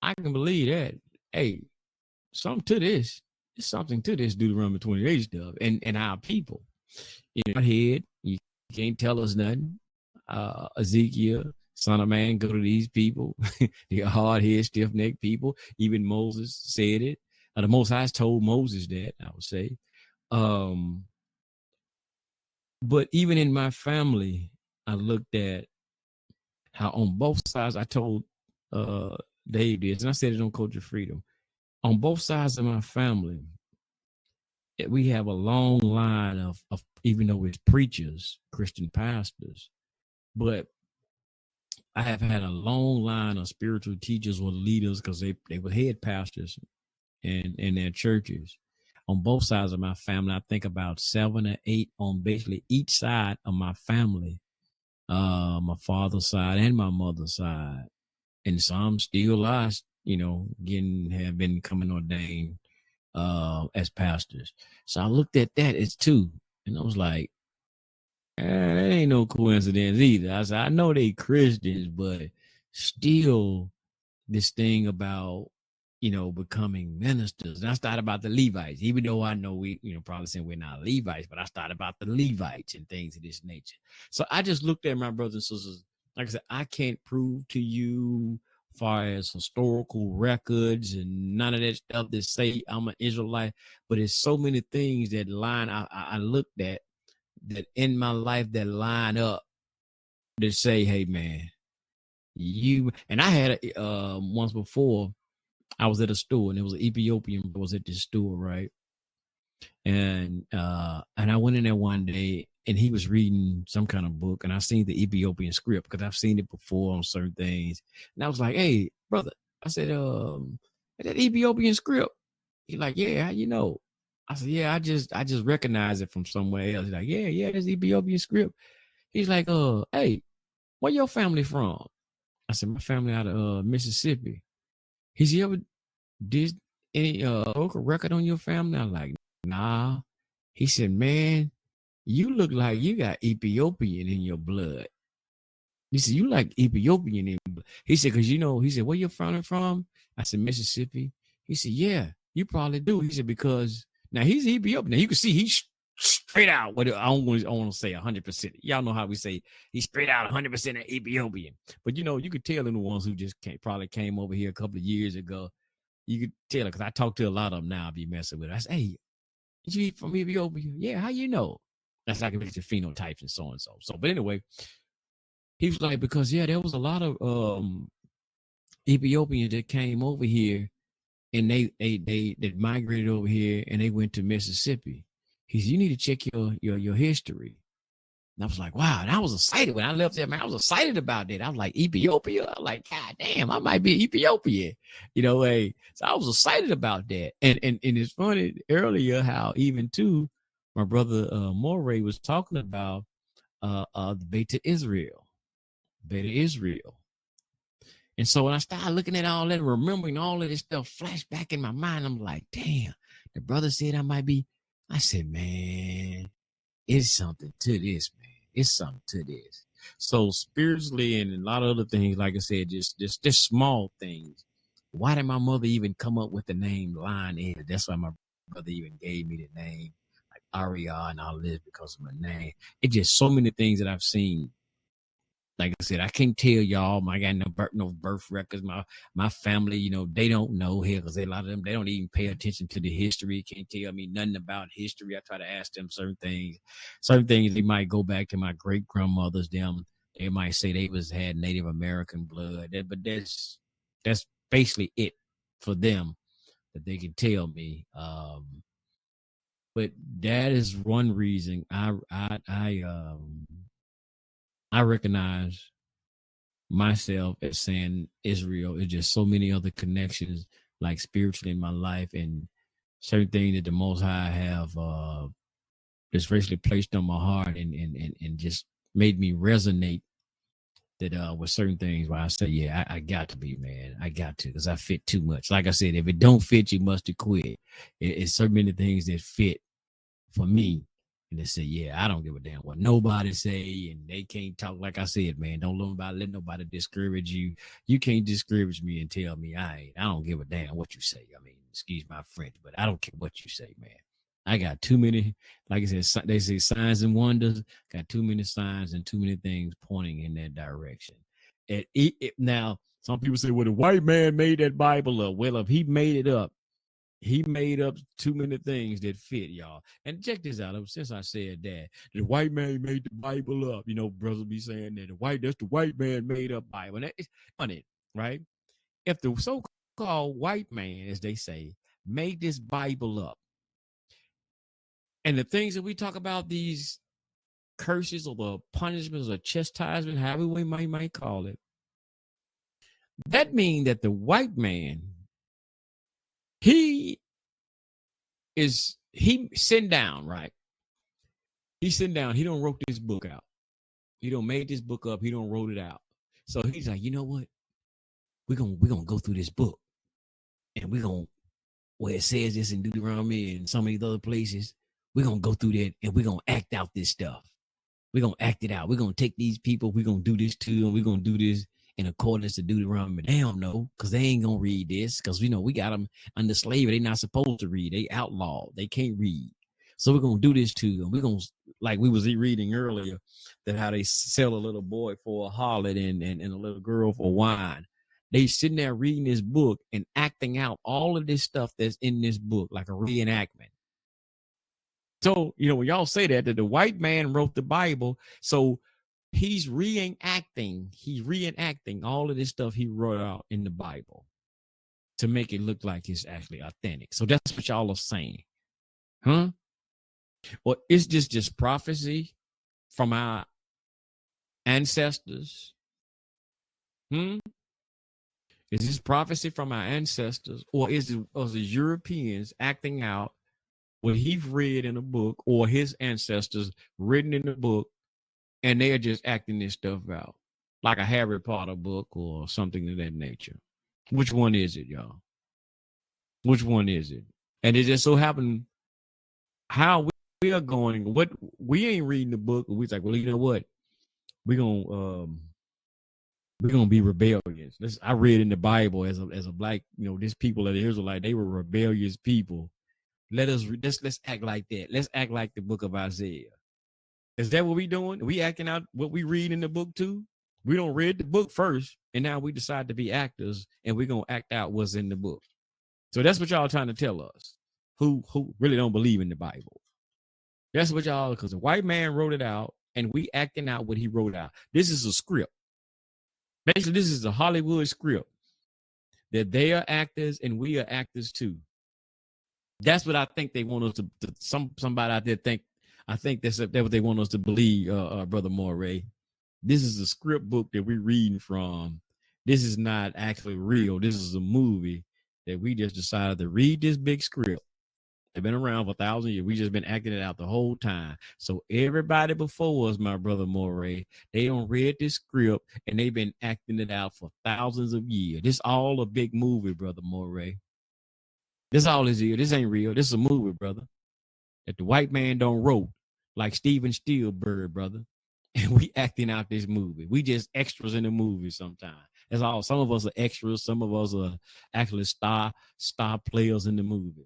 B: I can believe that. Hey, something to this. There's something to this Deuteronomy 28 stuff. And our people. Our head, you can't tell us nothing. Ezekiel, son of man, go to these people. They're hard-headed, stiff-necked people. Even Moses said it. The Most High told Moses that, I would say. But even in my family, I looked at how on both sides, I told Dave this, and I said it on Culture Freedom. On both sides of my family, we have a long line of even though it's preachers, Christian pastors, but I have had a long line of spiritual teachers or leaders because they were head pastors in their churches. On both sides of my family, I think about 7 or 8 on basically each side of my family, my father's side and my mother's side. And some still are, have been coming ordained as pastors. So I looked at that as two, and I was like, that ain't no coincidence either. I said, I know they Christians, but still this thing about becoming ministers. And I started about the Levites, even though I know we, probably saying we're not Levites, but I started about the Levites and things of this nature. So I just looked at my brothers and sisters. Like I said, I can't prove to you far as historical records and none of that stuff that say I'm an Israelite, but it's so many things that line I looked at that in my life that line up that say, hey man, you, and I had once before, I was at a store and it was an Ethiopian was at this store, right? And I went in there one day and he was reading some kind of book and I seen the Ethiopian script because I've seen it before on certain things. And I was like, hey, brother, I said, that Ethiopian script. He's like, yeah, how you know? I said, yeah, I just recognize it from somewhere else. He's like, yeah, that's Ethiopian script. He's like, hey, where your family from? I said, my family out of Mississippi. He's ever did any local record on your family? I'm like, nah. He said, man, you look like you got Ethiopian in your blood. He said, you like Ethiopian in blood. He said, because he said, where your family from? I said, Mississippi. He said, yeah, you probably do. He said, because now he's Ethiopian. Now you can see he's straight out. What I don't want to say 100%. Y'all know how we say he's straight out 100% Ethiopian. But you could tell in the ones who just probably came over here a couple of years ago. You could tell because I talk to a lot of them now. I be messing with it. I say, hey, you from Ethiopia? Yeah, how you know? That's like the phenotypes and so and so. So, but anyway, he was like, because there was a lot of Ethiopians that came over here, and they migrated over here, and they went to Mississippi. He said, you need to check your history. And I was like, wow. And I was excited when I left there, man. I was excited about that. I was like, Ethiopia? I'm like, God damn, I might be Ethiopian. So I was excited about that. And it's funny earlier how even too, my brother Moray was talking about the Beta Israel. And so when I started looking at all that, remembering all of this stuff flash back in my mind, I'm like, damn, the brother said I might be. I said, man, it's something to this, man. It's something to this. So spiritually and a lot of other things, like I said, just small things. Why did my mother even come up with the name Lionhead? That's why my brother even gave me the name, like Aria and all this, because of my name. It's just so many things that I've seen. Like I said, I can't tell y'all. I got no birth records. My family, you know, they don't know here because a lot of them, they don't even pay attention to the history. Can't tell me nothing about history. I try to ask them certain things. Certain things they might go back to my great grandmothers. They might say they had Native American blood, but that's basically it for them that they can tell me. But that is one reason I recognize myself as saying Israel. Is just so many other connections, like spiritually in my life, and certain things that the Most High have just basically placed on my heart and just made me resonate that with certain things where I say, yeah, I got to be, man. I got to, because I fit too much. Like I said, if it don't fit, you must have quit. It's so many things that fit for me. And they say, yeah, I don't give a damn what nobody say, and they can't talk. Like I said, man, don't let nobody discourage you. You can't discourage me and tell me I don't give a damn what you say. I mean, excuse my French, but I don't care what you say, man. I got too many, like I said, they say signs and wonders. Got too many signs and too many things pointing in that direction. Now, some people say, well, the white man made that Bible up. Well, if he made it up, he made up too many things that fit, y'all. And check this out. Since I said that, the white man made the Bible up. You know, brothers be saying that that's the white man made up Bible. And that is funny, right? If the so-called white man, as they say, made this Bible up, and the things that we talk about, these curses or the punishments or chastisement, however we might call it, that means that the white man, he sitting down, right? He's sitting down. He don't wrote this book out. He don't made this book up. He don't wrote it out. So he's like, you know what? We're gonna go through this book, and we're gonna, where it says this in Deuteronomy and some of these other places, we're gonna go through that and we're gonna act out this stuff. We're gonna act it out. We're gonna take these people, we're gonna do this to them, we're gonna do this in accordance to Deuteronomy. They don't know, because they ain't gonna read this, because we know we got them under slavery. They're not supposed to read. They outlawed. They can't read. So we're gonna do this to them. We're gonna, like we was reading earlier, that how they sell a little boy for a harlot and a little girl for wine. They sitting there reading this book and acting out all of this stuff that's in this book, like a reenactment. So, you know, when y'all say that the white man wrote the Bible, so he's reenacting all of this stuff he wrote out in the Bible to make it look like it's actually authentic. So that's what y'all are saying. Huh? Well, it's just prophecy from our ancestors. Is this prophecy from our ancestors, or is it the Europeans acting out what he's read in a book, or his ancestors written in the book, and they are just acting this stuff out, like a Harry Potter book or something of that nature? Which one is it, y'all? Which one is it? And it just so happened how we are going. What we ain't reading the book, we're like, well, you know what? We're gonna be rebellious. I read in the Bible as a black, you know, these people that the Israelites, they were rebellious people. Let's act like that. Let's act like the book of Isaiah. Is that what we doing? We acting out what we read in the book too? We don't read the book first, and now we decide to be actors, and we're gonna act out what's in the book. So that's what y'all trying to tell us, who really don't believe in the Bible. That's what y'all, because the white man wrote it out, and we acting out what he wrote out. This is a script. Basically, this is a Hollywood script that they are actors and we are actors too. That's what I think they want us to somebody out there think. I think that's what they want us to believe, Brother Moray. This is a script book that we're reading from. This is not actually real. This is a movie that we just decided to read this big script They've been around for 1,000 years. We just been acting it out the whole time. So everybody before us, my brother Moray, they don't read this script and they've been acting it out for thousands of years. This all a big movie, brother Moray. This all is here. This ain't real. This is a movie, brother. That the white man don't wrote like Steven Spielberg, brother. And we acting out this movie. We just extras in the movie sometimes. That's all. Some of us are extras. Some of us are actually star players in the movie.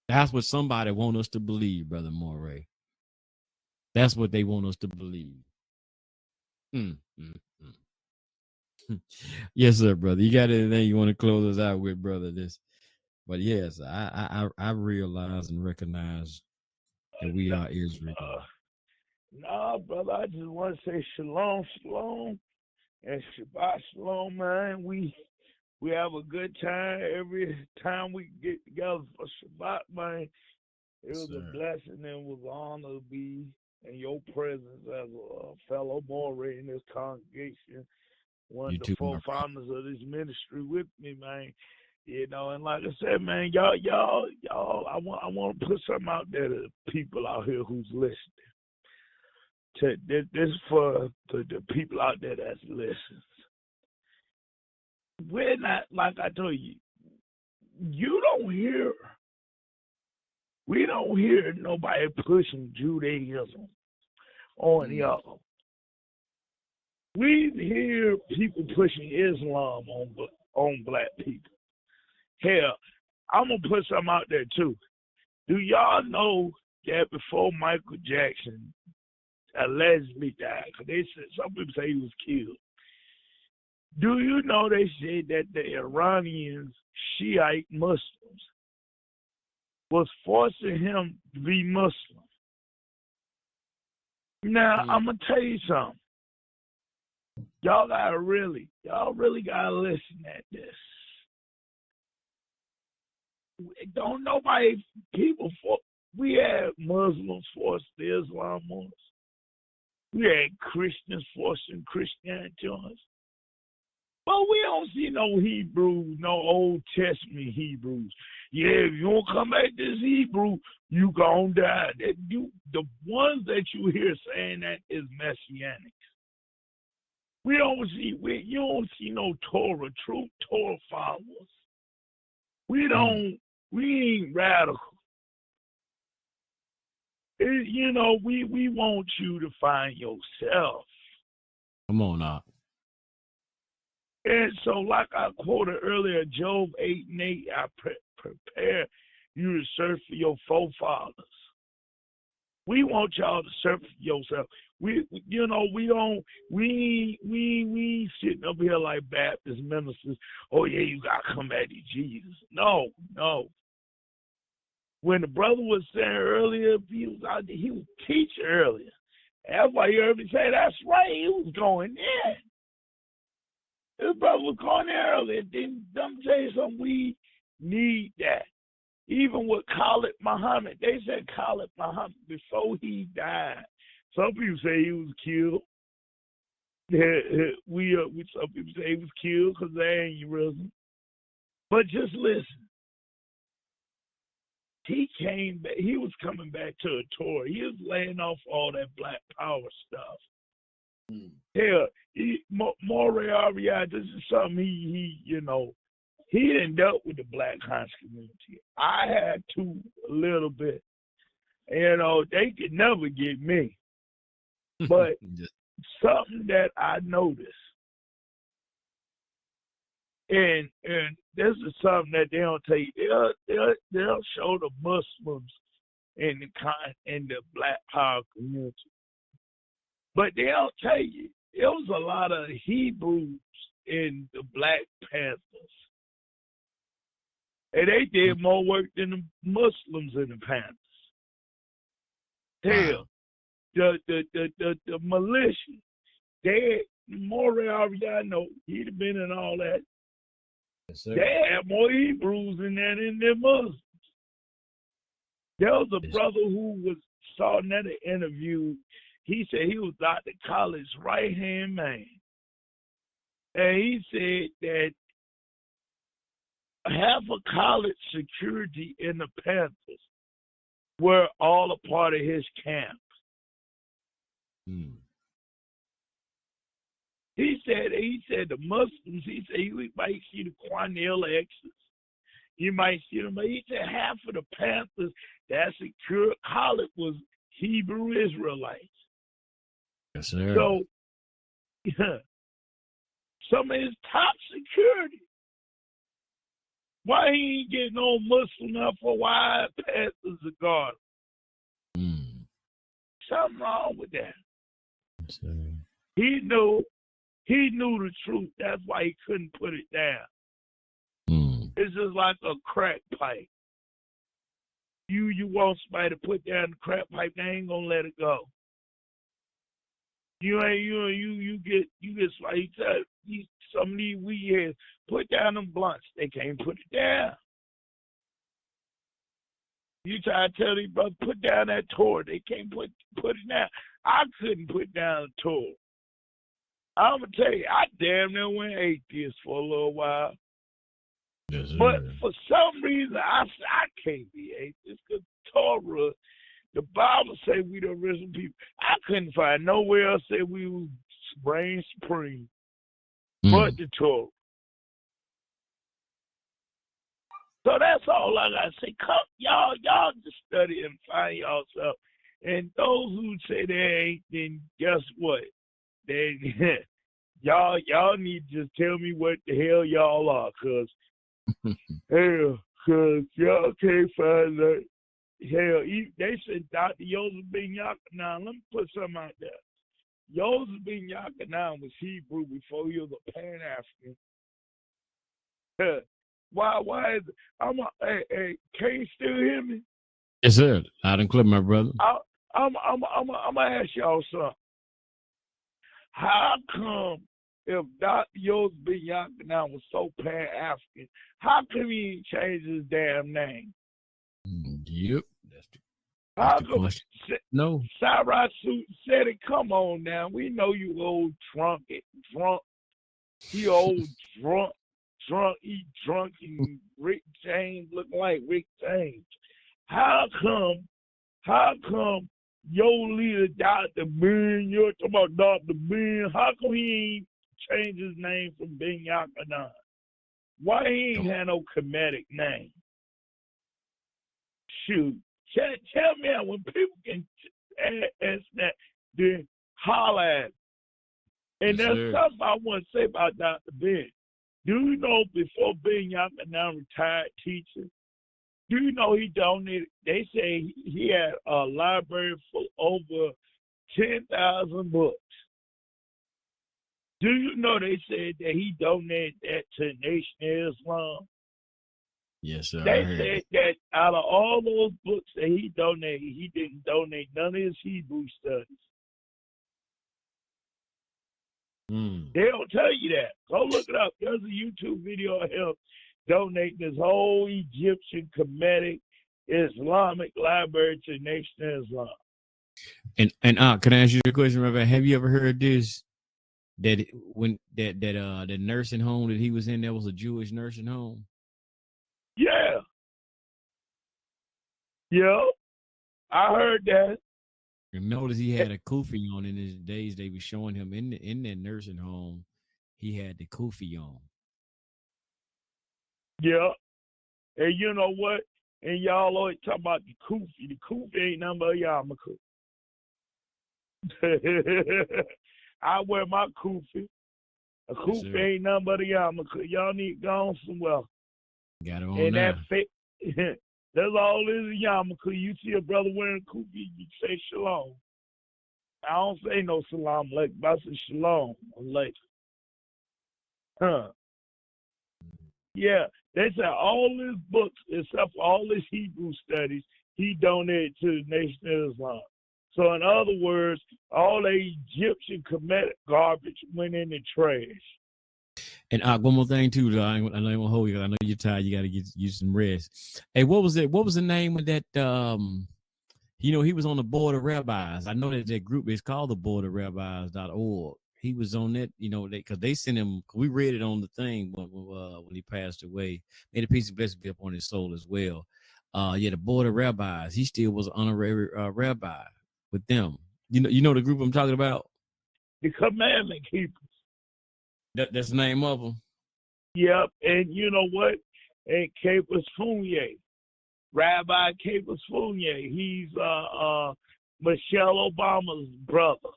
B: That's what somebody want us to believe, brother Moray. That's what they want us to believe. Yes, sir, brother. You got anything you want to close us out with, brother? But yes, I realize and recognize that we are Israel.
D: Nah, brother, I just want to say shalom, shalom, and Shabbat shalom, man. We have a good time every time we get together for Shabbat, man. It was a blessing and it was an honor to be in your presence as a fellow Moray in this congregation. One of the four founders of this ministry with me, man. You know, and like I said, man, y'all, I want to put something out there to people out here who's listening. This is for the people out there that's listening. We're not, like I told you, we don't hear nobody pushing Judaism on y'all. We hear people pushing Islam on black people. Hell, I'm going to put something out there too. Do y'all know that before Michael Jackson allegedly died, because they said, some people say he was killed. Do you know they said that the Iranians, Shiite Muslims, was forcing him to be Muslim? Now, I'm going to tell you something. Y'all really got to listen at this. Don't nobody, we had Muslims force the Islam on us. We had Christians forcing Christianity on us. But we don't see no Hebrews, no Old Testament Hebrews. Yeah, if you don't come at this Hebrew, you gonna die. The ones that you hear saying that is Messianic. You don't see no Torah, true Torah followers. We ain't radical. We want you to find yourself.
B: Come on now.
D: And so, like I quoted earlier, Job 8:8, I prepare you to search for your forefathers. We want y'all to search for yourself. We sitting up here like Baptist ministers. Oh yeah, you gotta come at Jesus. No. When the brother was saying earlier, he was teaching earlier. That's why you heard me say that's right. He was going in. His brother was going there earlier. Then let me tell you something. We need that. Even with Khalid Muhammad, they said Khalid Muhammad before he died. Some people say he was killed. Some people say he was killed because they ain't risen. But just listen. He came back. He was coming back to a Torah. He was laying off all that black power stuff. Hell, Moray RBI, this is something he didn't dealt with the black conscious community. I had to a little bit. They could never get me. But something that I noticed, and this is something that they don't tell you. They'll show the Muslims in the black power community, but they don't tell you there was a lot of Hebrews in the Black Panthers, and they did more work than the Muslims in the Panthers. Hell, the militia, Moray already know he'd have been in all that.
B: Yes, sir.
D: They had more Hebrews in there than their Muslims. There was a brother who saw another interview. He said he was Dr. Khaled's right-hand man. And he said that half of college security in the Panthers were all a part of his camp. He said the Muslims, he said you might see the Cornell X's. You might see them, but he said half of the Panthers that secured college was Hebrew Israelites.
B: Yes, sir.
D: So, some of his top security. Why he ain't getting no Muslim up for why Panthers are guard? Something wrong with that.
B: Yes, sir.
D: He knew the truth. That's why he couldn't put it down. It's just like a crack pipe. You want somebody to put down the crack pipe, they ain't gonna let it go. You get like some of these weed heads put down them blunts, they can't put it down. You try to tell these brothers put down that tour, they can't put it down. I couldn't put down a tour. I'm gonna tell you, I damn near went atheist for a little while.
B: Yes, sir.
D: But for some reason, I can't be atheist because Torah, the Bible say we the original people. I couldn't find nowhere else say we was reign supreme, but the Torah. So that's all I gotta say. Come, y'all just study and find yourself. And those who say they ain't, then guess what? Then y'all need to just tell me what the hell y'all are, cause y'all can't find that. Hell, they said Dr. Joseph ben Yochanan. Let me put something out there. Joseph ben Yochanan was Hebrew before he was a Pan-African. Why is it? Hey, can you still hear me?
B: Yes, sir. Loud and clear, my brother.
D: I'm gonna ask y'all something. How come if Dr. Joseph ben Yochanan was so Pan-African, how come he didn't change his damn name?
B: Yep.
D: How
B: the
D: come?
B: question. No.
D: Cyrus said it. Come on now. We know you old drunk. He old drunk. He drunk and Rick James looking like Rick James. How come your leader, Dr. Ben, you're talking about Dr. Ben, how come he ain't changed his name from Ben Yochanan? Why he ain't had no comedic name? Shoot. Tell me when people can ask that, then holler at him. And
B: Yes,
D: there's something I want to say about Dr. Ben. Do you know before Ben Yochanan retired teacher, do you know he donated, they say he had a library for over 10,000 books. Do you know they said that he donated that to the Nation of Islam?
B: Yes, sir.
D: They said that out of all those books that he donated, he didn't donate none of his Hebrew studies. They don't tell you that. Go look it up. There's a YouTube video of him donating his whole Egyptian Kemetic Islamic library to the Nation of Islam.
B: And can I ask you a question, Rabbi? Have you ever heard this? That the nursing home that he was in, that was a Jewish nursing home?
D: Yeah. Yeah. I heard that.
B: And notice he had a kufi on in his days. They were showing him in that nursing home. He had the kufi on.
D: Yeah. And you know what? And y'all always talk about the kufi. The kufi ain't nothing but a yarmulke. I wear my kufi. A kufi
B: Yes,
D: ain't nothing but a yarmulke. Y'all need to go on somewhere.
B: Got it on
D: And
B: now.
D: that fit. That's all is a yarmulke. You see a brother wearing a kufi, you say shalom. I don't say no salam alaikum, but I say shalom alaikum. Yeah, they said all his books, except for all his Hebrew studies, he donated to the Nation of Islam. So in other words, all the Egyptian Kemetic garbage went in the trash.
B: And one more thing too, though. I don't want to hold you. I know you're tired. You got to get you some rest. Hey, what was it? What was the name of that? He was on the Board of Rabbis. I know that group is called the Board of Rabbis.org. he was on that, you know, because they sent him. We read it on the thing when he passed away. Made a piece of blessing be upon his soul as well. Yeah, the board of rabbis. He still was an honorary rabbi with them. You know the group I'm talking about.
D: The commandment keepers.
B: That's the name of them.
D: Yep, and you know what? And Capers Fournier, Rabbi Capers Fournier. He's Michelle Obama's brother.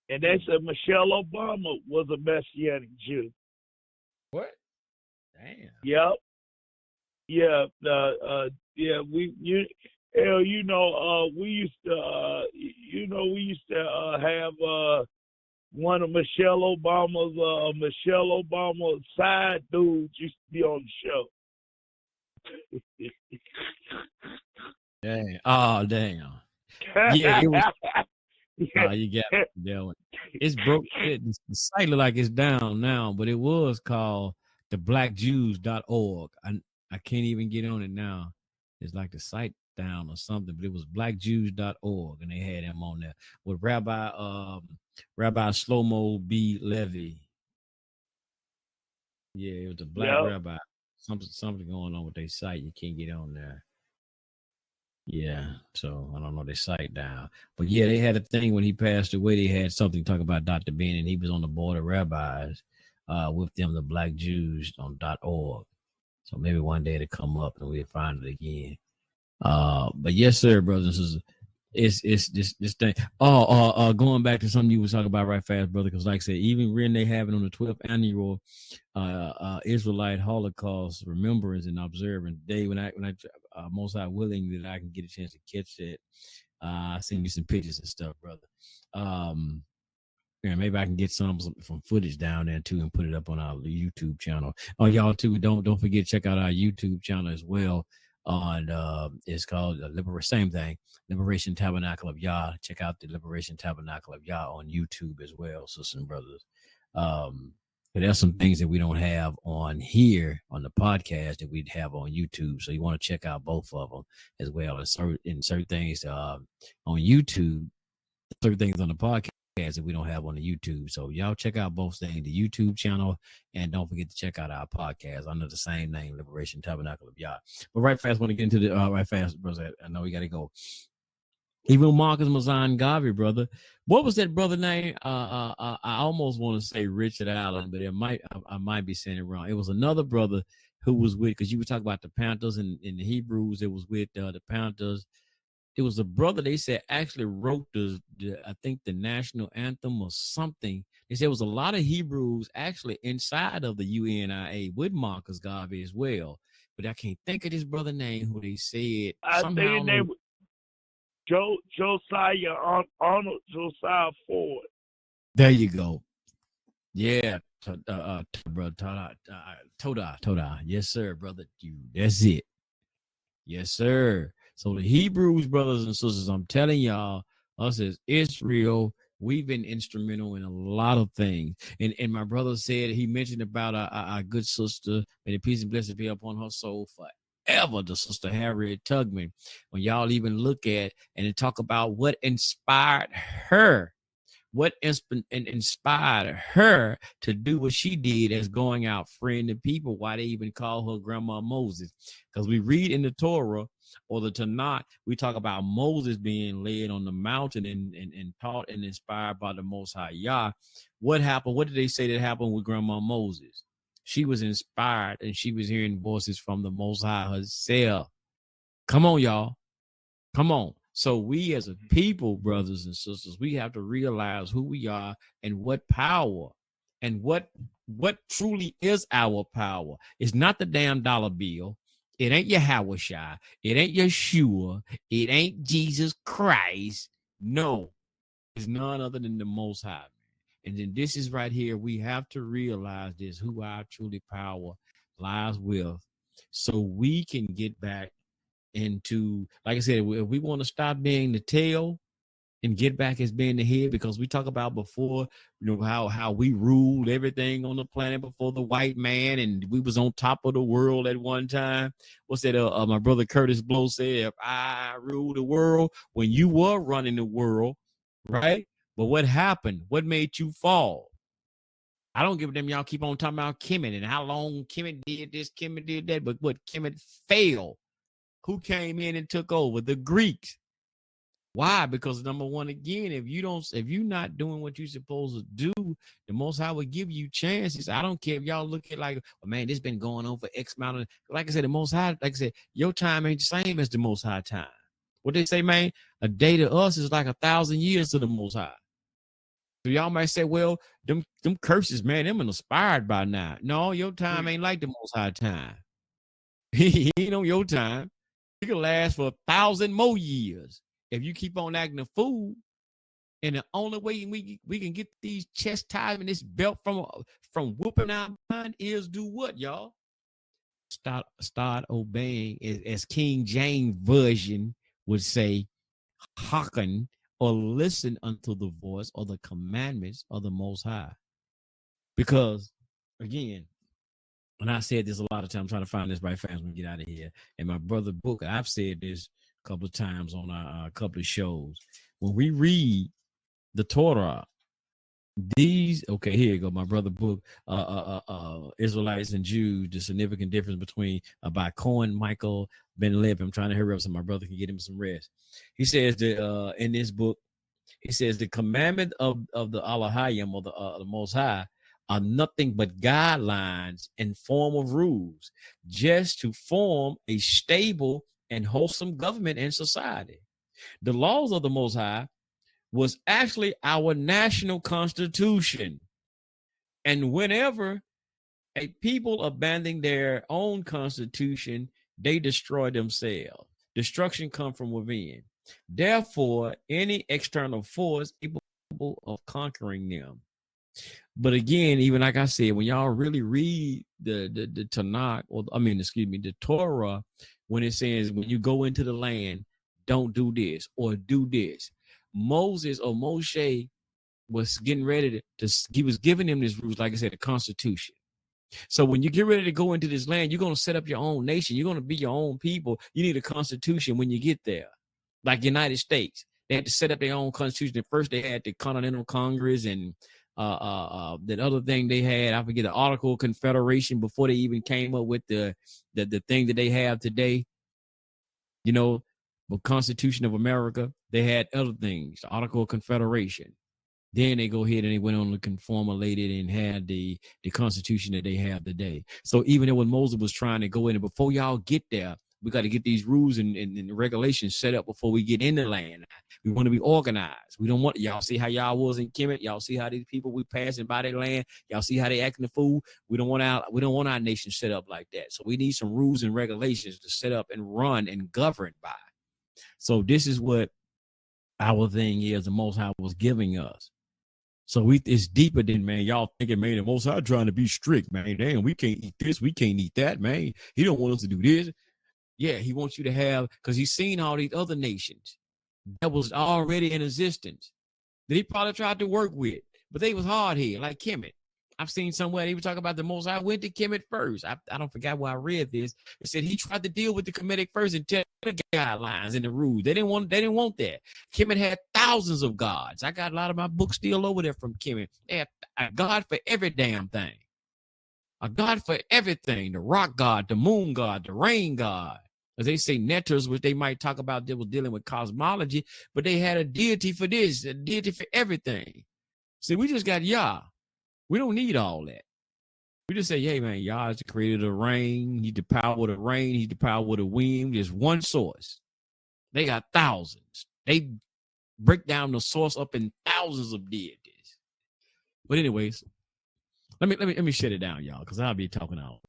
D: And they said Michelle Obama was a Messianic Jew.
B: What? Damn.
D: Yep. Yeah. We used to have one of Michelle Obama's side dudes used to be on the show.
B: Dang. Oh, damn. Yeah, it was. You got it. It's broke. The site look like it's down now, but it was called the blackjews.org. I can't even get on it now. It's like the site down or something, but it was blackjews.org, and they had him on there with Rabbi Shlomo B. Levy. Yeah, it was a black rabbi. Something going on with their site. You can't get on there. Yeah, so I don't know their site down. But yeah, they had a thing when he passed away. They had something talk about Dr. Ben, and he was on the board of rabbis with them, the Black Jews on .org. So maybe one day it'll come up and we'll find it again. But yes, sir, brothers and sisters, it's this thing. Going back to something you was talking about right fast, brother, because like I said, even when they have it on the 12th annual Israelite Holocaust Remembrance and Observance Day, when I most I willing that I can get a chance to catch that, I send you some pictures and stuff, brother. Yeah, maybe I can get some footage down there too and put it up on our YouTube channel. Oh, y'all too, don't forget to check out our YouTube channel as well. On it's called same thing, Liberation Tabernacle of Yah. Check out the Liberation Tabernacle of Yah on YouTube as well, sisters and brothers. But there's some things that we don't have on here on the podcast that we'd have on YouTube. So you want to check out both of them as well. And certain things on YouTube, certain things on the podcast that we don't have on the YouTube. So y'all check out both things, the YouTube channel, and don't forget to check out our podcast under the same name, Liberation Tabernacle of Yah. But right fast, want to get into the right fast, brother. I know we got to go. Even Marcus Mazan Garvey, brother. What was that brother name? I almost want to say Richard Allen, but I might be saying it wrong. It was another brother who was with, because you were talking about the Panthers and in the Hebrews. It was with the Panthers. It was a brother they said actually wrote I think the national anthem or something. They said it was a lot of Hebrews actually inside of the UNIA with Marcus Garvey as well. But I can't think of this brother name who they said.
D: I think his name was Josiah Arnold Josiah Ford.
B: There you go. Yeah, brother Toda. Yes, sir, brother. That's it. Yes, sir. So the Hebrews, brothers and sisters, I'm telling y'all, us as Israel, we've been instrumental in a lot of things. And my brother said, he mentioned about our good sister, may the peace and blessing be upon her soul forever, the sister Harriet Tubman. When y'all even look at and talk about what inspired her, what inspired her to do what she did as going out freeing the people, why they even call her Grandma Moses. Because we read in the Torah or the Tanakh, we talk about Moses being led on the mountain and taught and inspired by the Most High Yah. What happened? What did they say that happened with Grandma Moses? She was inspired and she was hearing voices from the Most High herself. Come on, y'all. Come on. So we as a people, brothers and sisters, we have to realize who we are and what power and what truly is our power. It's not the damn dollar bill. It ain't Yahushua. It ain't Yeshua. It ain't Jesus Christ. No, it's none other than the Most High. And then this is right here. We have to realize this, who our truly power lies with, so we can get back into, like I said, if we want to stop being the tail and get back as being the head, because we talk about before, you know, how we ruled everything on the planet before the white man, and we was on top of the world at one time. What's that? My brother Curtis Blow said, if I rule the world, when you were running the world, right? But what happened? What made you fall? I don't give a damn. Y'all keep on talking about Kemet and how long Kemet did this, Kemet did that. But what Kemet failed? Who came in and took over? The Greeks. Why? Because number one, again, if you're not doing what you're supposed to do, the Most High will give you chances. I don't care if y'all look at like, oh, man, this been going on for X amount of. Like I said, the Most High, like I said, your time ain't the same as the Most High time. What they say, man, a day to us is like 1,000 years to the Most High. So y'all might say, well, them curses, man, them inspired by now. No, your time ain't like the Most High time. He ain't on your time. It can last for 1,000 more years if you keep on acting a fool. And the only way we can get these chastisement, this belt from whooping our mind is do what, y'all? Start obeying, as King James Version would say, hearken or listen unto the voice or the commandments of the Most High. Because, again, and I said this a lot of times, I'm trying to find this right fast when we get out of here. And my brother Book, I've said this a couple of times on our couple of shows. When we read the Torah, okay, here you go. My brother Book, Israelites and Jews, the significant difference between by Cohen Michael Ben Leb. I'm trying to hurry up so my brother can get him some rest. He says that in this book, he says the commandment of the Elohim or the Most High are nothing but guidelines in form of rules, just to form a stable and wholesome government and society. The laws of the Most High was actually our national constitution. And whenever a people abandon their own constitution, they destroy themselves. Destruction comes from within. Therefore, any external force is capable of conquering them. But again, even like I said, when y'all really read the Tanakh, the Torah, when it says when you go into the land, don't do this or do this. Moses or Moshe was getting ready he was giving them this rules, like I said, the Constitution. So when you get ready to go into this land, you're going to set up your own nation. You're going to be your own people. You need a constitution when you get there. Like United States, they had to set up their own constitution. At first, they had the Continental Congress and that other thing they had. I forget, the Article of Confederation before they even came up with the thing that they have today. You know, the Constitution of America. They had other things, the Article of Confederation. Then they go ahead and they went on to conformulate it and had the Constitution that they have today. So even when Moses was trying to go in, and before y'all get there, we got to get these rules and regulations set up before we get in the land. We want to be organized. We don't want, y'all see how y'all was in Kemet. Y'all see how these people we passing by their land. Y'all see how they acting the fool. We don't want our nation set up like that. So we need some rules and regulations to set up and run and govern by. So this is what our thing is. The Most High was giving us. So it's deeper than, man, y'all thinking, man, the Most High trying to be strict, man. Damn, we can't eat this, we can't eat that, man. He don't want us to do this. Yeah, he wants you to have, because he's seen all these other nations that was already in existence that he probably tried to work with, but they was hard here, like Kemet. I've seen somewhere they were talking about the Most High went to Kemet first. I don't forget where I read this. It said he tried to deal with the Kemetic first and tell the guidelines and the rules. They didn't want that. Kemet had thousands of gods. I got a lot of my books still over there from Kemet. They had a god for every damn thing. A god for everything. The rock god, the moon god, the rain god. As they say, netters, which they might talk about, they were dealing with cosmology, but they had a deity for this, a deity for everything. See, we just got Yah. We don't need all that. We just say, hey, man, Yah is the creator of the rain. He's the power of the rain. He's the power of the wind. There's one source. They got thousands. They break down the source up in thousands of deities. But anyways, let me shut it down, y'all, because I'll be talking out.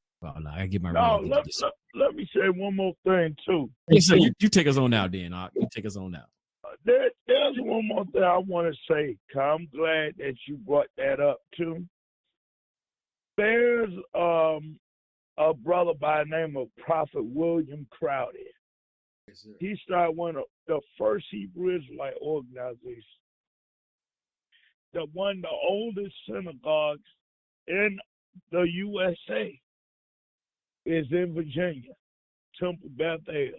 B: I get my.
D: No, let me say one more thing too.
B: Yes, sir. You take us on out, then. You take us on out.
D: There's one more thing I want to say. I'm glad that you brought that up too. There's a brother by the name of Prophet William Crowder.
B: Yes,
D: he started one of the first Hebrew Israelite organizations. One of the oldest synagogues in the USA is in Virginia, Temple Bethel.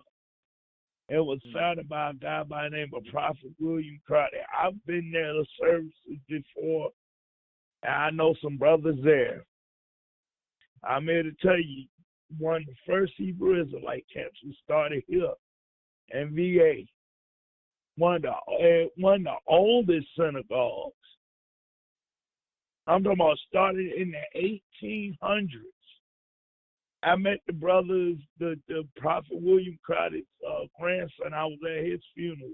D: It was founded by a guy by the name of Prophet William Crowder. I've been there to services before, and I know some brothers there. I'm here to tell you, one of the first Hebrew Israelite camps was started here in VA. One of the oldest synagogues. I'm talking about started in the 1800s. I met the brothers, the Prophet William Crowder's grandson. I was at his funeral,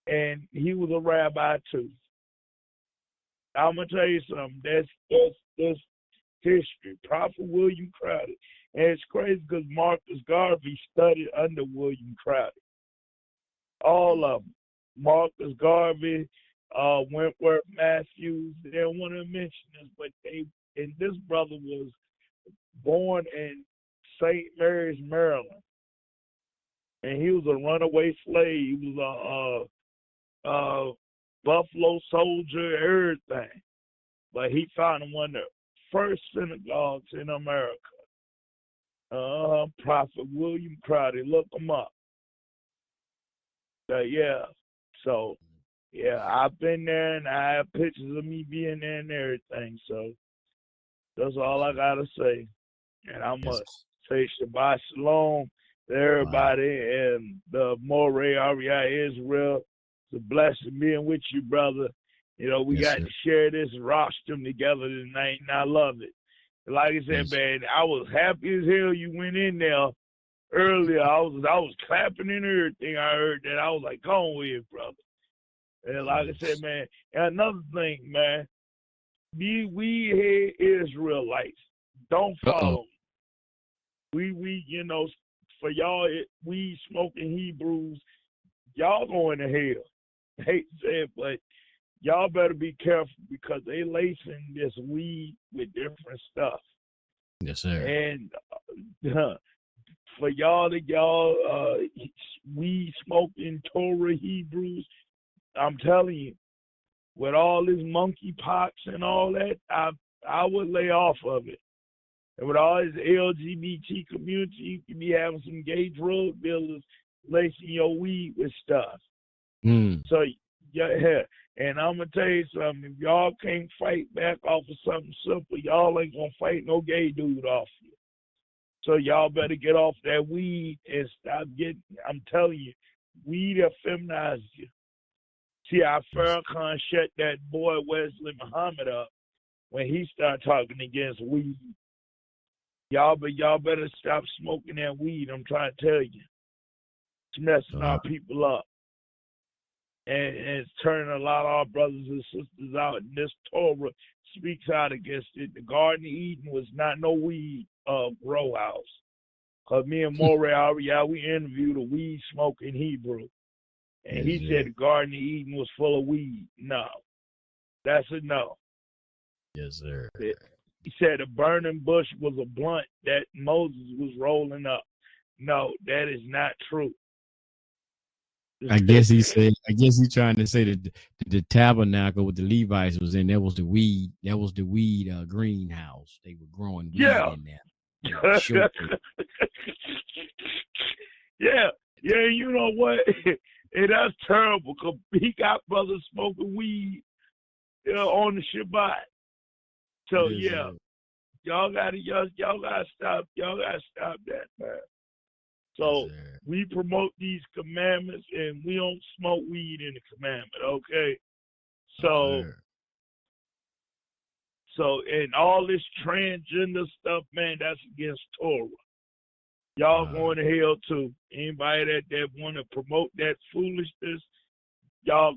D: and he was a rabbi too. I'm gonna tell you something. That's history. Prophet William Crowder, and it's crazy because Marcus Garvey studied under William Crowder. All of them. Marcus Garvey, Wentworth Matthews. They don't want to mention this, but this brother was born in St. Mary's, Maryland, and he was a runaway slave. He was a Buffalo soldier, everything. But he founded one of the first synagogues in America. Prophet William Crowder, look him up. Yeah, so yeah, I've been there, and I have pictures of me being there and everything. So that's all I gotta say. And I must say Shabbat Shalom to everybody and the Moreh Ariah Israel. It's a blessing being with you, brother. You know, we got to share this rostrum together tonight, and I love it. Like I said, man, I was happy as hell you went in there earlier. I was clapping and everything. I heard that. I was like, go on with it, brother. And like I said, man, and another thing, man, we here Israelites don't follow. We you know, for y'all, we smoking Hebrews, y'all going to hell. Hate to say it, but y'all better be careful because they lacing this weed with different stuff.
B: Yes, sir.
D: And for y'all weed smoking Torah Hebrews, I'm telling you, with all this monkeypox and all that, I would lay off of it. And with all this LGBT community, you can be having some gay drug dealers lacing your weed with stuff. So, yeah, and I'm going to tell you something. If y'all can't fight back off of something simple, y'all ain't going to fight no gay dude off you. So y'all better get off that weed and stop getting, I'm telling you, weed have feminized you. See how Farrakhan shut that boy Wesley Muhammad up when he started talking against weed. Y'all better stop smoking that weed, I'm trying to tell you. It's messing our people up. And it's turning a lot of our brothers and sisters out. And this Torah speaks out against it. The Garden of Eden was not no weed grow house. Because me and Moreh Ariah, we interviewed a weed smoking Hebrew. And he said the Garden of Eden was full of weed. No. That's a no.
B: Yes, sir.
D: He said a burning bush was a blunt that Moses was rolling up. No, that is not true.
B: I guess he's trying to say that the tabernacle with the Levites was in. That was the weed. That was the weed greenhouse. They were growing weed in there.
D: Yeah. You know what? And that's terrible because he got brothers smoking weed on the Shabbat. So y'all gotta stop. Y'all gotta stop that, man. So we promote these commandments, and we don't smoke weed in the commandment, okay? So and all this transgender stuff, man, that's against Torah. Y'all going to hell too. Anybody that want to promote that foolishness, y'all,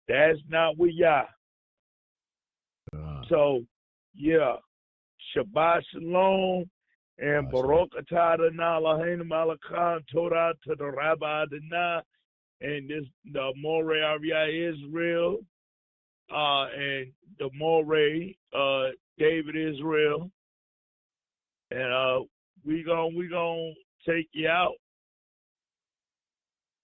D: that's not with y'all. So, yeah, Shabbat Shalom. And Baruch atah Adonai Eloheinu Malakah Torah to the Rabbi Adonai, and the Moreh Ariah Israel, and the Moreh David Israel, and we gonna take you out